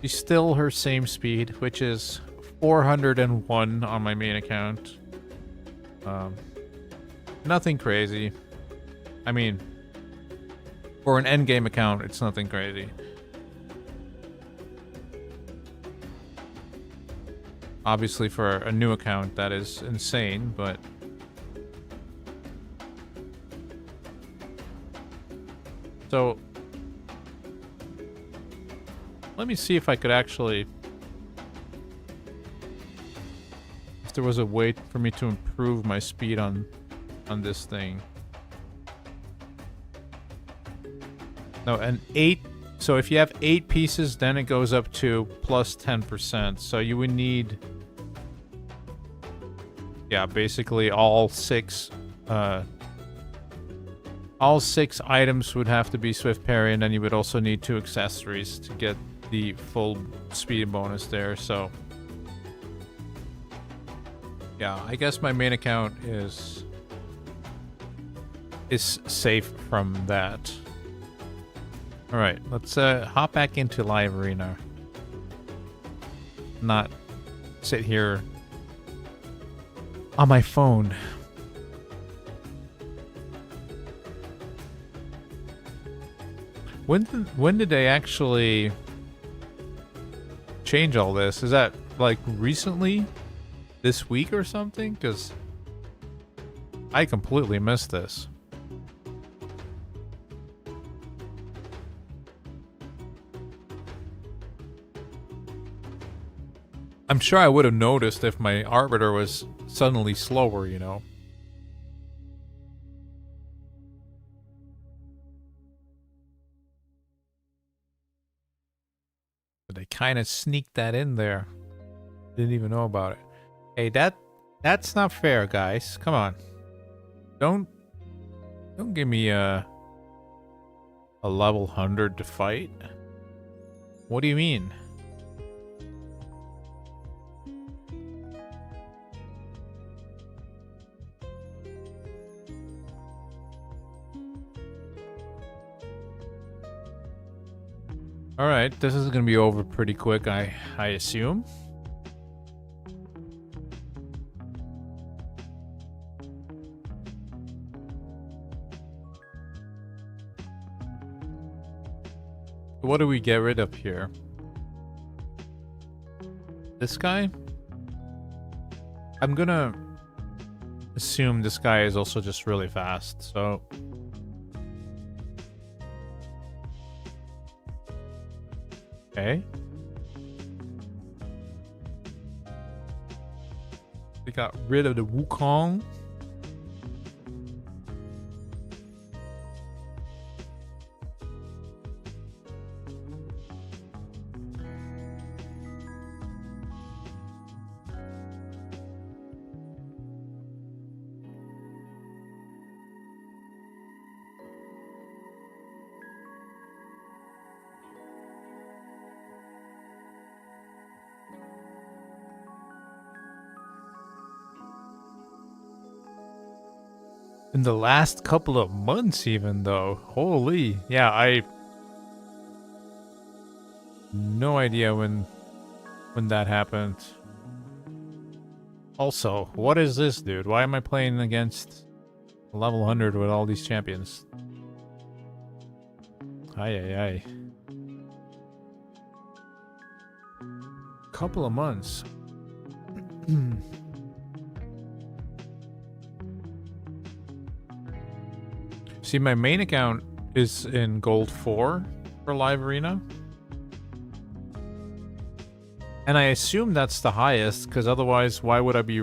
still her same speed, which is 401 on my main account. Nothing crazy. I mean, for an endgame account, it's nothing crazy. Obviously, for a new account, that is insane, but... So... Let me see if I could actually... If there was a way for me to improve my speed on this thing. No, and 8... So if you have 8 pieces, then it goes up to plus 10%. So you would need... Yeah, basically all 6 items would have to be Swift Parry, and then you would also need 2 accessories to get the full speed bonus there, so... Yeah, I guess my main account is safe from that. Alright, let's hop back into Live Arena. Not sit here on my phone. When did they actually change all this? Is that like recently? This week or something? Because I completely missed this. I'm sure I would have noticed if my Arbiter was suddenly slower, you know. But they kind of sneaked that in there. Didn't even know about it. Hey, that's not fair, guys. Come on. Don't give me a level 100 to fight. What do you mean? Alright, this is gonna be over pretty quick, I assume. What do we get rid of here? This guy? I'm gonna assume this guy is also just really fast, so... Okay. We got rid of the Wukong. In the last couple of months even, though. Holy. Yeah, I... No idea when that happened. Also, what is this, dude? Why am I playing against level 100 with all these champions? Ay, ay, ay. Couple of months. See, my main account is in gold 4 for Live Arena. And I assume that's the highest, because otherwise why would I be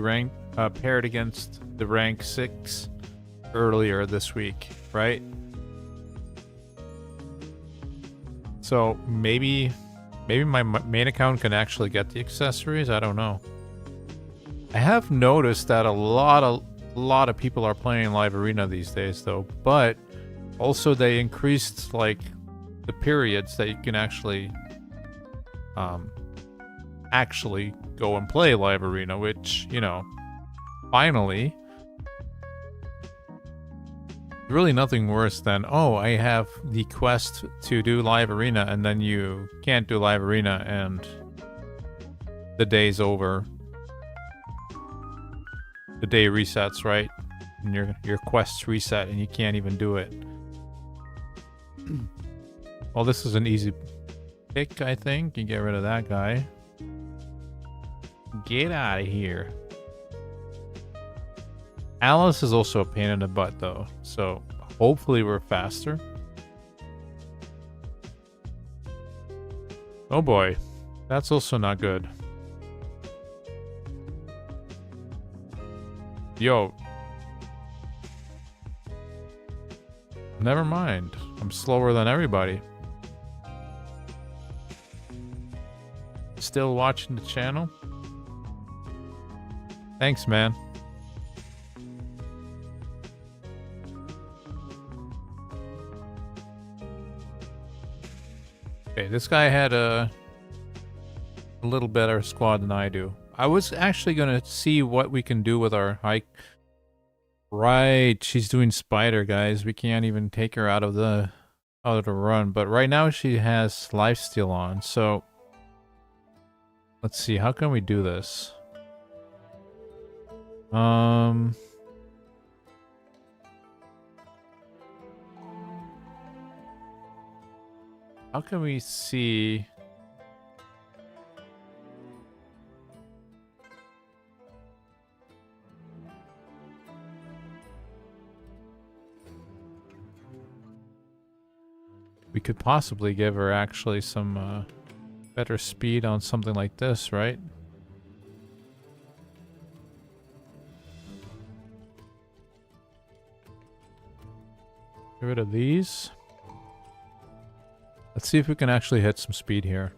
paired against the rank 6 earlier this week, right? So maybe my main account can actually get the accessories. I don't know. I have noticed that a lot of people are playing Live Arena these days, though. But also they increased like the periods that you can actually go and play Live Arena, which, you know, finally. Really nothing worse than, oh, I have the quest to do Live Arena, and then you can't do Live Arena, and the day's over. The day resets, right? And your quests reset, and you can't even do it. Well, this is an easy pick, I think. You get rid of that guy. Get out of here. Alice is also a pain in the butt, though, so hopefully we're faster. Oh boy, that's also not good. Yo. Never mind. I'm slower than everybody. Still watching the channel? Thanks, man. Okay, this guy had a little better squad than I do. I was actually gonna see what we can do with our hike. Right, she's doing spider, guys. We can't even take her out of the run. But right now she has lifesteal on. So let's see. How can we do this? How can we see? We could possibly give her actually some better speed on something like this, right? Get rid of these. Let's see if we can actually hit some speed here.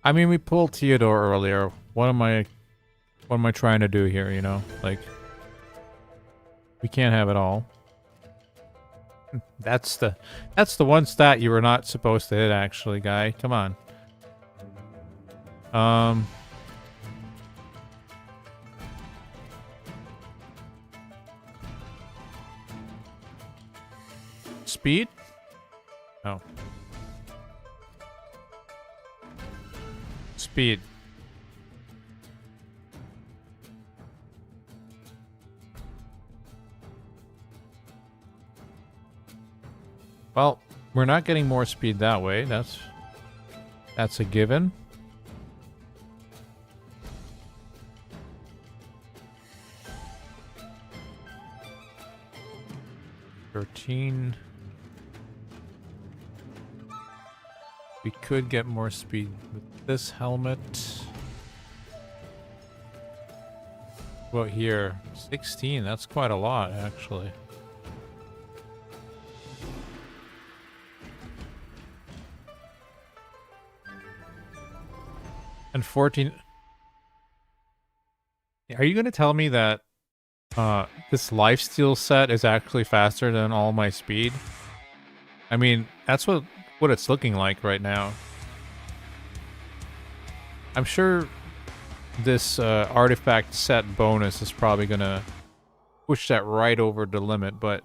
I mean, we pulled Theodore earlier. What am I trying to do here, you know? Like, we can't have it all. That's the one stat you were not supposed to hit, actually, guy. Come on. Speed? Oh. Speed. Well, we're not getting more speed that way. That's a given. $13. We could get more speed with this helmet. Well, here, 16. That's quite a lot, actually. And 14. Are you going to tell me that this lifesteal set is actually faster than all my speed? I mean, that's what it's looking like right now. I'm sure this artifact set bonus is probably gonna push that right over the limit, but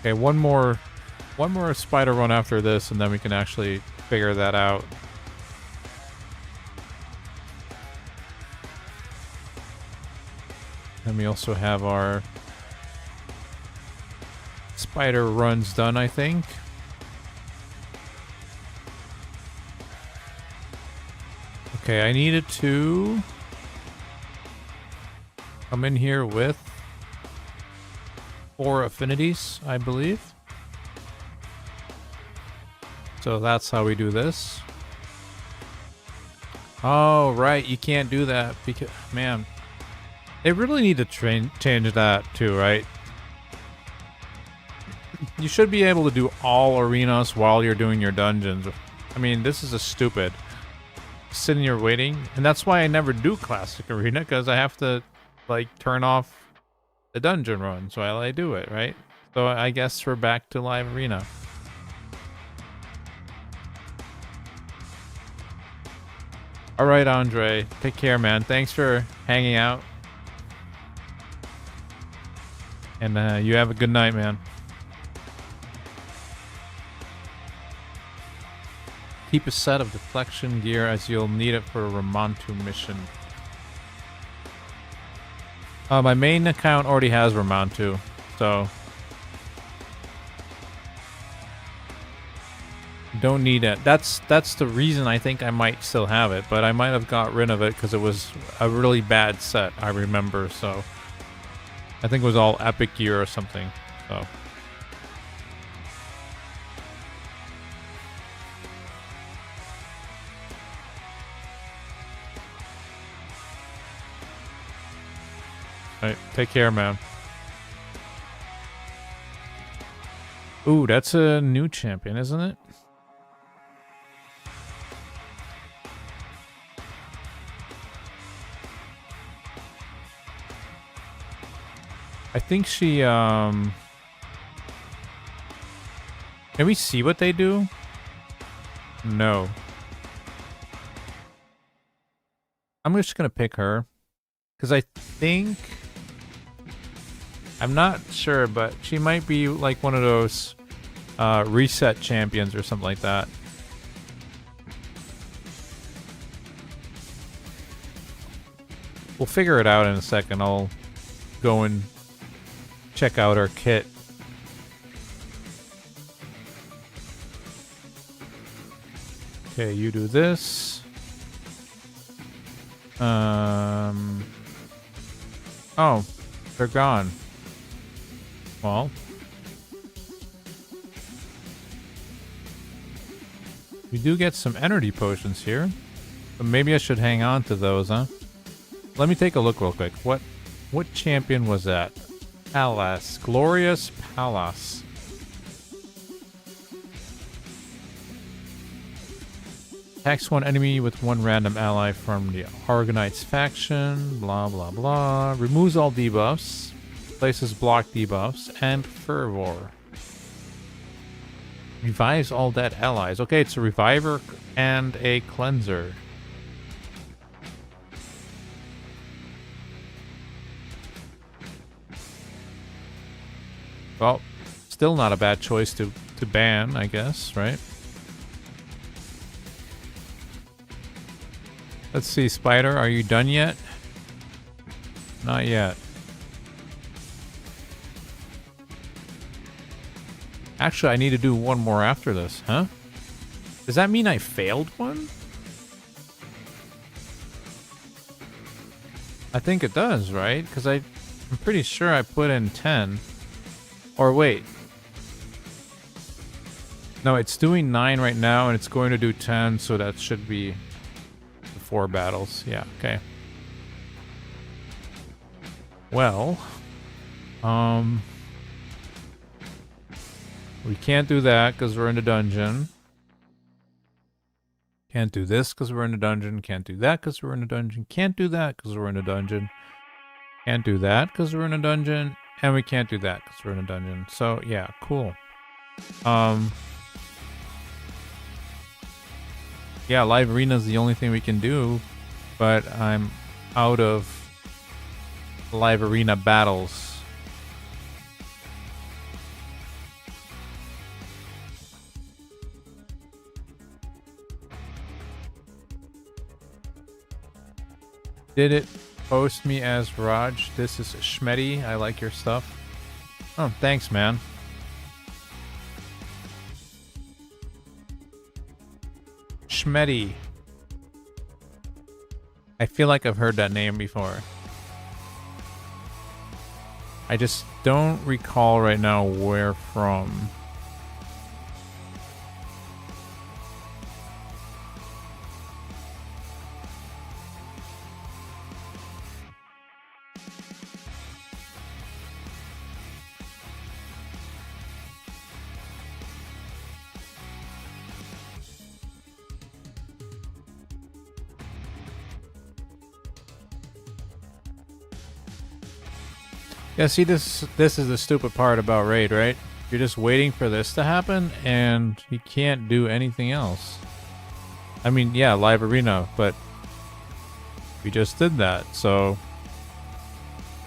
okay, one more spider run after this, and then we can actually figure that out. And we also have our spider runs done, I think. Okay, I needed to come in here with 4 affinities, I believe. So that's how we do this. Oh, right, you can't do that because, man, they really need to change that too, right? You should be able to do all arenas while you're doing your dungeons. I mean, this is a stupid. Sitting here waiting, and that's why I never do classic arena, because I have to like turn off the dungeon runs while I do it, right? So I guess we're back to live arena. All right, Andre, take care, man. Thanks for hanging out, and you have a good night, man. Keep a set of deflection gear as you'll need it for a Ramantu mission. My main account already has Ramantu, so don't need it. That's the reason I think I might still have it, but I might have got rid of it because it was a really bad set, I remember, so I think it was all epic gear or something, so. Alright, take care, man. Ooh, that's a new champion, isn't it? I think she, Can we see what they do? No. I'm just gonna pick her. Because I think... I'm not sure, but she might be like one of those reset champions or something like that. We'll figure it out in a second. I'll go and check out our kit. Okay, you do this. Oh, they're gone. Well, we do get some energy potions here, but maybe I should hang on to those, huh? Let me take a look real quick. What champion was that? Pallas. Glorious Pallas. Attacks one enemy with one random ally from the Argonites faction. Blah, blah, blah. Removes all debuffs. Places block debuffs. And Fervor. Revives all dead allies. Okay, it's a reviver and a cleanser. Well, still not a bad choice to ban, I guess, right? Let's see, Spider, are you done yet? Not yet. Actually, I need to do one more after this, huh? Does that mean I failed one? I think it does, right? Because I'm pretty sure I put in 10. Or wait. No, it's doing 9 right now, and it's going to do 10, so that should be the 4 battles. Yeah, okay. Well, we can't do that because we're in the dungeon. Can't do this because we're in the dungeon. Can't do that because we're in the dungeon. Can't do that because we're in the dungeon. Can't do that because we're in a dungeon. And we can't do that because we're in a dungeon. So, yeah, cool. Yeah, live arena is the only thing we can do, but I'm out of live arena battles. Did it post me as Raj? This is Schmetty. I like your stuff. Oh, thanks, man. Schmetty. I feel like I've heard that name before. I just don't recall right now where from. Yeah, see, this is the stupid part about Raid, right? You're just waiting for this to happen, and you can't do anything else. I mean, yeah, live arena, but we just did that, so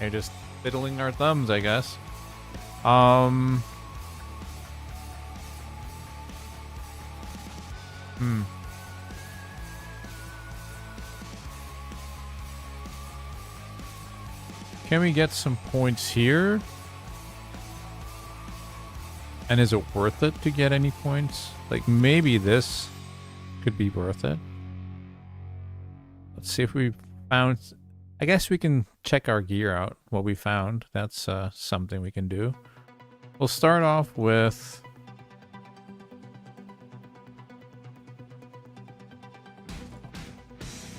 they're just fiddling our thumbs, I guess. Can we get some points here? And is it worth it to get any points? Like, maybe this could be worth it. Let's see if we found... I guess we can check our gear out, what we found. That's something we can do. We'll start off with...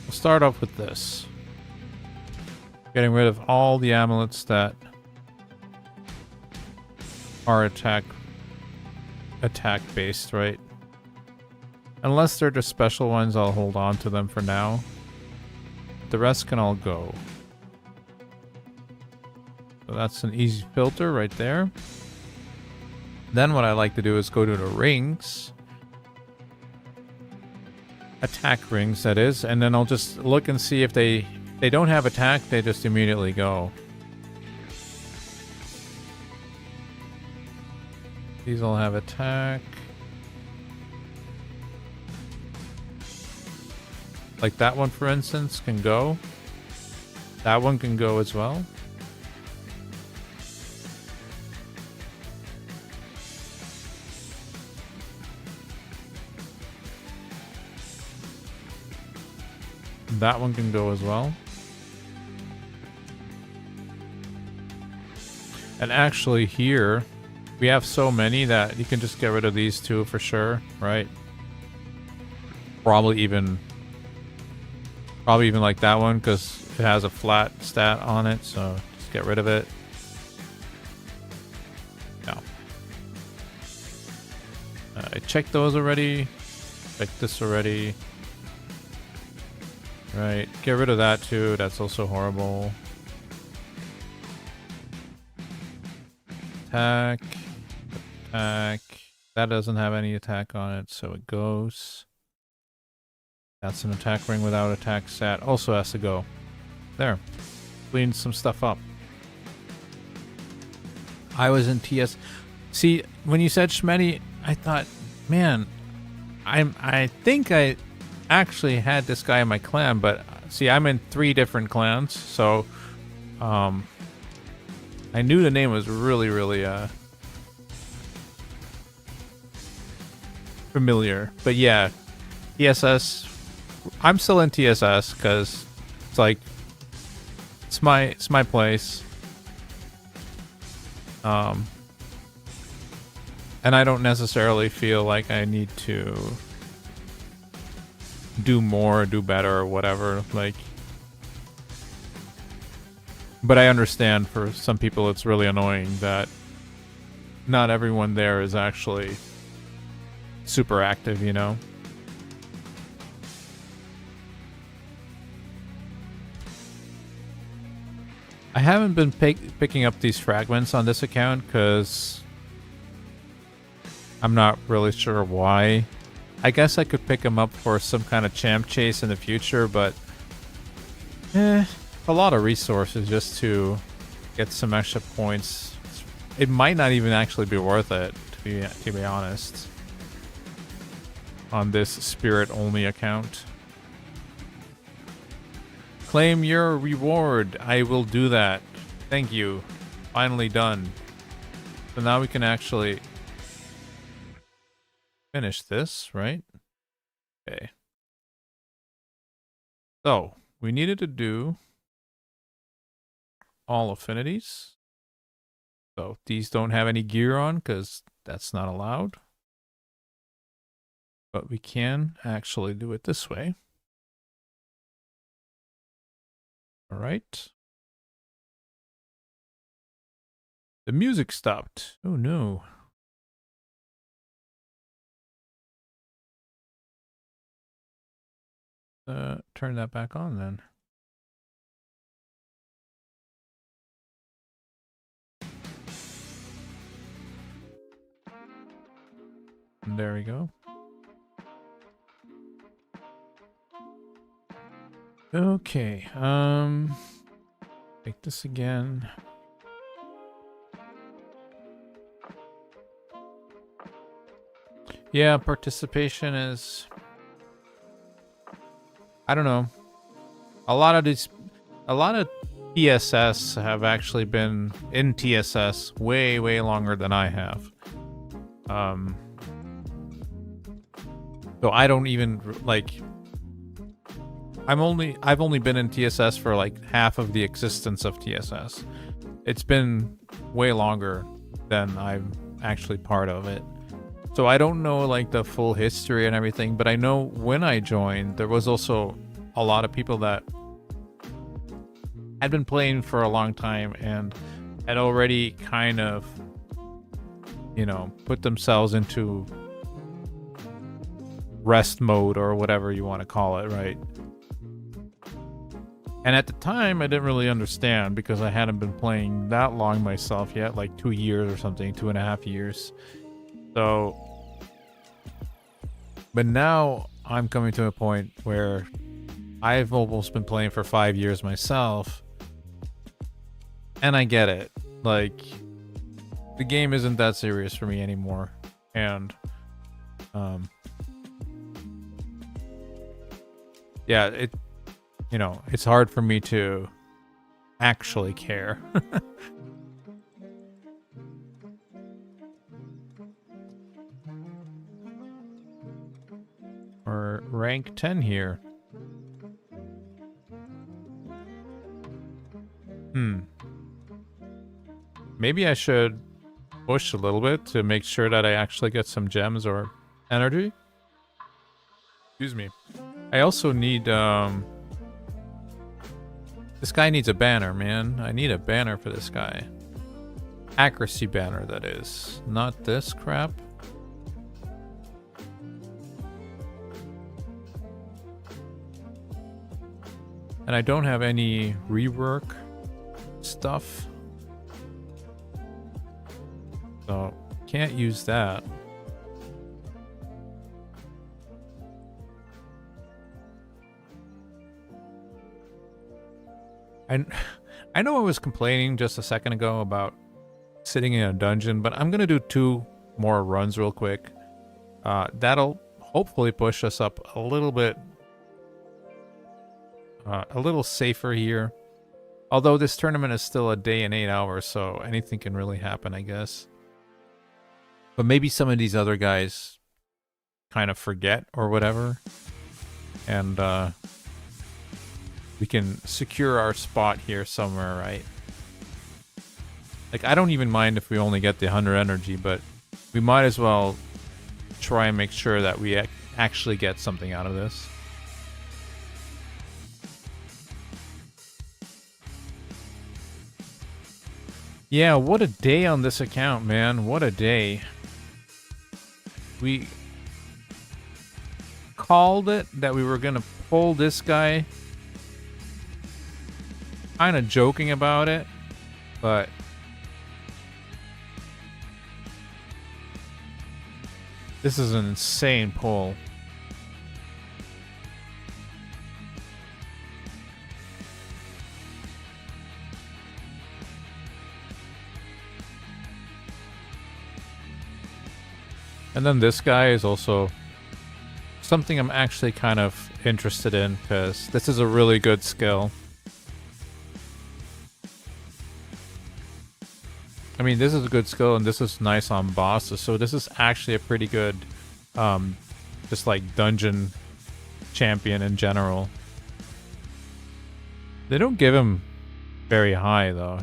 We'll start off with this. Getting rid of all the amulets that are attack based, right? Unless they're just special ones, I'll hold on to them for now. The rest can all go. So that's an easy filter right there. Then what I like to do is go to the rings. Attack rings, that is. And then I'll just look and see if they don't have attack, they just immediately go. These all have attack. Like that one, for instance, can go. That one can go as well. That one can go as well. And actually here, we have so many that you can just get rid of these two for sure, right? Probably even like that one, because it has a flat stat on it, so just get rid of it. No. I checked those already. Checked this already. Right, get rid of that too, that's also horrible. Attack. Attack. That doesn't have any attack on it, so it goes. That's an attack ring without attack stat. Also has to go. There. Cleaned some stuff up. I was in TS. See, when you said Schmetty, I thought, man, I think I actually had this guy in my clan, but see, I'm in 3 different clans, so I knew the name was really familiar. But yeah, TSS, I'm still in TSS because it's like it's my place. And I don't necessarily feel like I need to do more, do better, or whatever. Like, but I understand for some people it's really annoying that not everyone there is actually super active, you know? I haven't been picking up these fragments on this account because I'm not really sure why. I guess I could pick him up for some kind of champ chase in the future, but a lot of resources just to get some extra points. It might not even actually be worth it, to be honest, on this spirit only account. Claim your reward. I will do that. Thank you. Finally done. So now we can actually finish this, right? Okay. So we needed to do all affinities. So these don't have any gear on because that's not allowed. But we can actually do it this way. All right. The music stopped. Oh no. Turn that back on then. And there we go. Okay, take this again. Yeah, participation is, I don't know. A lot of TSS have actually been in TSS way longer than I have. So I don't even like, I've only been in TSS for like half of the existence of TSS. It's been way longer than I'm actually part of it. So I don't know like the full history and everything, but I know when I joined, there was also a lot of people that had been playing for a long time and had already kind of, you know, put themselves into rest mode or whatever you want to call it, right? And at the time, I didn't really understand because I hadn't been playing that long myself yet, like 2 years or something, 2.5 years. So, but now I'm coming to a point where I've almost been playing for 5 years myself, and I get it. Like, the game isn't that serious for me anymore, and yeah, it, you know, it's hard for me to actually care. Or rank 10 here. Maybe I should push a little bit to make sure that I actually get some gems or energy. Excuse me. I also need, this guy needs a banner, man. I need a banner for this guy. Accuracy banner, that is. Not this crap. And I don't have any rework stuff. So, can't use that. I know I was complaining just a second ago about sitting in a dungeon, but I'm going to do 2 more runs real quick. That'll hopefully push us up a little bit, a little safer here. Although this tournament is still a day and 8 hours, so anything can really happen, I guess. But maybe some of these other guys kind of forget or whatever. And we can secure our spot here somewhere, right? Like, I don't even mind if we only get the 100 energy, but we might as well try and make sure that we actually get something out of this. Yeah, what a day on this account, man. What a day. We called it that we were going to pull this guy. Kind of joking about it, but this is an insane pull. And then this guy is also something I'm actually kind of interested in, because this is a really good skill. I mean, this is a good skill, and this is nice on bosses, so this is actually a pretty good, just like dungeon champion in general. They don't give him very high, though.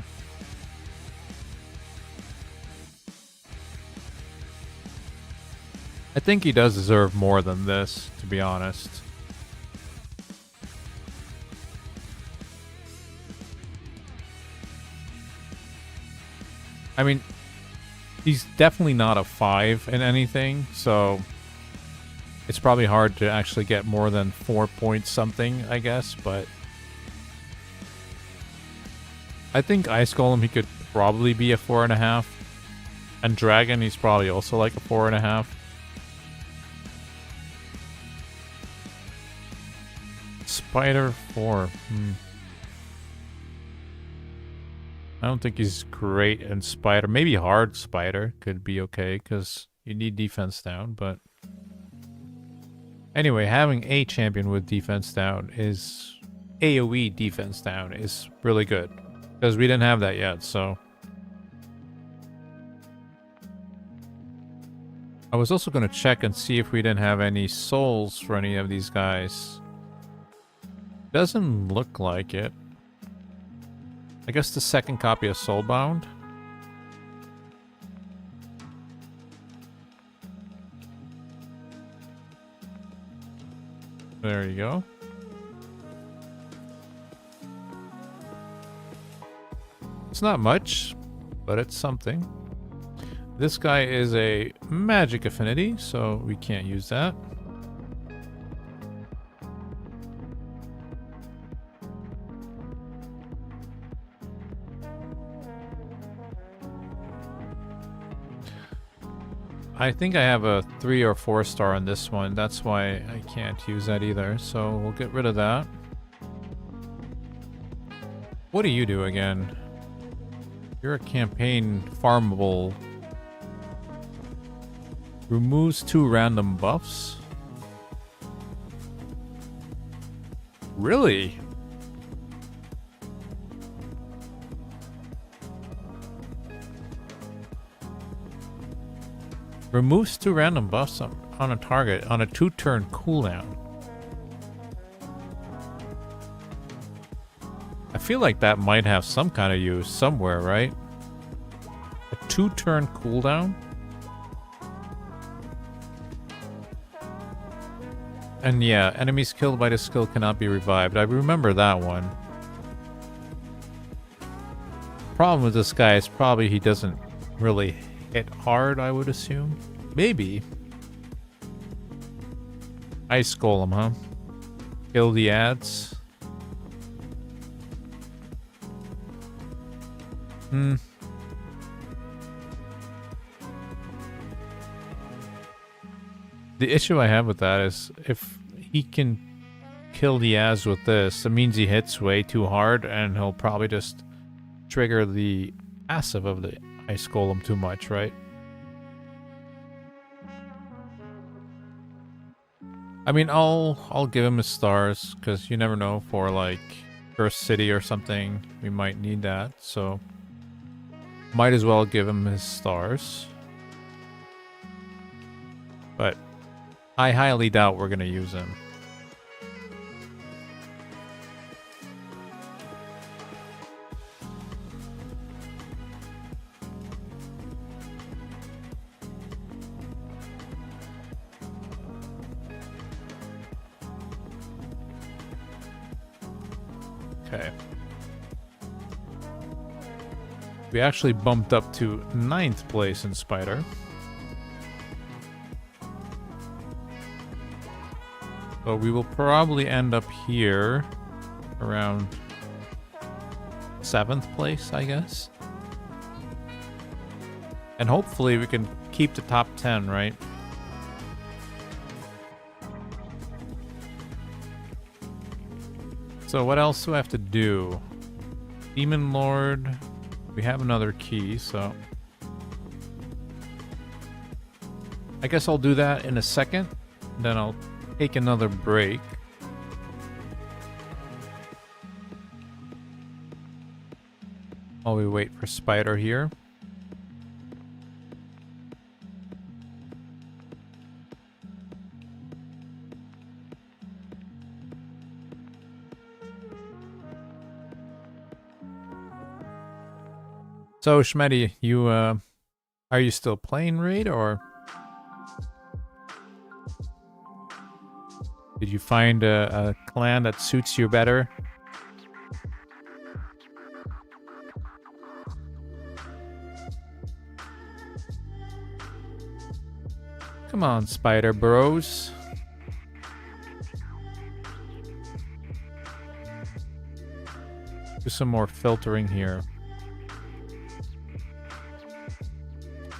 I think he does deserve more than this, to be honest. I mean, he's definitely not a 5 in anything, so it's probably hard to actually get more than 4 points something, I guess, but I think Ice Golem, he could probably be a 4.5. And Dragon, he's probably also like a 4.5. Spider 4. I don't think he's great in Spider. Maybe Hard Spider could be okay, because you need defense down, but... Anyway, having a champion with defense down is... AoE defense down is really good. Because we didn't have that yet, so... I was also going to check and see if we didn't have any souls for any of these guys. Doesn't look like it. I guess the second copy of Soulbound. There you go. It's not much, but it's something. This guy is a magic affinity, so we can't use that. I think I have a 3 or 4 star on this one. That's why I can't use that either. So we'll get rid of that. What do you do again? You're a campaign farmable. Removes 2 random buffs. Really? Removes 2 random buffs on a target on a 2-turn cooldown. I feel like that might have some kind of use somewhere, right? A 2-turn cooldown? And yeah, enemies killed by the skill cannot be revived. I remember that one. Problem with this guy is probably he doesn't really hit hard, I would assume. Maybe. Ice Golem, huh? Kill the ads. The issue I have with that is if he can kill the Az with this, it means he hits way too hard and he'll probably just trigger the passive of the Ice Golem too much, right? I mean, I'll give him his stars, because you never know, for like First City or something, we might need that, so might as well give him his stars. But I highly doubt we're gonna use him. Okay. We actually bumped up to 9th place in Spider. So we will probably end up here around 7th place, I guess. And hopefully we can keep the top 10, right? So what else do I have to do? Demon Lord. We have another key, so... I guess I'll do that in a second. Then I'll take another break. While we wait for Spider here. So, Schmetty, you, are you still playing Raid, or did you find a clan that suits you better? Come on, Spider Bros. Do some more filtering here.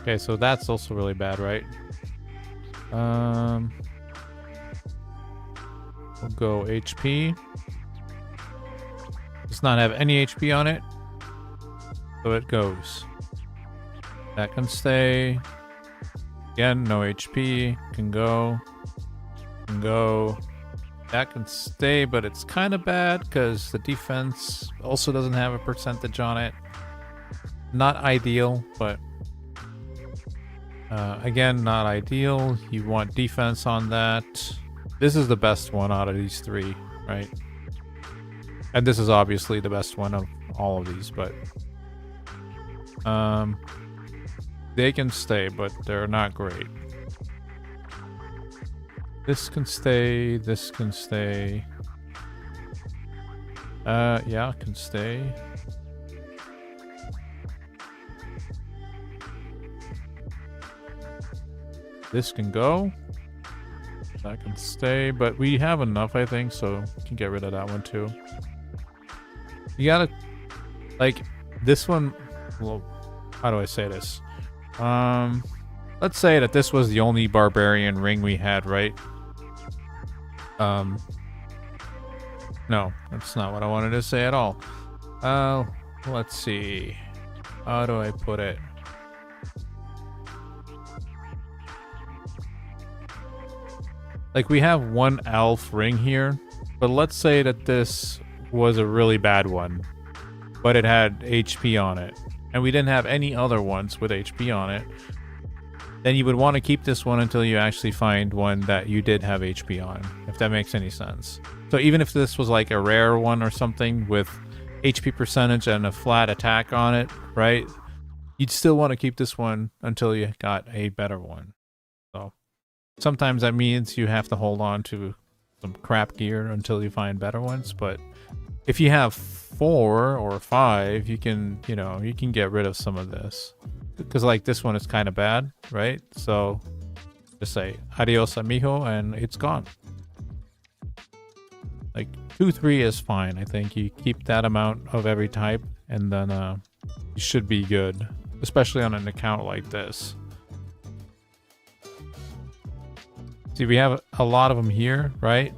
Okay, so that's also really bad, right? We'll go HP. Does not have any HP on it, so it goes. That can stay. Again, no HP. Can go. Can go. That can stay, but it's kind of bad because the defense also doesn't have a percentage on it. Not ideal, but again, not ideal. You want defense on that. This is the best one out of these three, right? And this is obviously the best one of all of these, but they can stay, but they're not great. This can stay, this can stay. Yeah, can stay. This can go. That can stay, but we have enough, I think, so we can get rid of that one too. You gotta, like, this one, well, how do I say this? Let's say that this was the only barbarian ring we had, right? No, that's not what I wanted to say at all. Let's see. How do I put it? Like, we have one elf ring here, but let's say that this was a really bad one, but it had HP on it, and we didn't have any other ones with HP on it. Then you would want to keep this one until you actually find one that you did have HP on, if that makes any sense. So even if this was like a rare one or something with HP percentage and a flat attack on it, right? You'd still want to keep this one until you got a better one. So sometimes that means you have to hold on to some crap gear until you find better ones, but if you have 4 or 5, you can, you know, you can get rid of some of this. Because like this one is kind of bad, right? So just say adios amigo and it's gone. Like 2-3 is fine. I think you keep that amount of every type and then you should be good, especially on an account like this. See, we have a lot of them here, right?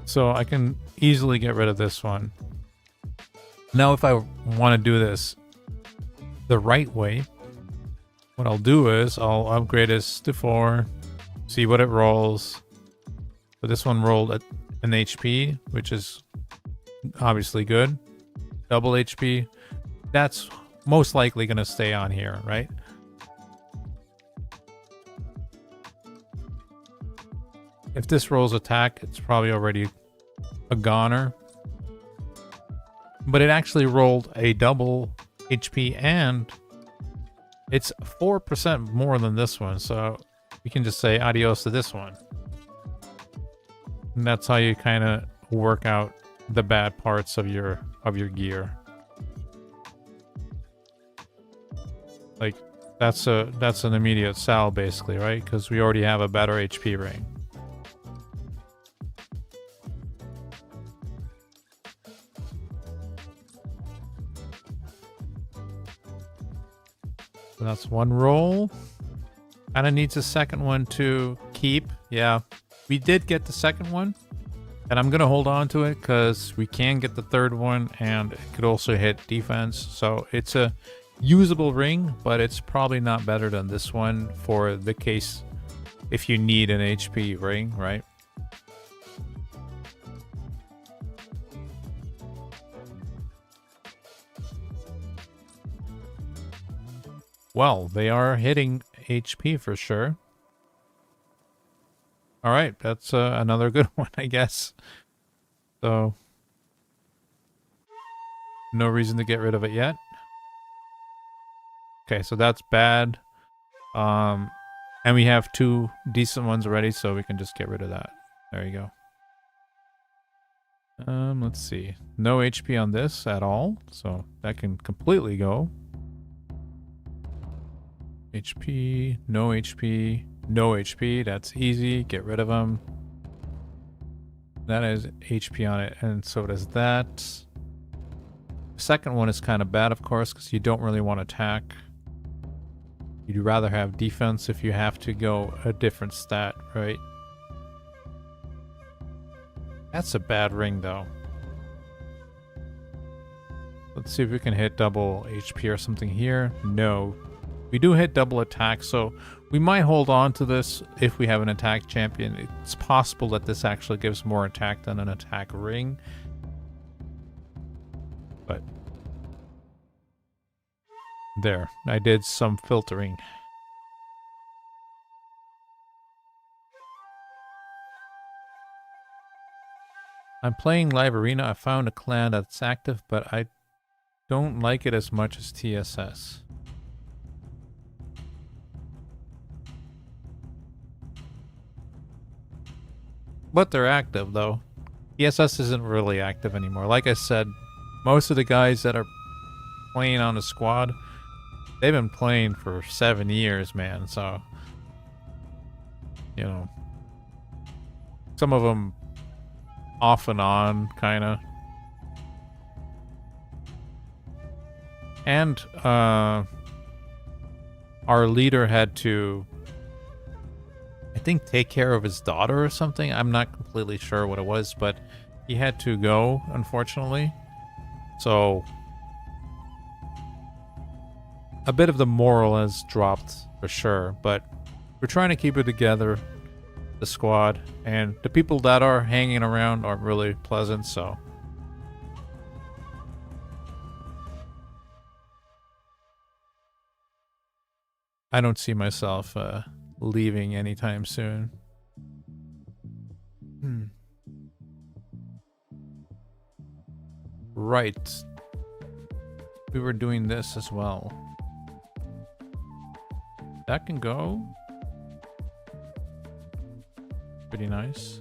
So I can easily get rid of this one. Now, if I want to do this the right way, what I'll do is I'll upgrade this to 4, see what it rolls. So this one rolled at an HP, which is obviously good. Double HP. That's most likely going to stay on here, right? If this rolls attack, it's probably already a goner. But it actually rolled a double HP and it's 4% more than this one. So we can just say adios to this one. And that's how you kind of work out the bad parts of your gear. Like that's an immediate sell basically, right? Because we already have a better HP ring. So that's one roll. Kinda needs a second one to keep. Yeah, we did get the second one. And I'm gonna hold on to it because we can get the third one and it could also hit defense. So it's a usable ring, but it's probably not better than this one for the case if you need an HP ring, right? Well, they are hitting HP for sure. All right, that's another good one, I guess. So, no reason to get rid of it yet. Okay, so that's bad. And we have 2 decent ones already, so we can just get rid of that. There you go. Let's see. No HP on this at all, so that can completely go. HP, no HP, no HP. That's easy. Get rid of them. That has HP on it, and so does that. The second one is kind of bad, of course, because you don't really want to attack. You'd rather have defense if you have to go a different stat, right? That's a bad ring, though. Let's see if we can hit double HP or something here. No. We do hit double attack, so we might hold on to this if we have an attack champion. It's possible that this actually gives more attack than an attack ring. But there, I did some filtering. I'm playing Live Arena. I found a clan that's active, but I don't like it as much as TSS. But they're active, though. TSS isn't really active anymore. Like I said, most of the guys that are playing on the squad, they've been playing for 7 years, man. So, you know, some of them off and on, kind of. And our leader had to, I think, take care of his daughter or something. I'm not completely sure what it was, but he had to go, unfortunately. So a bit of the moral has dropped for sure, but we're trying to keep it together, the squad, and the people that are hanging around aren't really pleasant, so I don't see myself leaving anytime soon. Right. We were doing this as well. That can go. Pretty nice.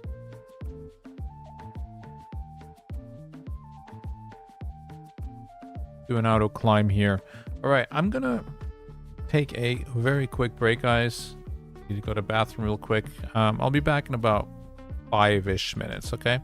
Do an auto climb here. Alright, I'm gonna take a very quick break, guys. Need to go to the bathroom real quick. I'll be back in about 5-ish minutes, okay?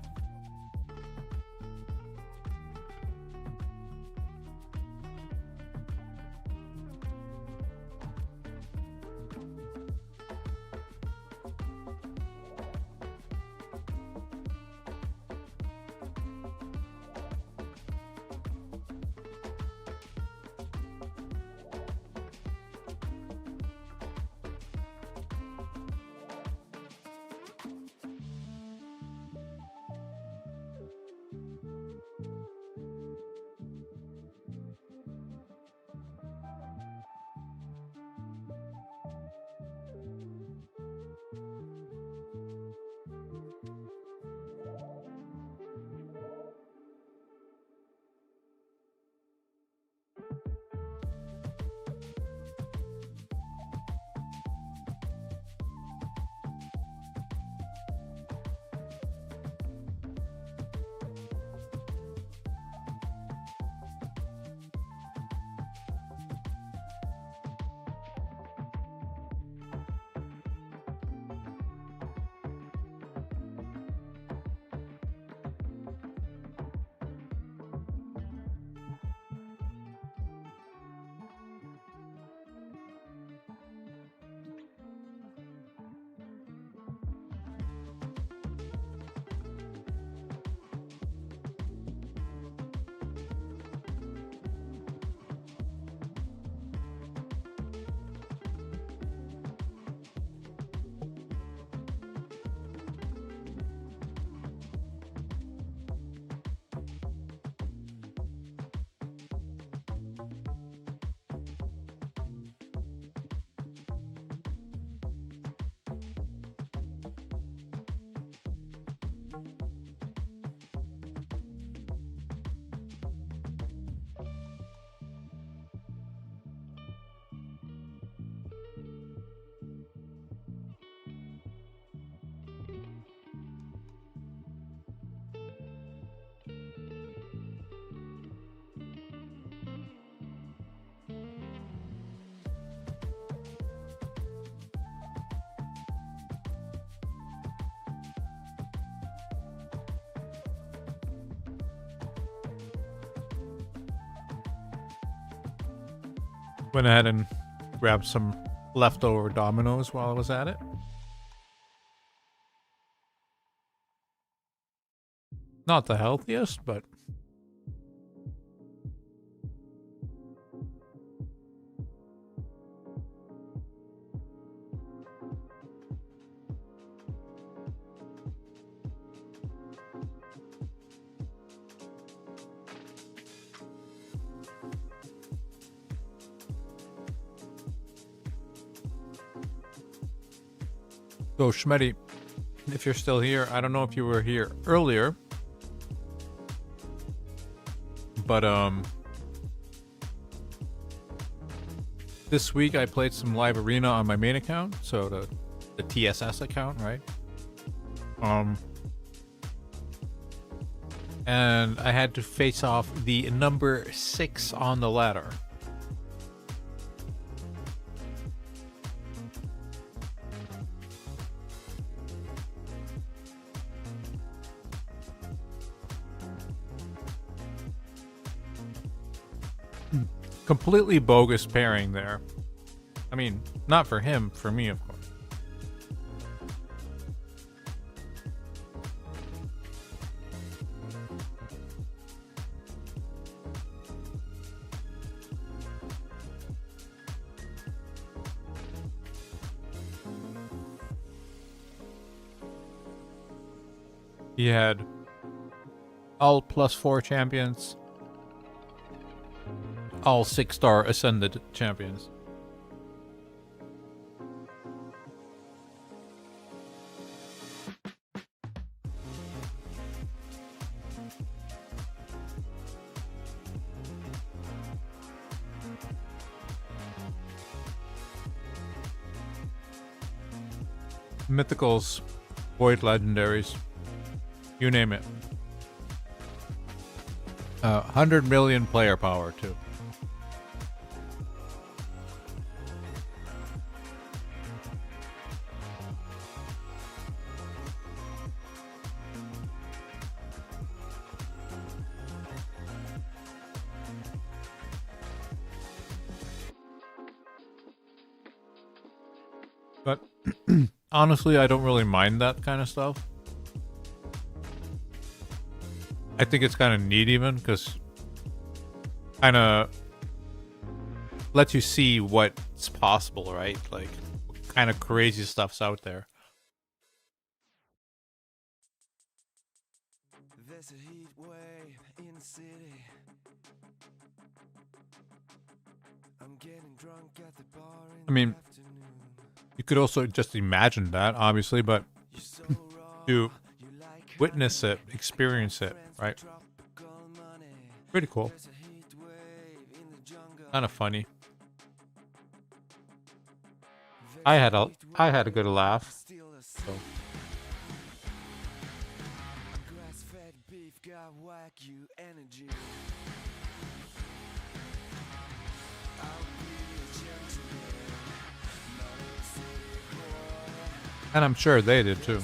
Went ahead and grabbed some leftover Dominoes while I was at it. Not the healthiest, but so Schmetty, if you're still here, I don't know if you were here earlier, but this week I played some Live Arena on my main account, so the TSS account, right? And I had to face off the number 6 on the ladder. Completely bogus pairing there. I mean, not for him, for me, of course. He had all +4 champions, all 6-star ascended champions. Mythicals, void legendaries, you name it. 100 million player power too. But honestly, I don't really mind that kind of stuff. I think it's kind of neat even because kind of lets you see what's possible, right? Like what kind of crazy stuff's out there. There's a heat wave in the city. I'm getting drunk at the bar in I mean, the afternoon. you could also just imagine that, obviously, but You're so raw, to you like witness it, experience it, right? tropical money. Pretty cool. There's a heat wave in the jungle. Kind of funny. There's I had a heat good wave, laugh. still a So grass-fed beef got wagyu energy. I'll be a gentleman, not a city boy. and I'm sure they did too.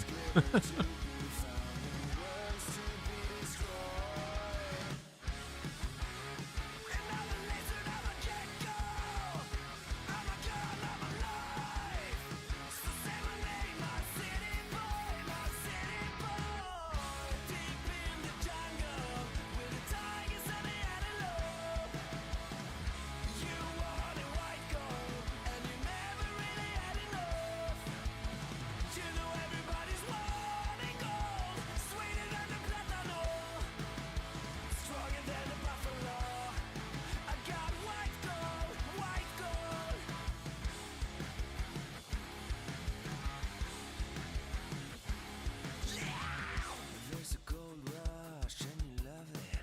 There's a gold rush and you love it.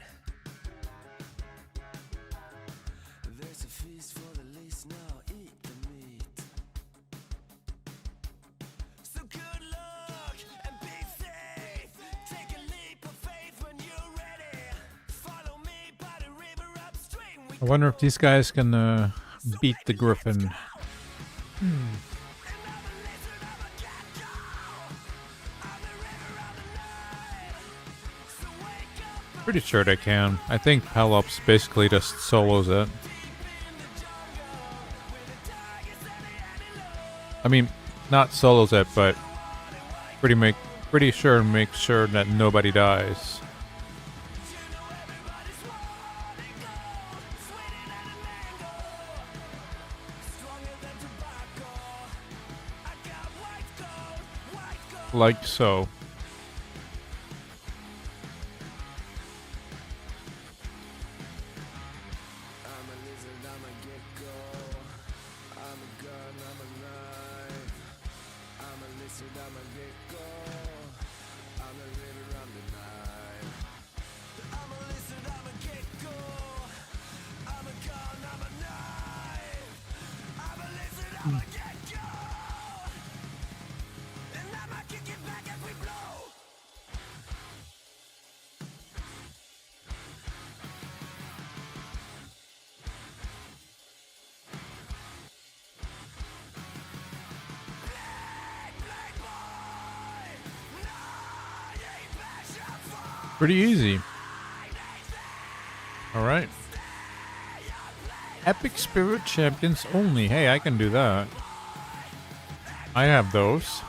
There's a feast for the least, now eat the meat. So good luck and be safe. Take a leap of faith when you're ready. Follow me by the river upstream. We I wonder if these guys can beat the Griffin. Pretty sure they can. I think Pelops basically just solos it. I mean, not solos it, but pretty sure make sure that nobody dies. Like so. Pretty easy. Alright. Epic Spirit Champions only. Hey, I can do that. I have those.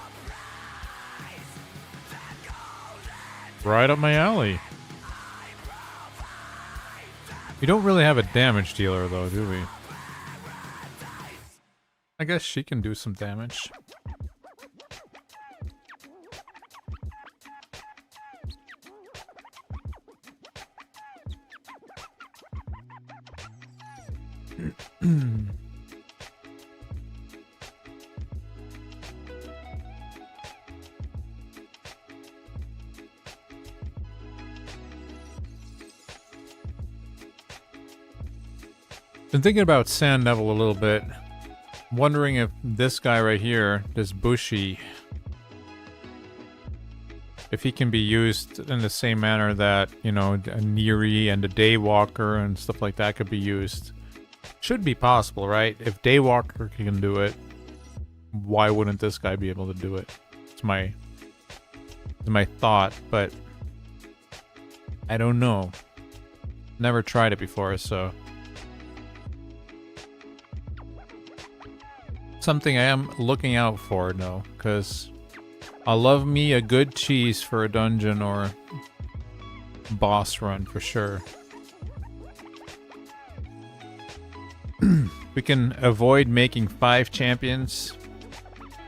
Right up my alley. We don't really have a damage dealer though, do we? I guess she can do some damage. Been thinking about Sand Devil a little bit. Wondering if this guy right here, this Bushi, if he can be used in the same manner that, you know, a Neri and a Daywalker and stuff like that could be used. Should be possible, right? If Daywalker can do it, why wouldn't this guy be able to do it? It's my thought, but I don't know. Never tried it before, so something I am looking out for, though, because I love me a good cheese for a dungeon or boss run for sure. We can avoid making 5 champions.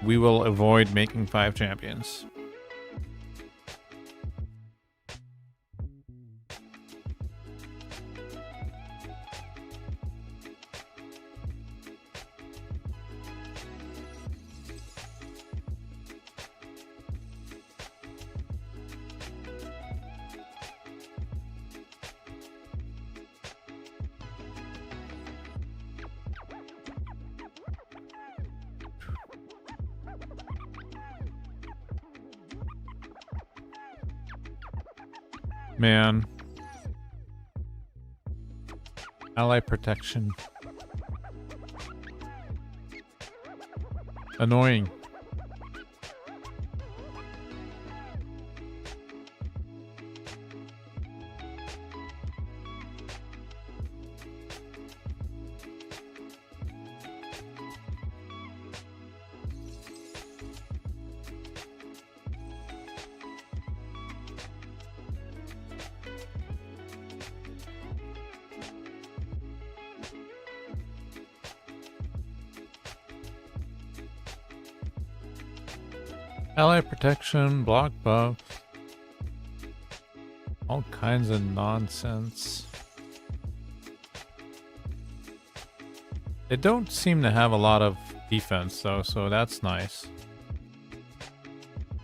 We will avoid making 5 champions. Man. Ally protection. Annoying. Ally protection, block buff. All kinds of nonsense. They don't seem to have a lot of defense though, so that's nice.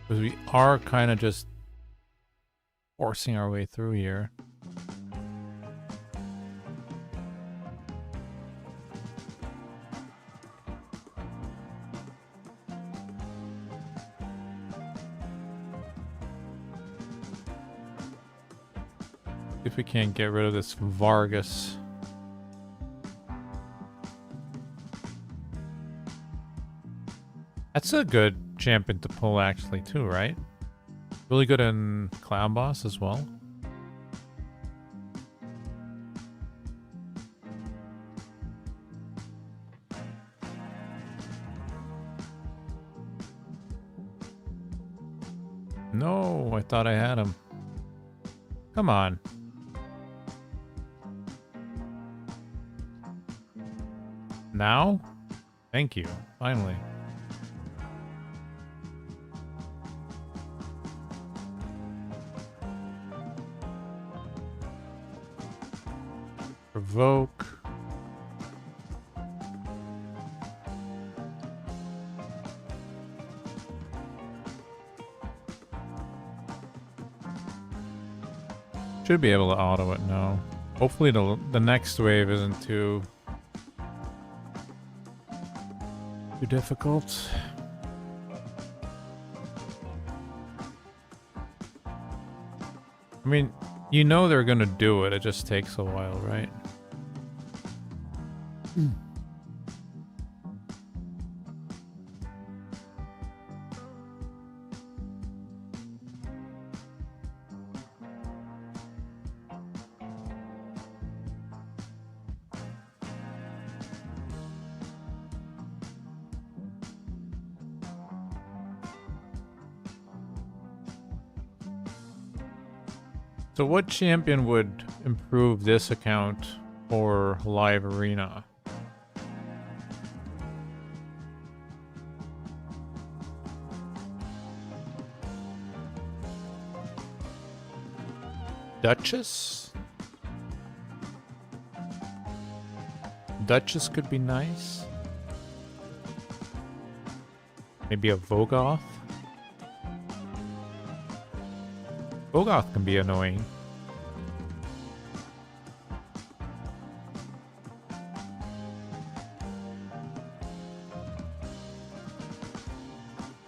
Because we are kind of just forcing our way through here. If we can't get rid of this Vargas. That's a good champion to pull actually too, right? Really good in Clown Boss as well. No, I thought I had him. Come on. Now? Thank you. Finally. Provoke. Should be able to auto it now. Hopefully the next wave isn't too difficult. I mean, you know they're gonna do it. It just takes a while, right? So what champion would improve this account for Live Arena? Duchess? Duchess could be nice. Maybe a Vogoth? Vogoth can be annoying.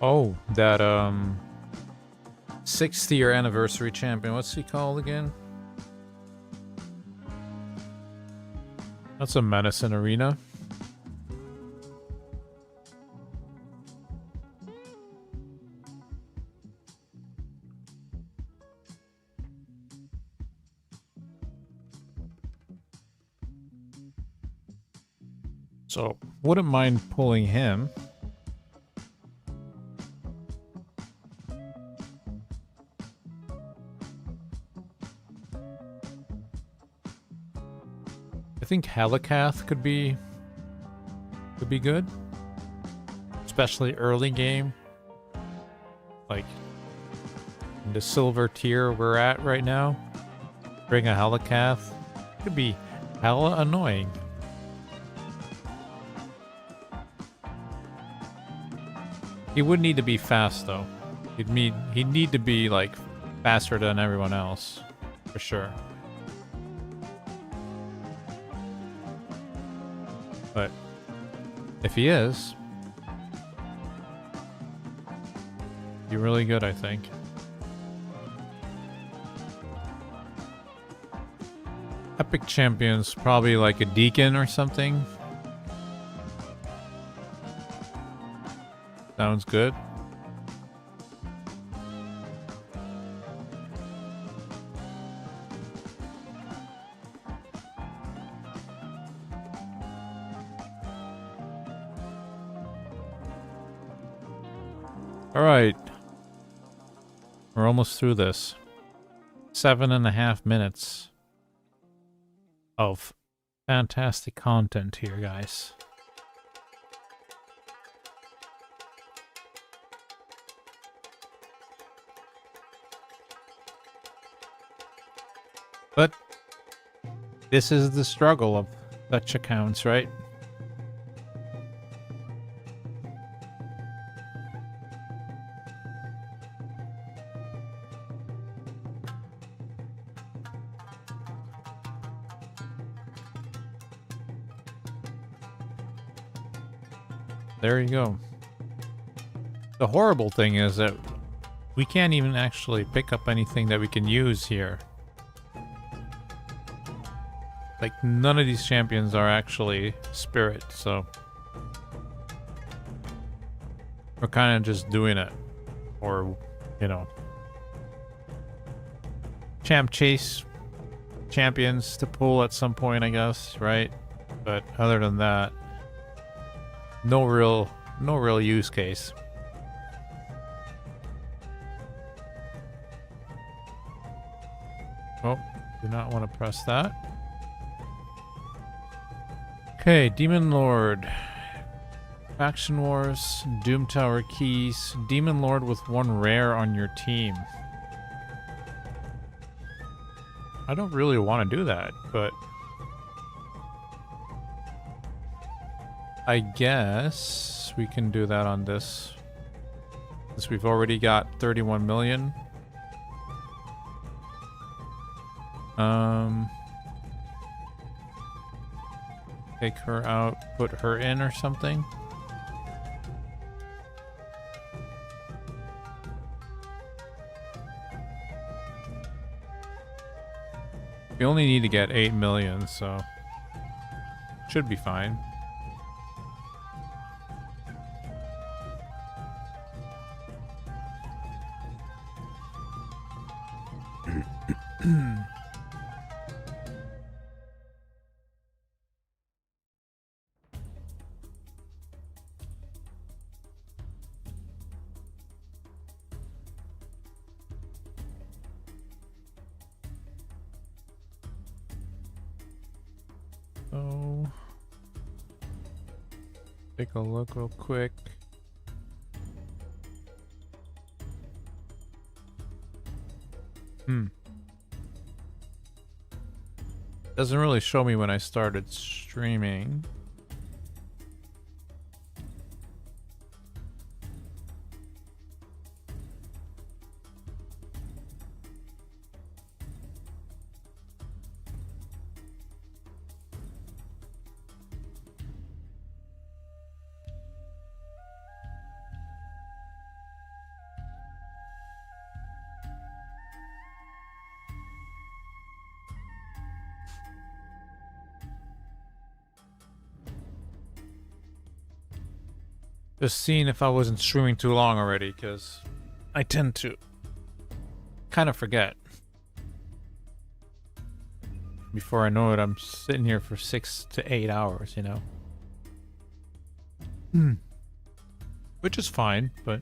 Oh, that 60th anniversary champion. What's he called again? That's a menace in arena. So, wouldn't mind pulling him. I think Helikath could be good. Especially early game. Like in the silver tier we're at right now. Bring a Helikath. Could be hella annoying. He would need to be fast though. He'd need to be like faster than everyone else. For sure. But if he is, be really good, I think. Epic champions, probably like a Deacon or something. Sounds good. All right. We're almost through this. 7.5 minutes of fantastic content here, guys. But this is the struggle of such accounts, right? There you go. The horrible thing is that we can't even actually pick up anything that we can use here. Like, none of these champions are actually spirit, so we're kind of just doing it. Or, you know, champ chase champions to pull at some point, I guess, right? But other than that, no real use case. Oh, do not want to press that. Okay, Demon Lord. Faction Wars, Doom Tower keys, Demon Lord with 1 rare on your team. I don't really want to do that, but I guess we can do that on this. Since we've already got 31 million. Take her out, put her in or something. We only need to get 8 million, so should be fine. So, take a look real quick. Doesn't really show me when I started streaming. Just seeing if I wasn't streaming too long already, because I tend to kind of forget. Before I know it, I'm sitting here for 6 to 8 hours, you know? Which is fine, but...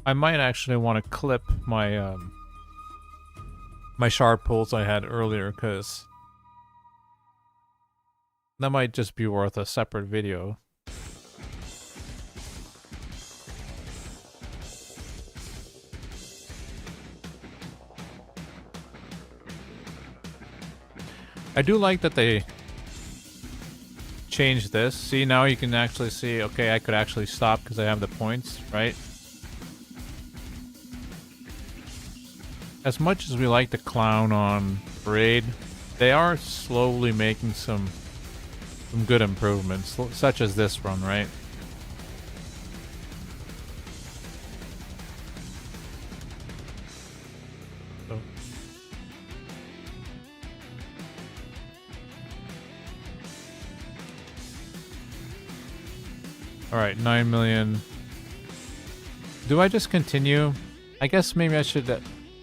I might actually want to clip my, my shard pulls I had earlier, because... that might just be worth a separate video. I do like that they changed this. See, now you can actually see, okay, I could actually stop because I have the points, right? As much as we like to clown on Raid, they are slowly making some good improvements, such as this run, right? So. Alright, 9 million. Do I just continue? I guess maybe I should...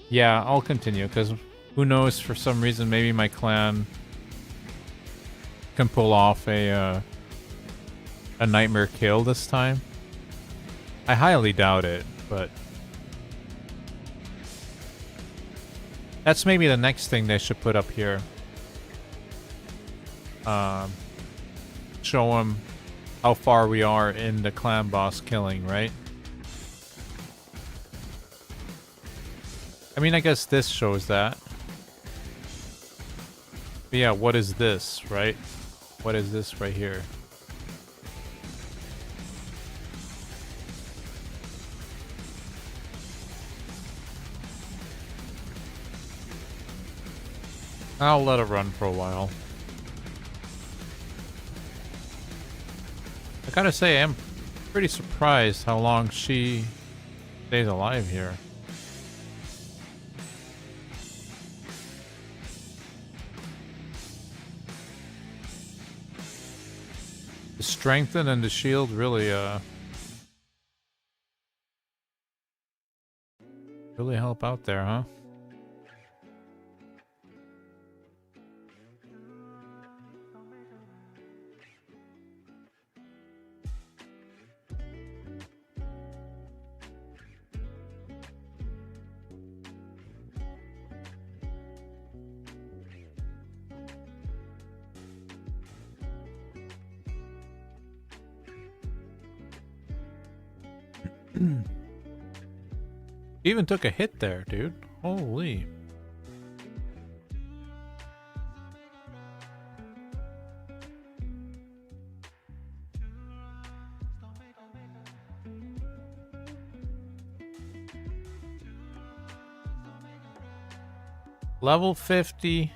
yeah, I'll continue, because who knows, for some reason, maybe my clan can pull off a nightmare kill this time. I highly doubt it, but that's maybe the next thing they should put up here. Show them how far we are in the clan boss killing, right? I mean, I guess this shows that. But yeah, what is this, right? What is this right here? I'll let it run for a while. I gotta say, I'm pretty surprised how long she stays alive here. The strengthen and the shield really really help out there, huh? Even took a hit there, dude. Holy. Level 50.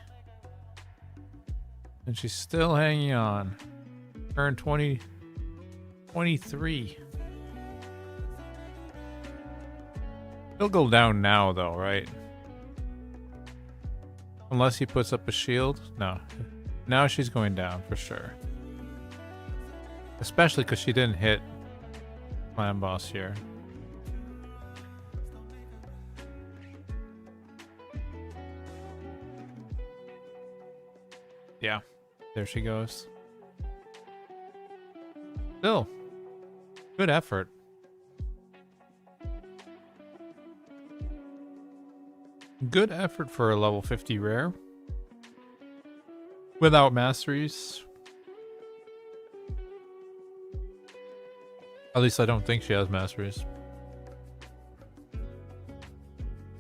And she's still hanging on. Turn 23. He'll go down now, though, right? Unless he puts up a shield? No. Now she's going down, for sure. Especially because she didn't hit Clan Boss here. Yeah. There she goes. Still. Good effort. Good effort for a level 50 rare. Without masteries. At least I don't think she has masteries.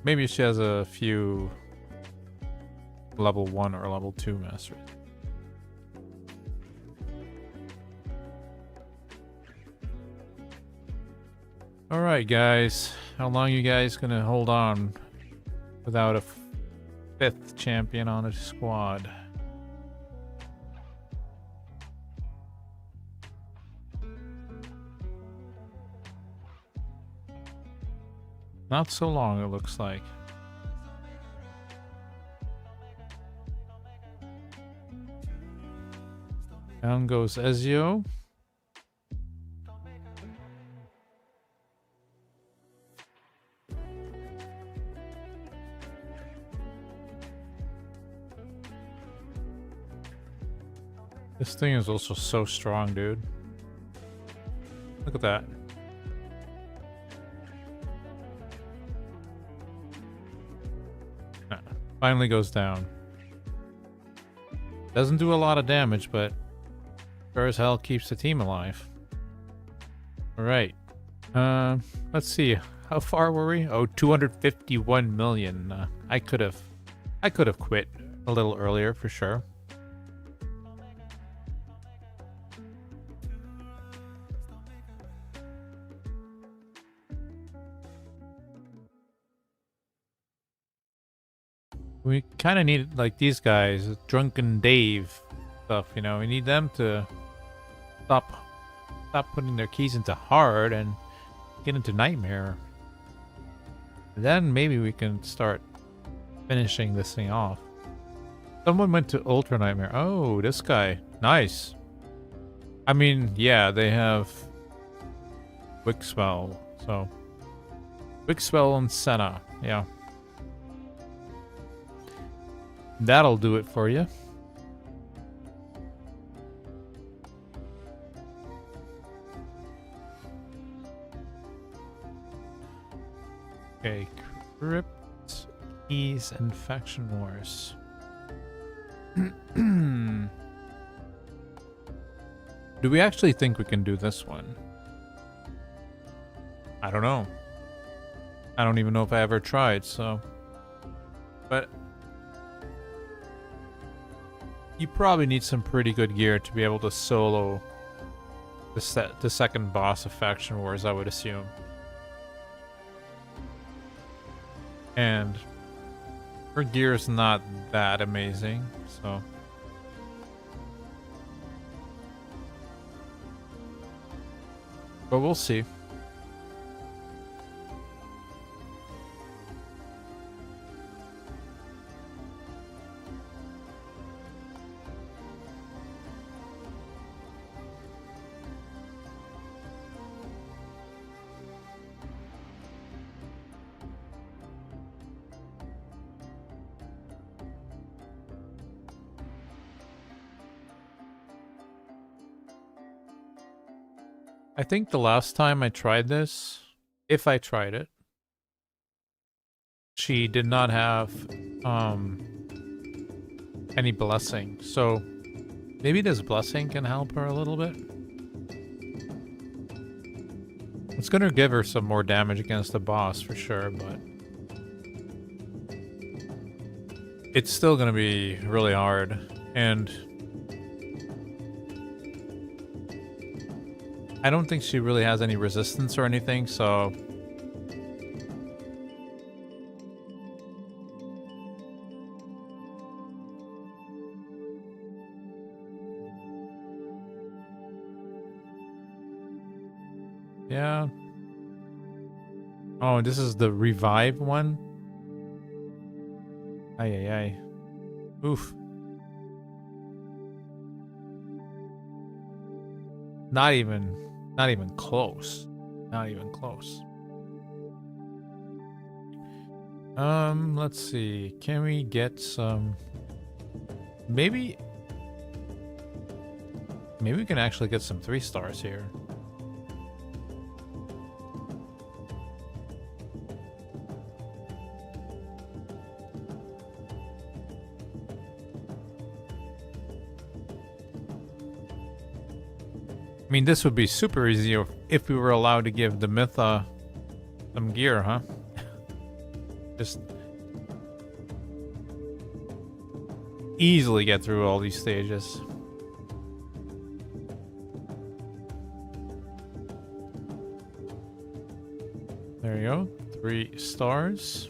Maybe she has a few level 1 or level 2 masteries. Alright guys, how long you guys gonna hold on without a 5th champion on the squad? Not so long, it looks like. Down goes Ezio. This thing is also so strong, dude. Look at that. Finally goes down. Doesn't do a lot of damage, but sure as hell keeps the team alive. Alright. Let's see. How far were we? Oh, 251 million. I could have quit a little earlier for sure. We kind of need, like, these guys, Drunken Dave stuff, you know. We need them to stop putting their keys into hard and get into Nightmare. Then maybe we can start finishing this thing off. Someone went to Ultra Nightmare. Oh, this guy. Nice. I mean, yeah, they have Wixwell, so Wixwell and Senna, yeah. That'll do it for you. Okay, Crypt, Keys, and Faction Wars. Do we actually think we can do this one? I don't know. I don't even know if I ever tried, so... But... you probably need some pretty good gear to be able to solo the second boss of Faction Wars, I would assume. And her gear is not that amazing, so... but we'll see. I think the last time I tried this, if I tried it, she did not have any blessing. So maybe this blessing can help her a little bit. It's gonna give her some more damage against the boss for sure, but it's still gonna be really hard. And I don't think she really has any resistance or anything, so yeah. Oh, this is the revive one? Ay, ay, ay. Oof. Not even close. Not even close. Let's see. Can we get some... Maybe we can actually get some 3 stars here. I mean, this would be super easy if we were allowed to give the Mytha some gear, huh? Just easily get through all these stages. There you go. 3 stars.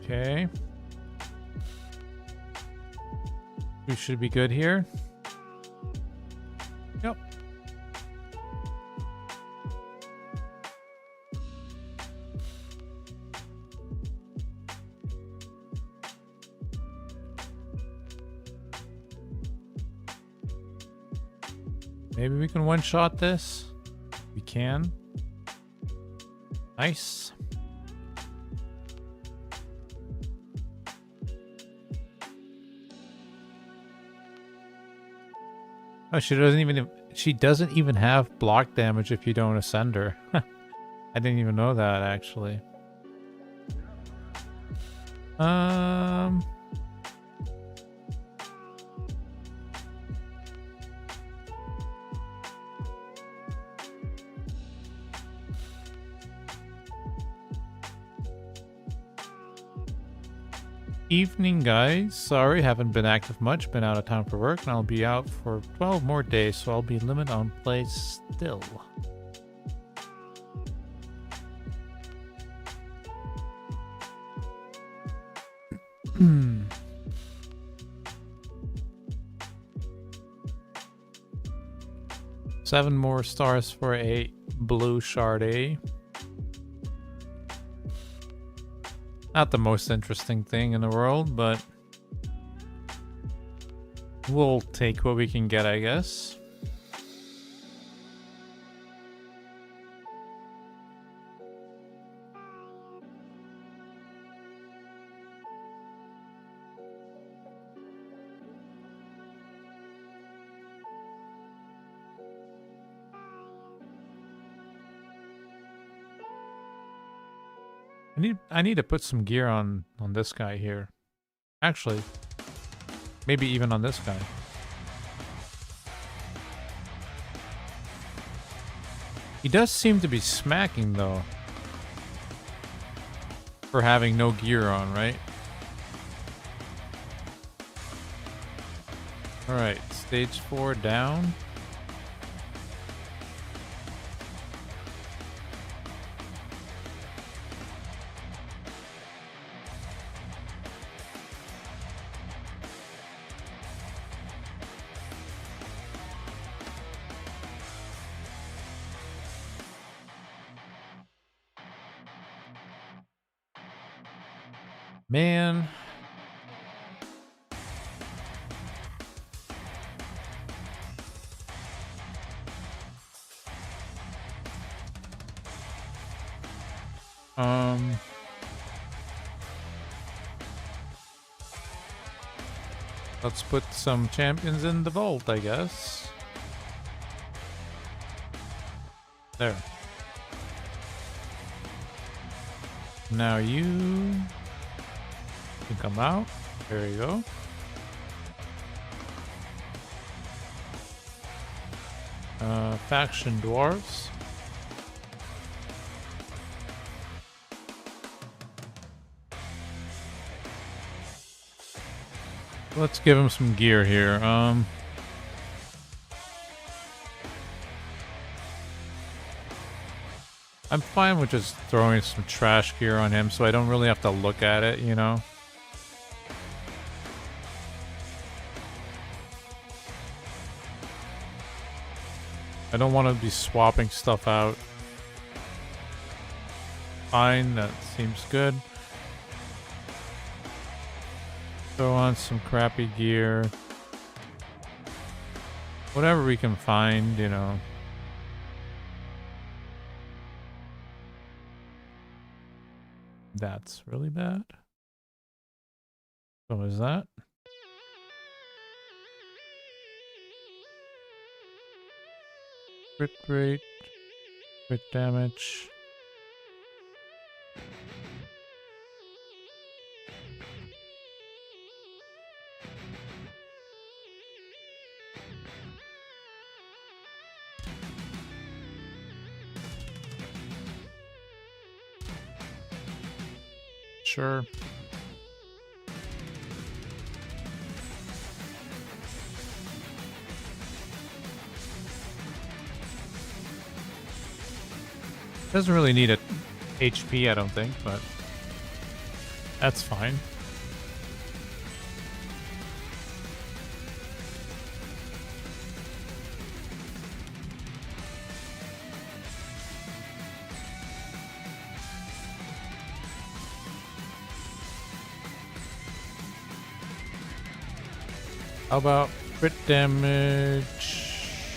Okay. We should be good here. Yep. Maybe we can one-shot this. We can. Nice. Oh, she doesn't even have block damage if you don't ascend her. I didn't even know that, actually. Evening, guys. Sorry, haven't been active much. Been out of town for work, and I'll be out for 12 more days, so I'll be limited on play still. Seven more stars for a blue shard, eh? Not the most interesting thing in the world, but we'll take what we can get, I guess. I need to put some gear on this guy here. Actually, maybe even on this guy. He does seem to be smacking though, for having no gear on, right? Alright, stage 4 down. Man. Let's put some champions in the vault, I guess. There. Now you can come out. There you go. Faction dwarves. Let's give him some gear here. I'm fine with just throwing some trash gear on him so I don't really have to look at it, you know? I don't want to be swapping stuff out. Fine, that seems good. Throw on some crappy gear. Whatever we can find, you know. That's really bad. So is that? Crit rate, crit damage. Sure. Doesn't really need a HP, I don't think, but that's fine. How about crit damage?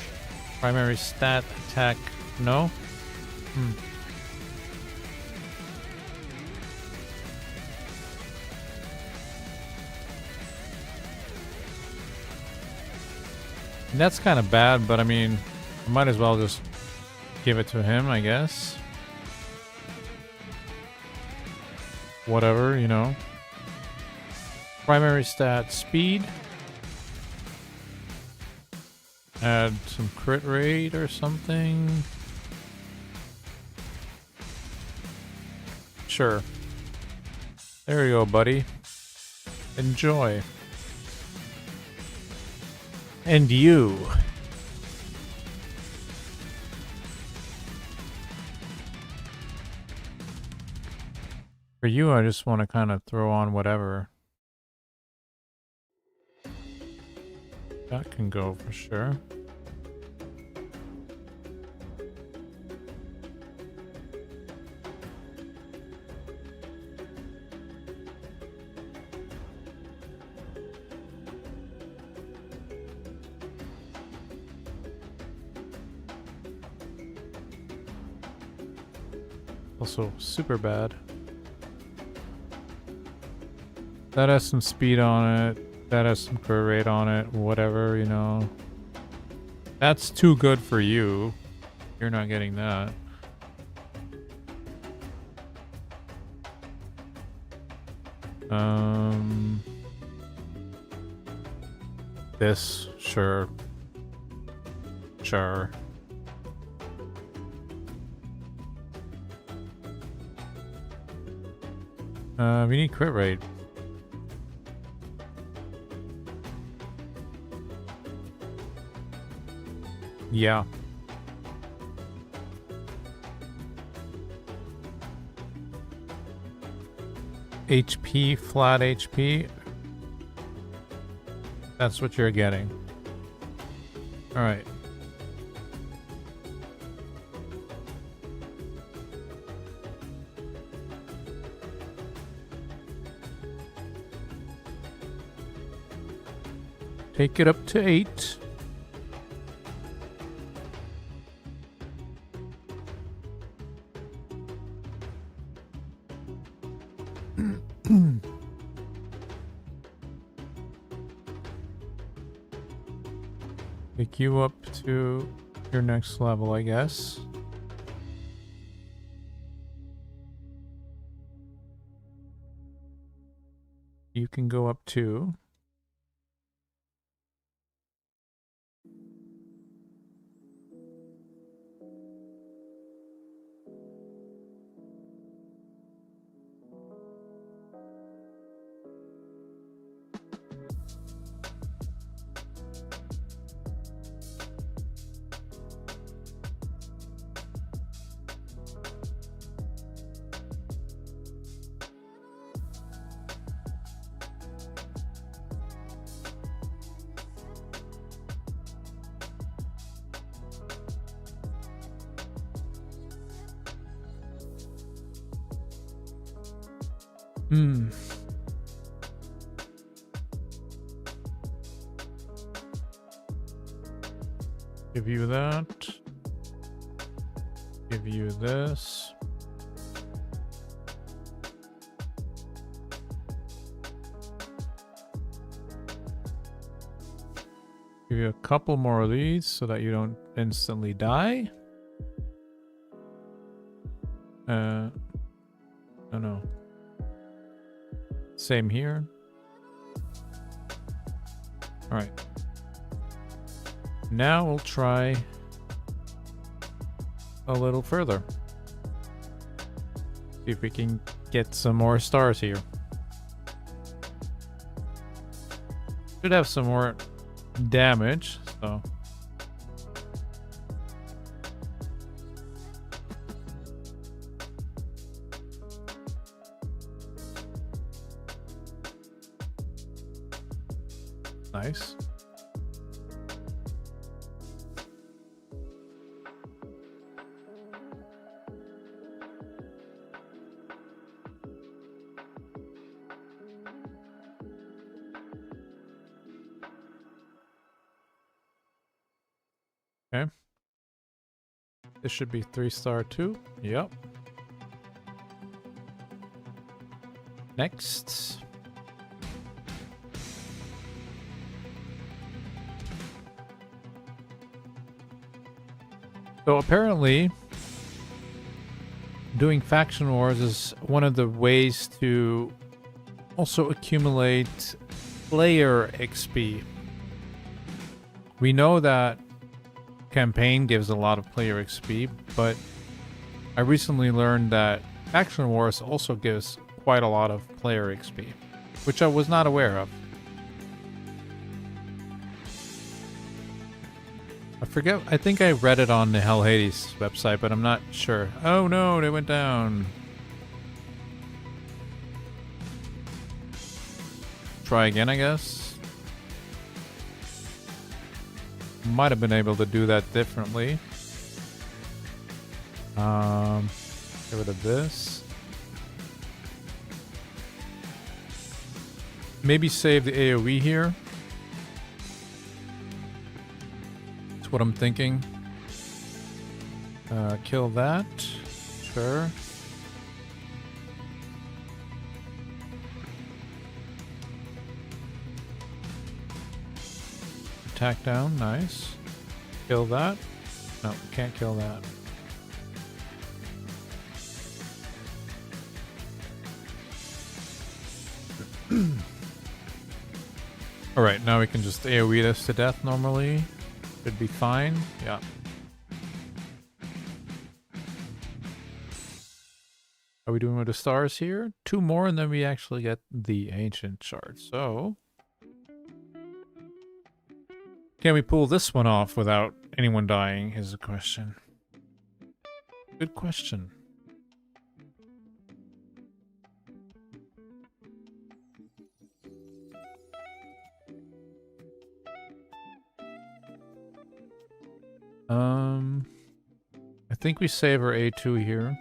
Primary stat, attack, no? That's kind of bad, but I mean, I might as well just give it to him, I guess. Whatever, you know. Primary stat, speed. Add some crit rate or something. Sure. There you go, buddy. Enjoy. And you. For you, I just want to kind of throw on whatever. That can go for sure. Also super bad. That has some speed on it. That has some crit rate on it. Whatever, you know. That's too good for you. You're not getting that. This, sure. Sure. We need crit rate. Yeah. HP, flat HP. That's what you're getting. All right. Take it up to 8. Take you up to your next level, I guess. You can go up too. Give you that. Give you this. Give you a couple more of these so that you don't instantly die. Oh no. Same here. All right. Now we'll try a little further. See if we can get some more stars here. Should have some more damage, so. Nice. Okay. This should be 3-star too. Yep. Next. So apparently, doing faction wars is one of the ways to also accumulate player XP. We know that campaign gives a lot of player XP, but I recently learned that faction wars also gives quite a lot of player XP, which I was not aware of. I forget, I think I read it on the Hell Hades website, but I'm not sure. Oh no, they went down. Try again, I guess. Might have been able to do that differently. Get rid of this. Maybe save the AoE here. That's what I'm thinking. Kill that. Sure. Attack down, nice. Kill that. No, can't kill that. Alright, now we can just AoE this to death normally. Should be fine. Yeah. Are we doing with the stars here? 2 more and then we actually get the ancient shard. So can we pull this one off without anyone dying is the question. Good question. I think we save our A2 here.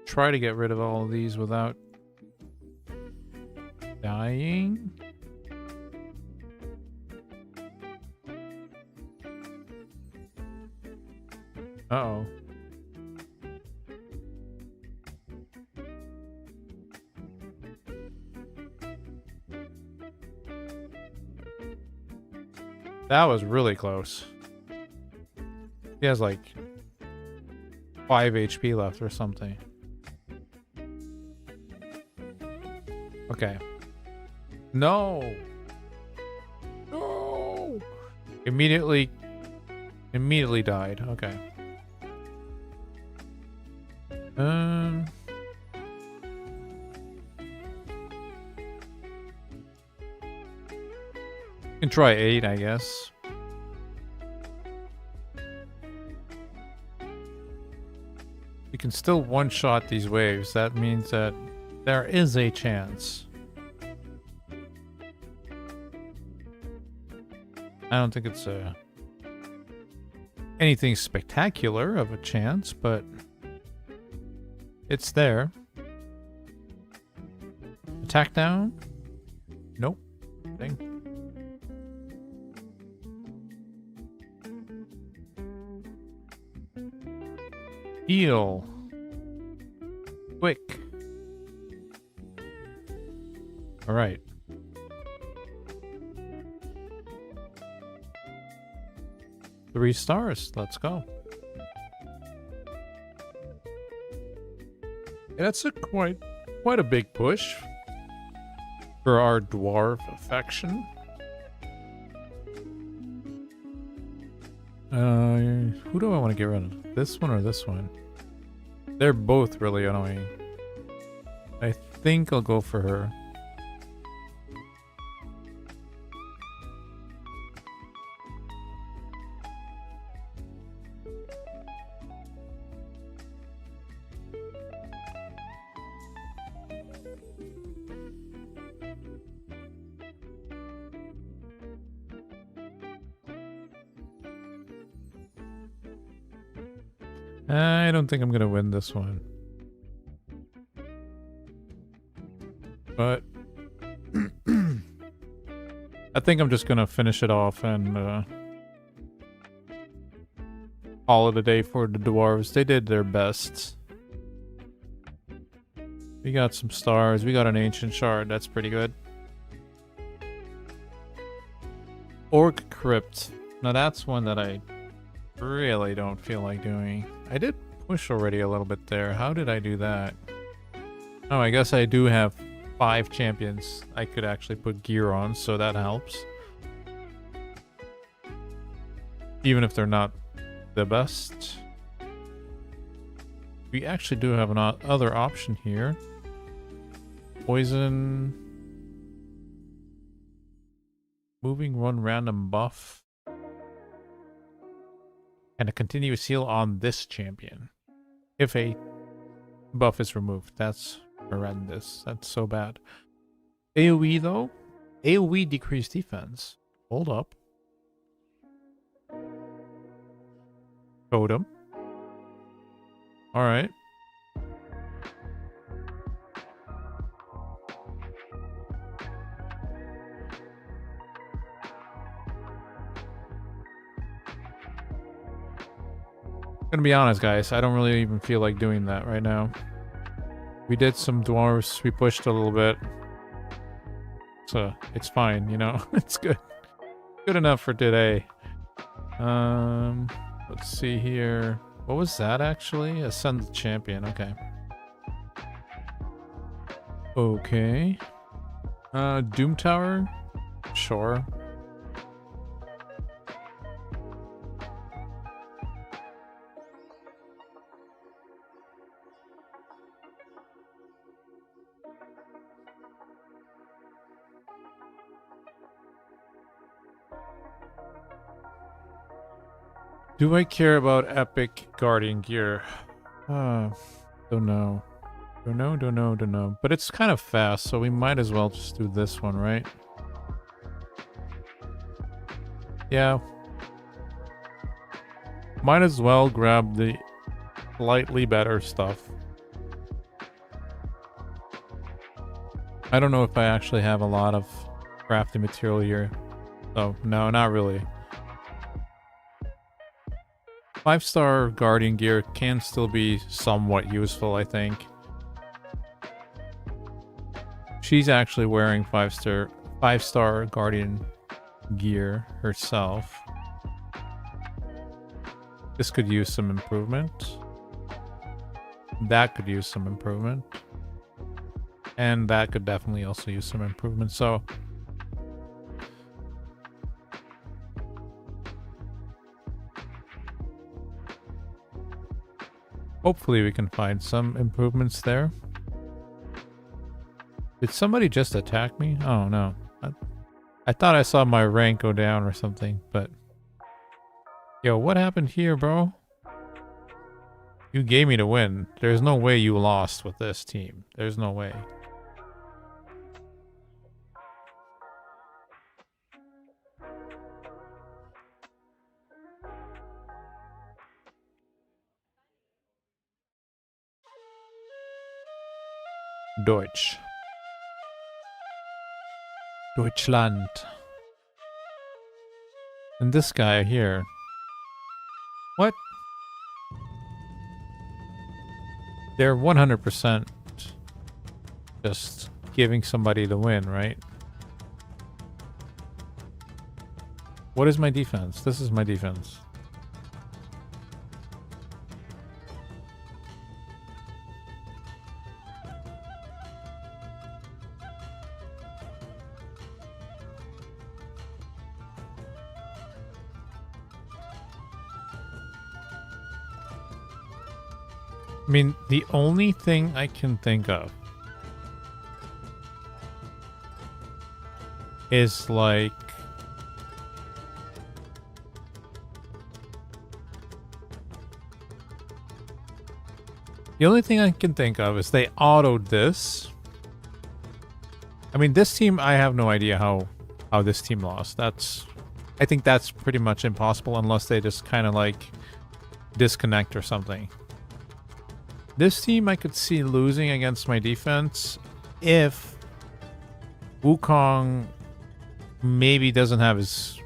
Try to get rid of all of these without dying. Uh-oh. That was really close. He has like 5 HP left or something. Okay. No! No! Immediately died. Okay. Can try 8, I guess. We can still one-shot these waves. That means that there is a chance. I don't think it's anything spectacular of a chance, but it's there. Attack down? Nope. Thing. Heal. Quick. All right. Three stars. Let's go. Yeah, that's a quite a big push for our dwarf faction. Who do I want to get rid of? This one or this one? They're both really annoying. I think I'll go for her. I don't think I'm gonna win this one. But I think I'm just gonna finish it off and call it a day for the dwarves. They did their best. We got some stars. We got an ancient shard. That's pretty good. Orc Crypt. Now that's one that I really don't feel like doing. I did push already a little bit there. How did I do that? Oh, I guess I do have 5 champions I could actually put gear on, so that helps. Even if they're not the best. We actually do have an other option here. Poison. Moving one random buff. And a continuous heal on this champion. If a buff is removed. That's horrendous. That's so bad. AoE though? AoE decreased defense. Hold up. Totem. Alright. Gonna be honest, guys, I don't really even feel like doing that right now. We did some dwarves, we pushed a little bit. So it's fine, you know. It's good. Good enough for today. Let's see here. What was that actually? Ascend the champion, okay. Okay. Doom Tower? Sure. Do I care about epic guardian gear? Don't know. Don't know. But it's kind of fast, so we might as well just do this one, right? Yeah. Might as well grab the slightly better stuff. I don't know if I actually have a lot of crafting material here. Oh, no, not really. 5-star Guardian gear can still be somewhat useful, I think. She's actually wearing 5-star Guardian gear herself. This could use some improvement. That could use some improvement. And that could definitely also use some improvement. So hopefully we can find some improvements there. Did somebody just attack me? Oh no. I thought I saw my rank go down or something, but... Yo, what happened here, bro? You gave me the win. There's no way you lost with this team. There's no way. Deutsch. Deutschland. And this guy here. What? They're 100% just giving somebody the win, right? What is my defense? This is my defense. I mean, the only thing I can think of is like the only thing I can think of is they autoed this. I mean, this team, I have no idea how this team lost. I think that's pretty much impossible unless they just kind of like disconnect or something. This team I could see losing against my defense if Wukong maybe doesn't have his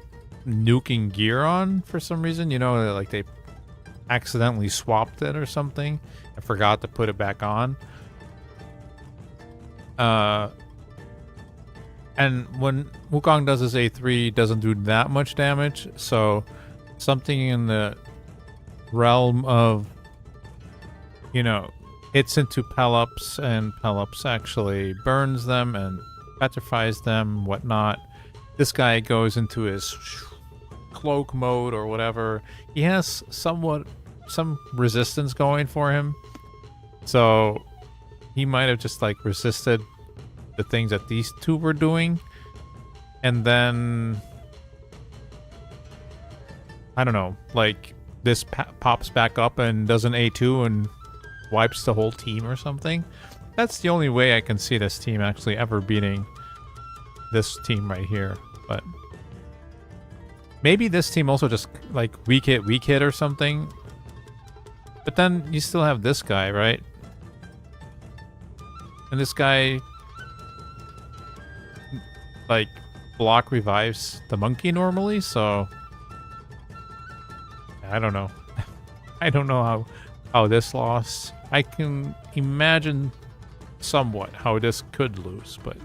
nuking gear on for some reason. You know, like they accidentally swapped it or something and forgot to put it back on. And when Wukong does his A3, it doesn't do that much damage. So something in the realm of, you know, hits into Pelops, and Pelops actually burns them and petrifies them, whatnot. This guy goes into his cloak mode or whatever. He has some resistance going for him. So he might have just like resisted the things that these two were doing. And then, I don't know, like this pops back up and does an A2 and wipes the whole team or something. That's the only way I can see this team actually ever beating this team right here. But maybe this team also just like weak hit or something. But then you still have this guy, right? And this guy like block revives the monkey normally, so I don't know. I don't know how this lost. I can imagine somewhat how this could lose, but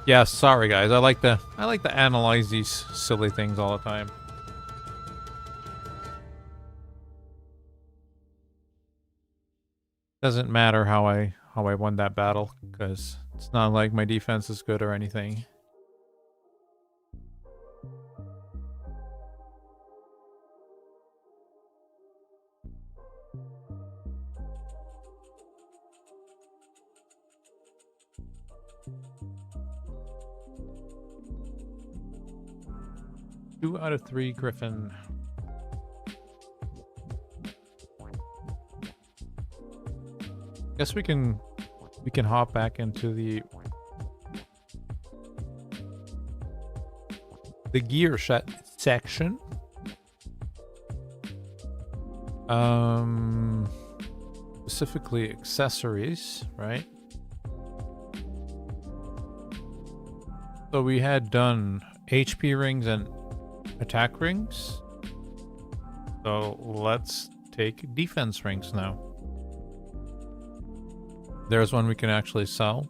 yeah, sorry guys. I like to analyze these silly things all the time. Doesn't matter how I won that battle, because it's not like my defense is good or anything. Two out of 3 Griffin. Guess we can hop back into the gear section. Specifically accessories, right? So we had done HP rings and attack rings. So let's take defense rings now. There's one we can actually sell.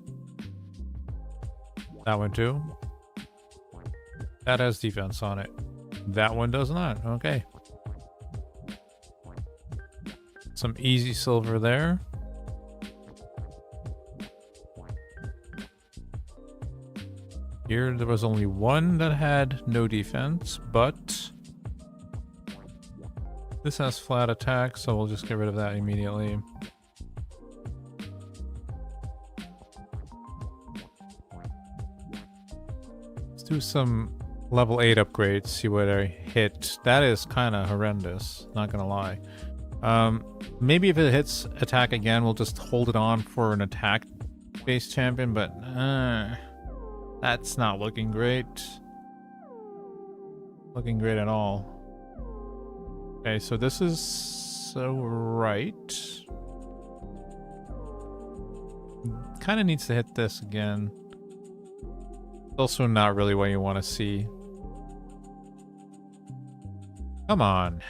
That one too. That has defense on it. That one does not. Okay. Some easy silver there. Here there was only one that had no defense, but this has flat attack, so we'll just get rid of that immediately. Let's do some level 8 upgrades, see what I hit. That is kind of horrendous, not gonna lie. Maybe if it hits attack again, we'll just hold it on for an attack-based champion, but that's not looking great. Looking great at all. Okay, so this is so right. Kind of needs to hit this again. Also not really what you want to see. Come on.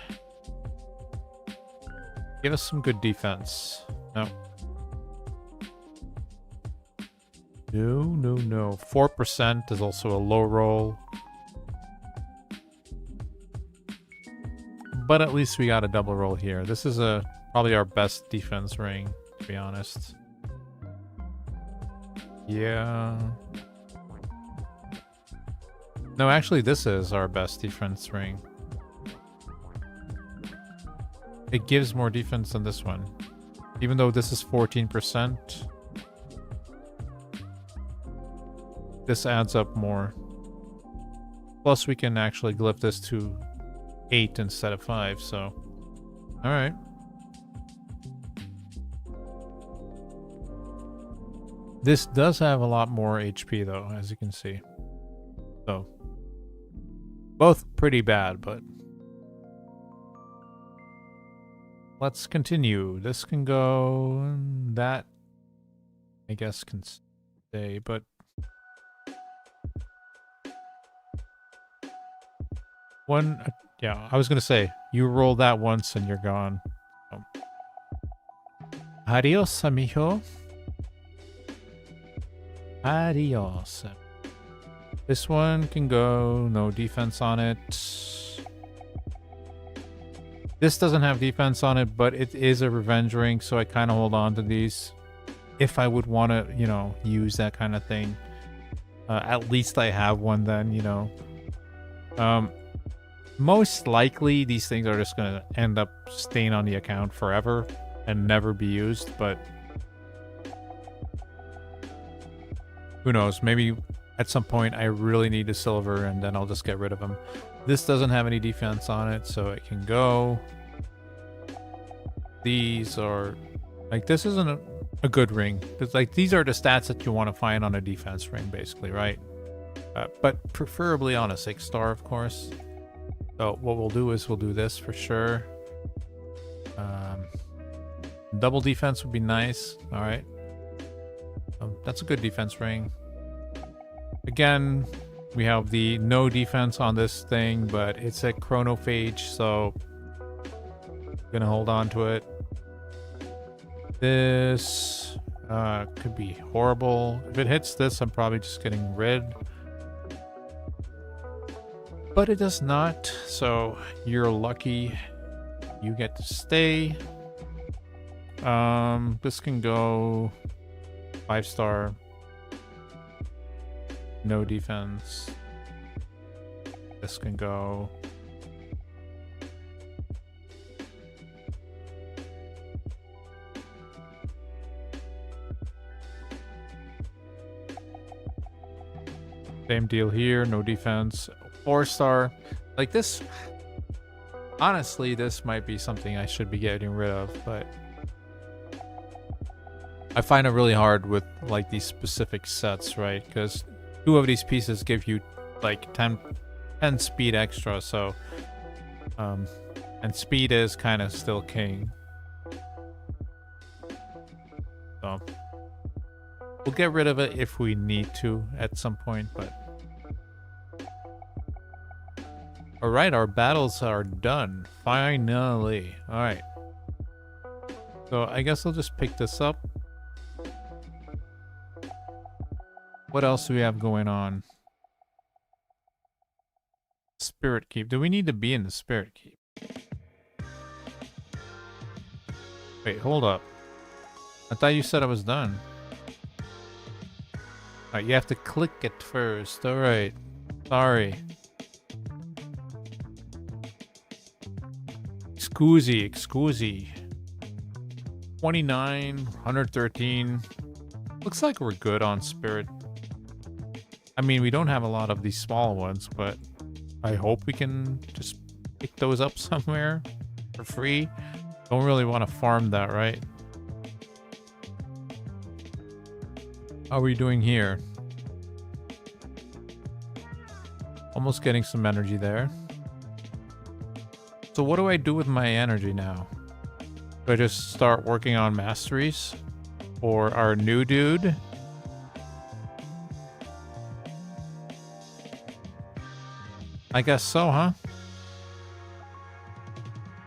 Give us some good defense. No. No. 4% is also a low roll. But at least we got a double roll here. This is probably our best defense ring, to be honest. Yeah. No, actually this is our best defense ring. It gives more defense than this one. Even though this is 14%. This adds up more. Plus we can actually glyph this to 8 instead of 5, so... Alright. This does have a lot more HP though, as you can see. So... both pretty bad, but... let's continue. This can go... that... I guess can stay, but... one... yeah, I was gonna say, you roll that once and you're gone. So. Adios, amigo. Adios. This one can go, no defense on it. This doesn't have defense on it, but it is a revenge ring, so I kind of hold on to these. If I would want to, you know, use that kind of thing. At least I have one then, you know. Most likely, these things are just going to end up staying on the account forever and never be used, but who knows? Maybe at some point I really need a silver and then I'll just get rid of them. This doesn't have any defense on it, so it can go. These are... like, this isn't a good ring. It's like, these are the stats that you want to find on a defense ring, basically, right? But preferably on a 6-star, of course. So what we'll do is we'll do this for sure. Double defense would be nice. All right. That's a good defense ring. Again, we have the no defense on this thing, but it's a chronophage, so I'm gonna hold on to it. This could be horrible. If it hits this, I'm probably just getting rid. But it does not, so you're lucky. You get to stay. This can go 5-star. No defense. This can go. Same deal here, no defense. 4-star. Like this, honestly, this might be something I should be getting rid of, but I find it really hard with like these specific sets, right? Because 2 of these pieces give you like 10 speed extra, so and speed is kind of still king. So we'll get rid of it if we need to at some point, but Alright, our battles are done. Finally. Alright. So I guess I'll just pick this up. What else do we have going on? Spirit Keep. Do we need to be in the Spirit Keep? Wait, hold up. I thought you said I was done. Alright, you have to click it first. Alright. Sorry. Excusey. 29, 113. Looks like we're good on Spirit. I mean, we don't have a lot of these small ones, but I hope we can just pick those up somewhere for free. Don't really want to farm that, right? How are we doing here? Almost getting some energy there. So what do I do with my energy now? Do I just start working on masteries? Or our new dude? I guess so, huh?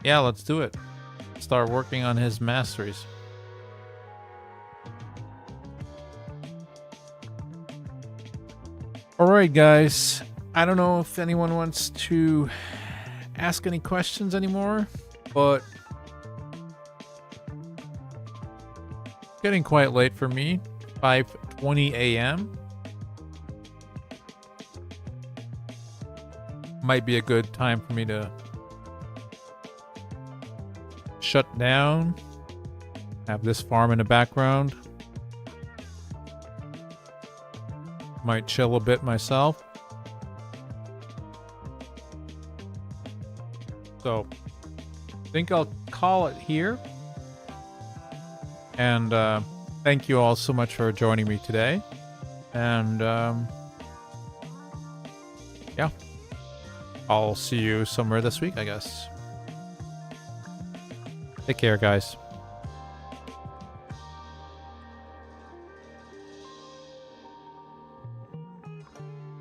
Yeah, let's do it. Start working on his masteries. Alright, guys. I don't know if anyone wants to ask any questions anymore, but getting quite late for me. 5:20 a.m. Might be a good time for me to shut down. Have this farm in the background. Might chill a bit myself. So, I think I'll call it here. And thank you all so much for joining me today. And yeah, I'll see you somewhere this week, I guess. Take care, guys.